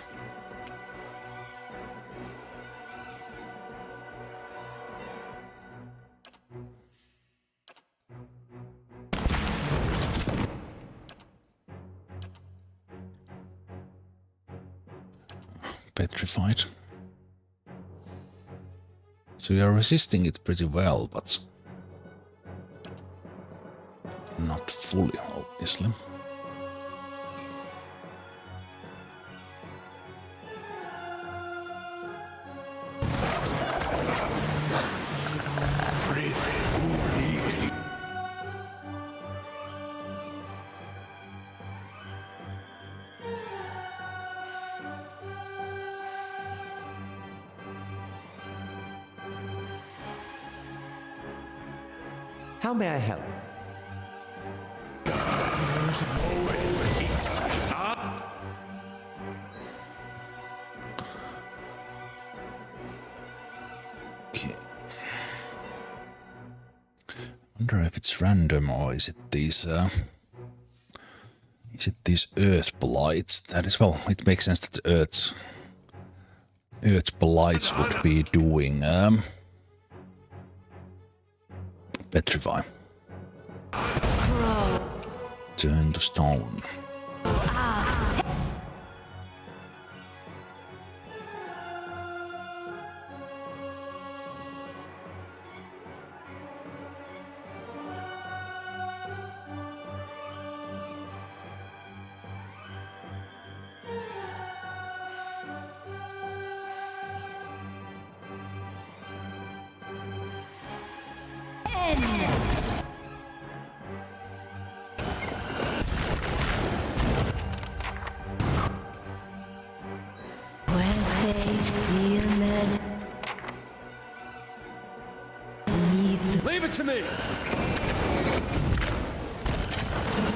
[SPEAKER 1] Petrified. So you're resisting it pretty well, but not fully, obviously.
[SPEAKER 6] How may I help?
[SPEAKER 1] Okay. Wonder if it's random, or is it these earth blights? That is, well, it makes sense that earth blights would be doing petrify. Turn to stone.
[SPEAKER 3] Leave it to me! You're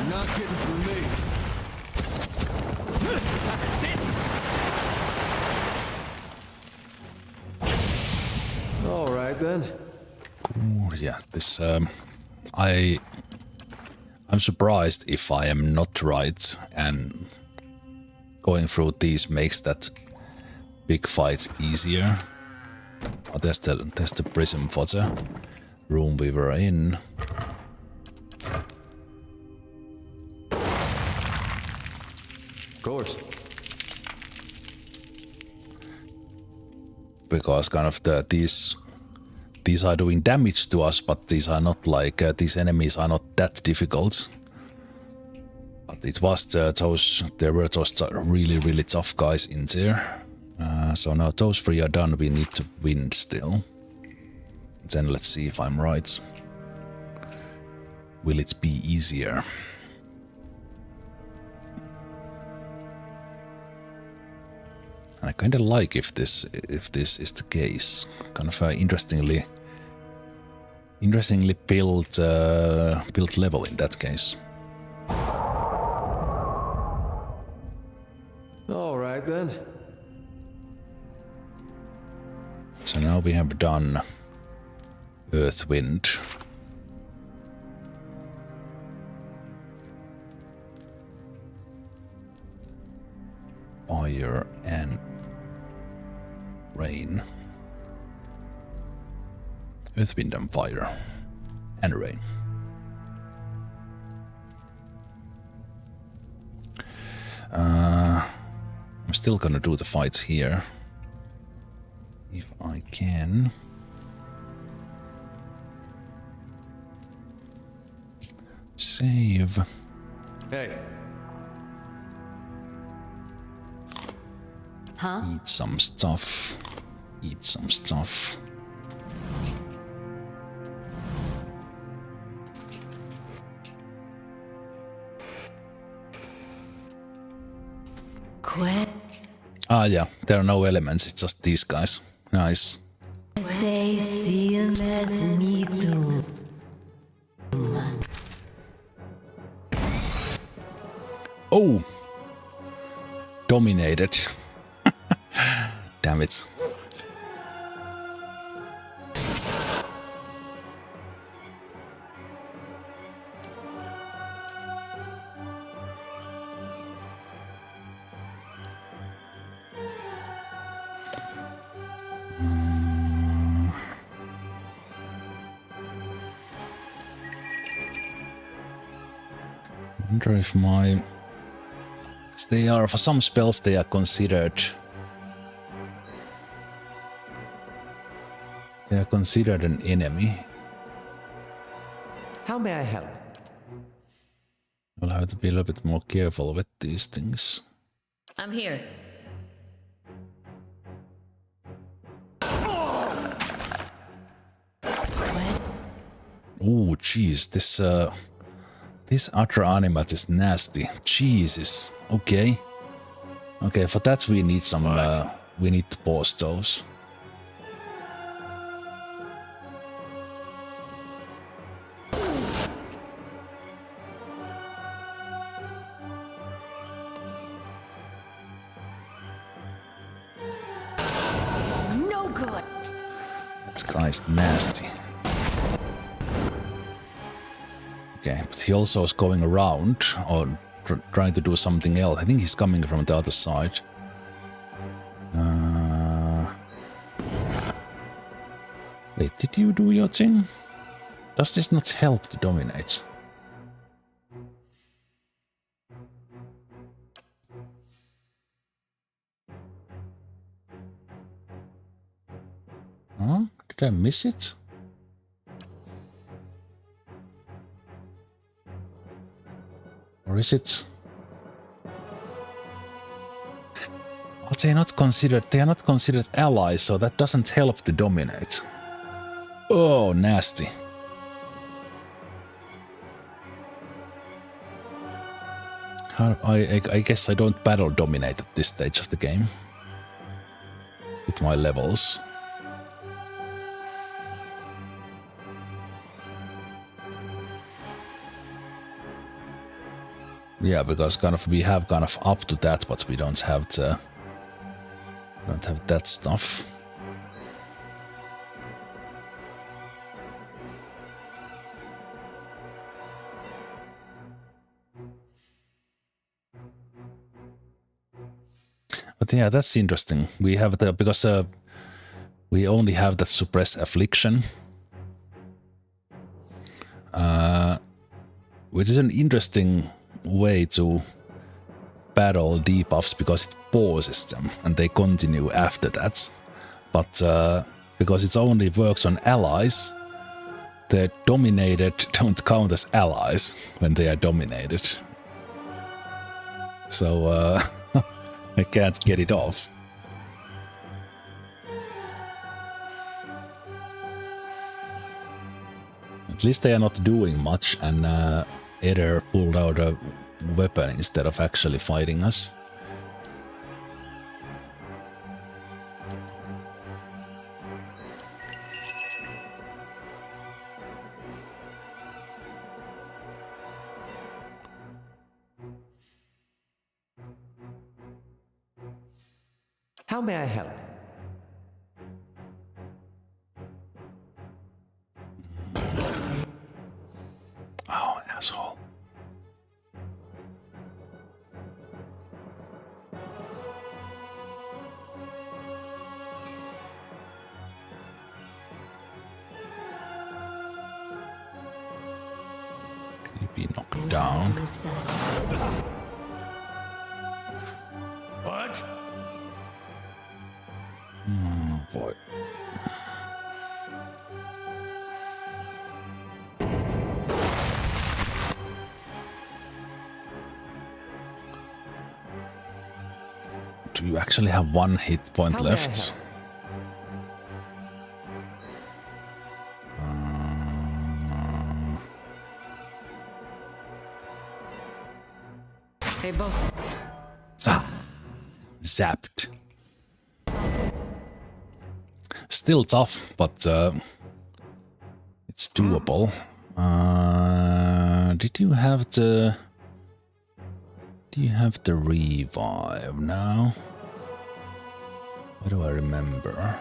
[SPEAKER 3] not getting through me. That's it! All right then.
[SPEAKER 1] Ooh, yeah, this I'm surprised if I am not right, and going through these makes that big fight easier. Oh, there's the prism for the room we were in.
[SPEAKER 3] Of course.
[SPEAKER 1] Because kind of these are doing damage to us, but these are not like these enemies are not that difficult. But it was there were those really tough guys in there, So now those 3 are done, we need to win still. Then let's see if I'm right. Will it be easier? And I kinda like if this is the case. Kind of interestingly built level in that case.
[SPEAKER 3] All right then.
[SPEAKER 1] So now we have done Earth, Wind. Fire and Rain. Earth, Wind and Fire. And Rain. I'm still gonna do the fights here. If I can. Save.
[SPEAKER 3] Hey.
[SPEAKER 7] Huh?
[SPEAKER 1] Eat some stuff. Eat some stuff.
[SPEAKER 10] Quit.
[SPEAKER 1] Ah, yeah, there are no elements, it's just these guys. Nice.
[SPEAKER 10] They see him as me too.
[SPEAKER 1] Oh! Dominated. Damn it. Wonder if my... They are, for some spells they are considered... They are considered an enemy.
[SPEAKER 6] How may I help?
[SPEAKER 1] I'll have to be a little bit more careful with these things.
[SPEAKER 12] I'm here.
[SPEAKER 1] Oh, jeez, this other animat is nasty. Jesus. Okay. Okay, for that we need some. We need to pause those.
[SPEAKER 12] No good.
[SPEAKER 1] This guy's nasty. Okay, but he also is going around or trying to do something else. I think he's coming from the other side. Wait, did you do your thing? Does this not help to dominate? Huh? Did I miss it? Or is it? Are they not considered? They are not considered allies, so that doesn't help to dominate. Oh, nasty. I guess I don't battle dominate at this stage of the game. With my levels. Yeah, because kind of we have kind of up to that, but we don't have that stuff. But yeah, that's interesting. We have the because we only have that suppress affliction, which is an interesting way to battle debuffs because it pauses them and they continue after that. But because it only works on allies, the dominated don't count as allies when they are dominated. So I can't get it off. At least they are not doing much, and Eder pulled out a weapon instead of actually fighting us.
[SPEAKER 6] How may I help?
[SPEAKER 1] Oh, asshole. Can you be knocked down?
[SPEAKER 11] What?
[SPEAKER 1] Boy. Do you actually have one hit point left?
[SPEAKER 13] They both.
[SPEAKER 1] Zapped. Still tough, but it's doable. Did you have the... Do you have the revive now? What do I remember?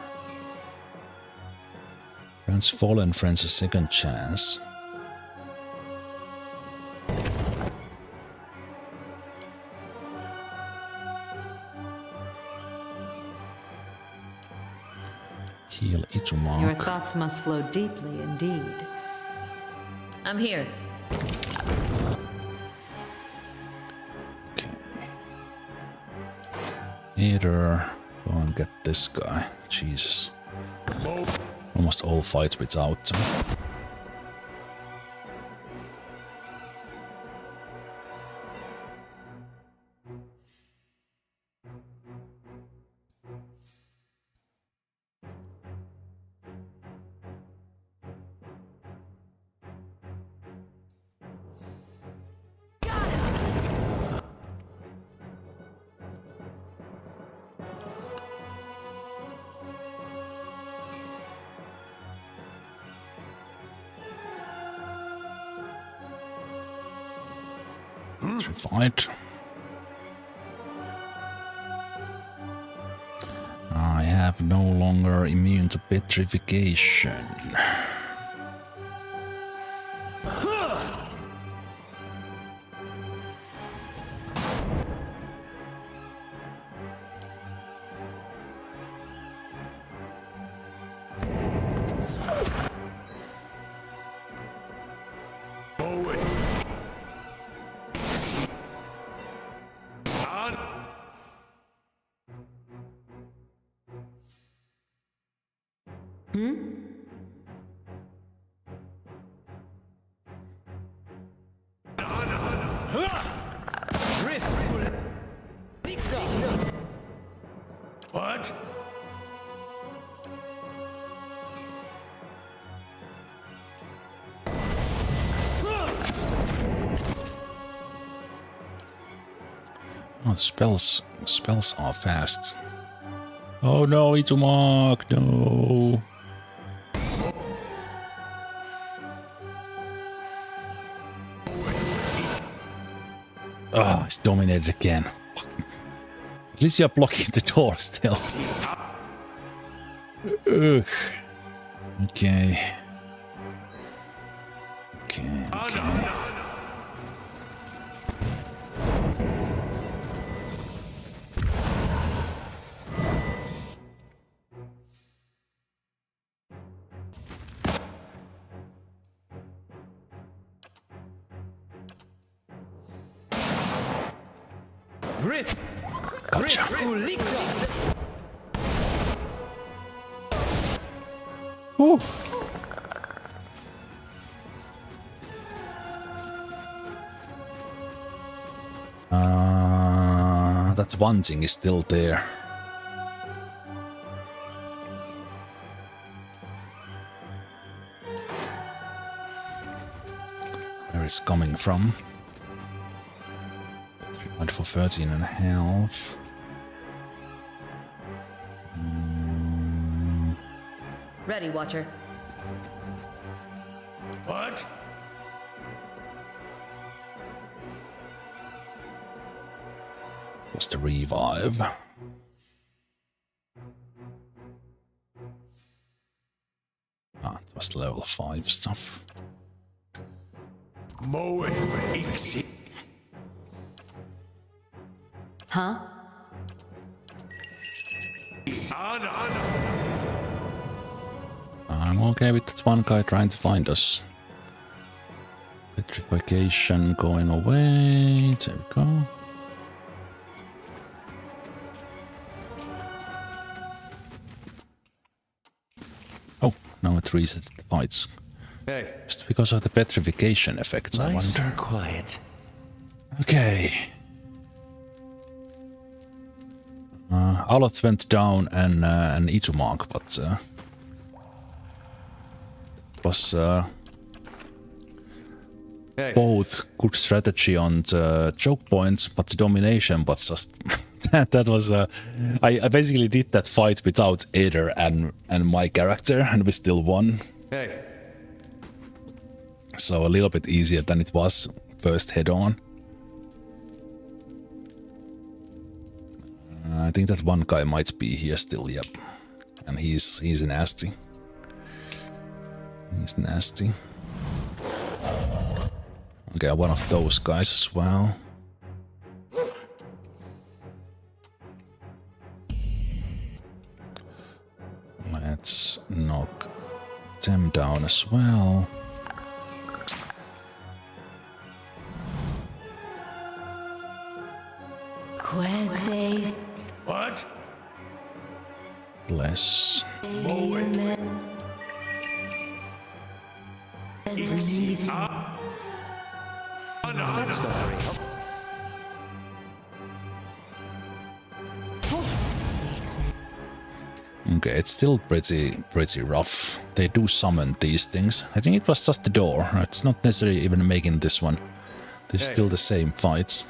[SPEAKER 1] Grants fallen friends a second chance. Heal Itumok.
[SPEAKER 13] Your thoughts must flow deeply indeed.
[SPEAKER 12] I'm here.
[SPEAKER 1] Okay. Either go and get this guy. Jesus. Almost all fights without him. Fight. I have no longer immune to petrification.
[SPEAKER 11] What?
[SPEAKER 1] Oh, the spells are fast. Oh no, Itumok, no. Ah, it's dominated again. Fuck. At least you're blocking the door still. Ugh. Okay. Okay. Gotcha. Ooh. That one thing is still there. it's coming from. Went for 13.5.
[SPEAKER 12] Ready, Watcher.
[SPEAKER 11] What?
[SPEAKER 1] Was the revive. Ah, it was level 5 stuff.
[SPEAKER 11] Moe Ixi.
[SPEAKER 13] Huh?
[SPEAKER 1] I'm okay with that one guy trying to find us. Petrification going away. There we go. Oh, now it resets the fights.
[SPEAKER 3] Hey.
[SPEAKER 1] Just because of the petrification effects, I
[SPEAKER 6] Nice
[SPEAKER 1] wonder.
[SPEAKER 6] and quiet.
[SPEAKER 1] Okay. Aloth went down and Itumark, but it was both good strategy on the choke points, but the domination, but just that was I basically did that fight without Aether and my character, and we still won.
[SPEAKER 3] Hey.
[SPEAKER 1] So a little bit easier than it was first head on. I think that one guy might be here still, yep. And he's nasty. He's nasty. Okay, one of those guys as well. Let's knock them down as well.
[SPEAKER 11] What?
[SPEAKER 1] Bless. Okay, it's still pretty rough. They do summon these things. I think it was just the door. It's not necessarily even making this one. This is still the same fight.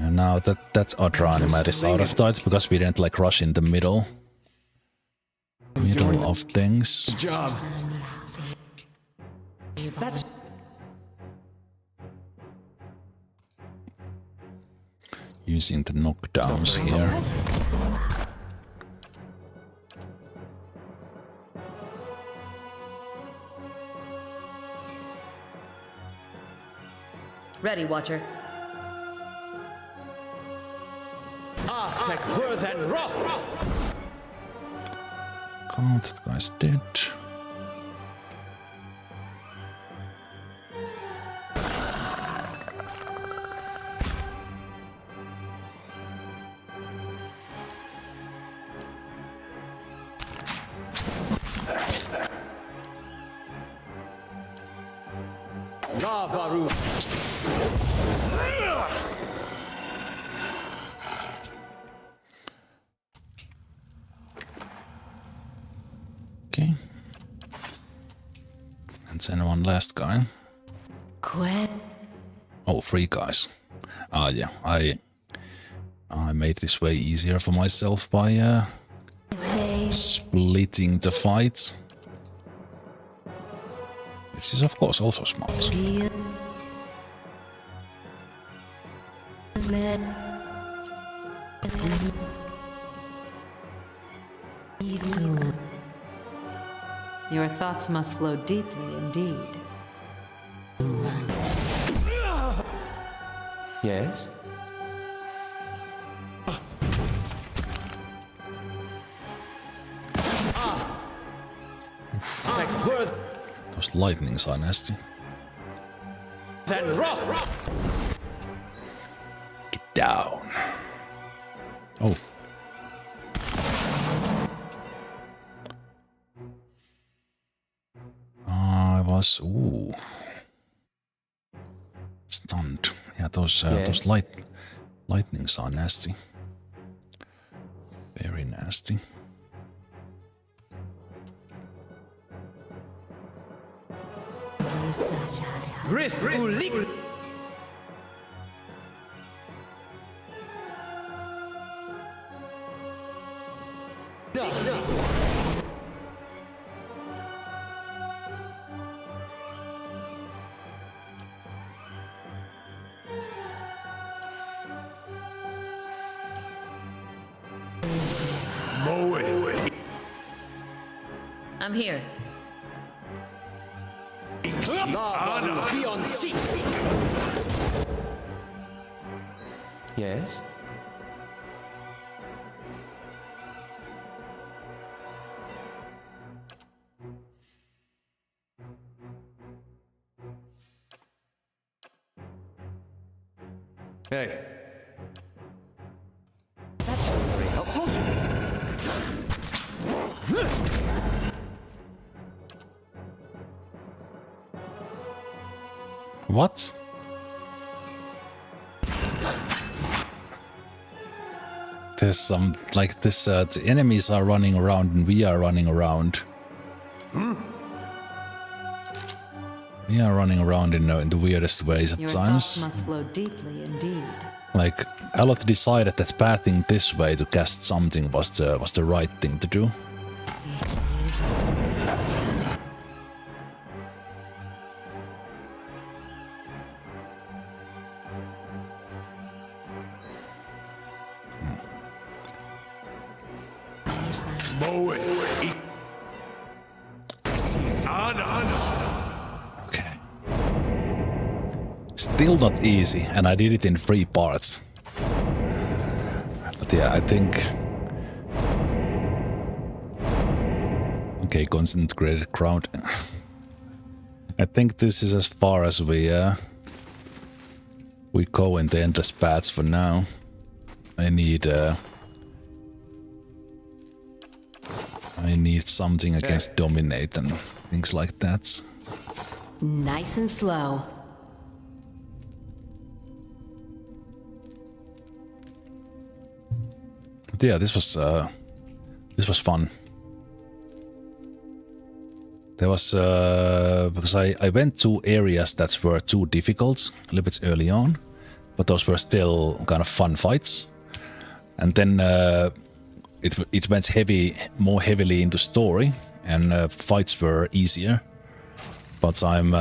[SPEAKER 1] And now that Adra animate is out of date because we didn't like rush in the middle of things.
[SPEAKER 6] Good job. That's
[SPEAKER 1] Using the knockdowns here.
[SPEAKER 12] Ready, Watcher.
[SPEAKER 1] God, that guy's dead. Okay. And then one last guy. Oh, 3 guys. Ah, yeah. I made this way easier for myself by splitting the fight. This is of course also smart.
[SPEAKER 13] Your thoughts must flow deeply indeed.
[SPEAKER 6] yes.
[SPEAKER 1] Those lightnings are nasty. Get down. Oh. I was stunned. Yeah, those lightnings are nasty. Very nasty.
[SPEAKER 12] I'm here.
[SPEAKER 6] Yes?
[SPEAKER 3] Hey.
[SPEAKER 6] That's not very helpful.
[SPEAKER 1] What? There's some, like this, the enemies are running around and we are running around. We are running around in the weirdest ways at
[SPEAKER 13] Your
[SPEAKER 1] times.
[SPEAKER 13] thoughts must flow deeply indeed.
[SPEAKER 1] Like, Aloth decided that pathing this way to cast something was the right thing to do. Okay. Still not easy, and I did it in 3 parts. But yeah, I think... Okay, concentrated crowd. I think this is as far as we go in the endless paths for now. I need something against Dominate and things like that.
[SPEAKER 13] Nice and slow.
[SPEAKER 1] But yeah, this was fun. There was because I went to areas that were too difficult a little bit early on, but those were still kind of fun fights. And then it went more heavily into story, and fights were easier. But I'm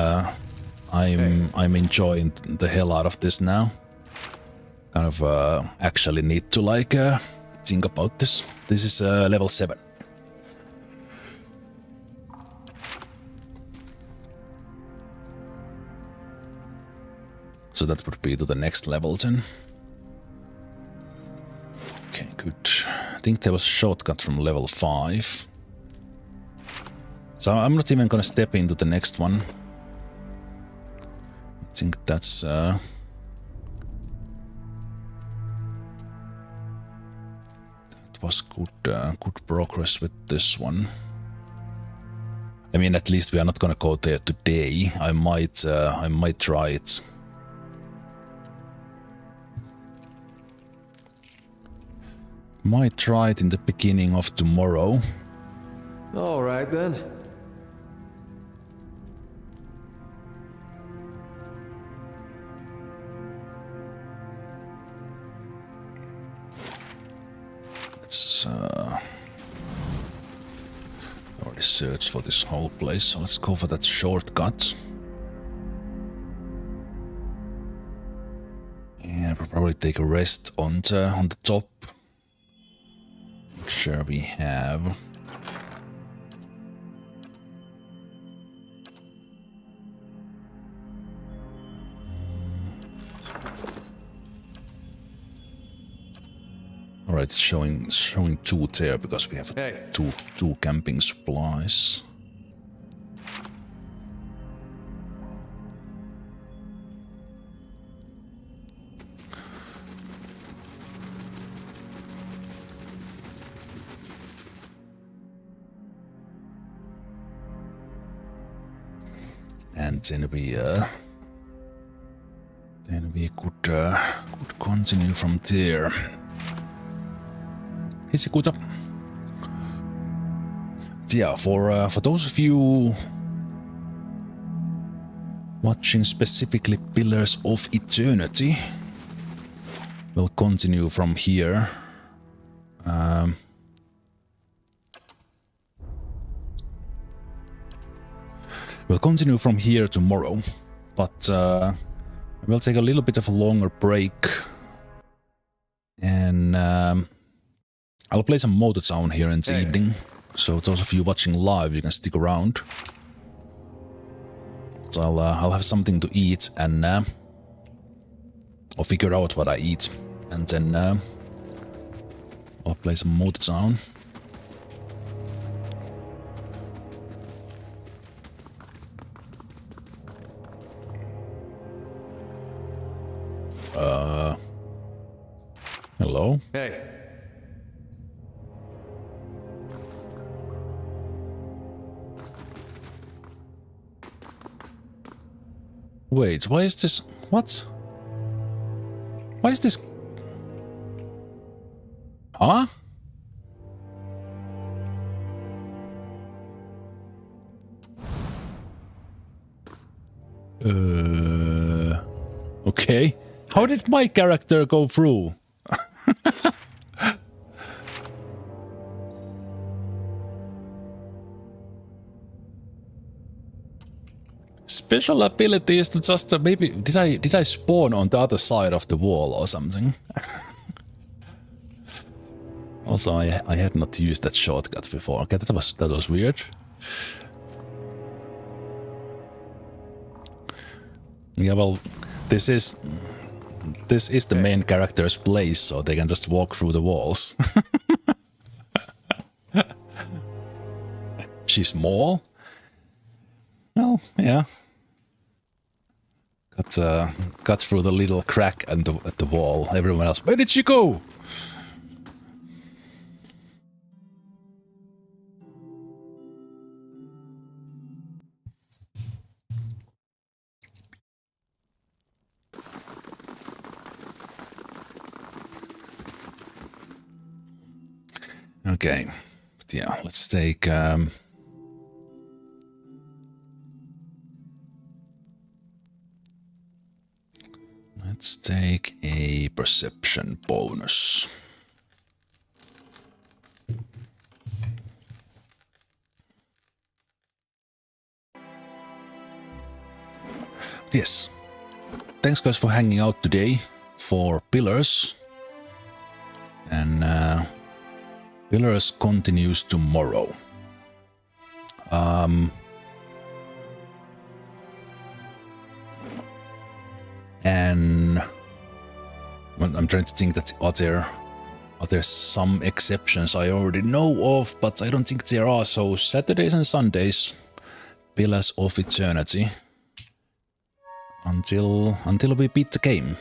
[SPEAKER 1] enjoying the hell out of this now. Kind of actually need to like think about this. This is level 7. So that would be to the next level then. Okay, good. I think there was a shortcut from level 5. So I'm not even gonna step into the next one. I think that's... that was good progress with this one. I mean, at least we are not gonna go there today. I might try it. Might try it in the beginning of tomorrow.
[SPEAKER 3] All right then.
[SPEAKER 1] Let's already searched for this whole place, so let's go for that shortcut. And we'll probably take a rest on the top. Make sure we have. Alright, showing 2 there because we have two camping supplies. And then we could continue from there. Hisikuta. Yeah, for those of you watching specifically Pillars of Eternity. We'll continue from here. We'll continue from here tomorrow, but we'll take a little bit of a longer break. And I'll play some Motortown here in the evening. So those of you watching live, you can stick around. So I'll have something to eat and I'll figure out what I eat, and then I'll play some Motortown. Hello?
[SPEAKER 3] Hey.
[SPEAKER 1] Wait, why is this... What? Why is this... Huh? Okay. How did my character go through? Special ability is to just maybe did I spawn on the other side of the wall or something? Also, I had not used that shortcut before. Okay, that was weird. Yeah, well, this is the main character's place, so they can just walk through the walls. She's small. Well, yeah. Got through the little crack at the wall. Everyone else, where did she go? Okay, but yeah, let's take let's take a perception bonus. Yes, thanks guys for hanging out today for Pillars, and Pillars continues tomorrow. And I'm trying to think that are there some exceptions I already know of, but I don't think there are. So Saturdays and Sundays, Pillars of Eternity, until we beat the game,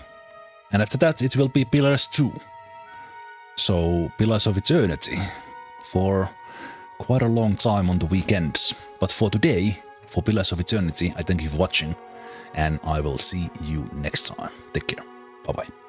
[SPEAKER 1] and after that it will be Pillars 2. So Pillars of Eternity for quite a long time on the weekends. But for today, for Pillars of Eternity, I thank you for watching, and I will see you next time. Take care. Bye bye.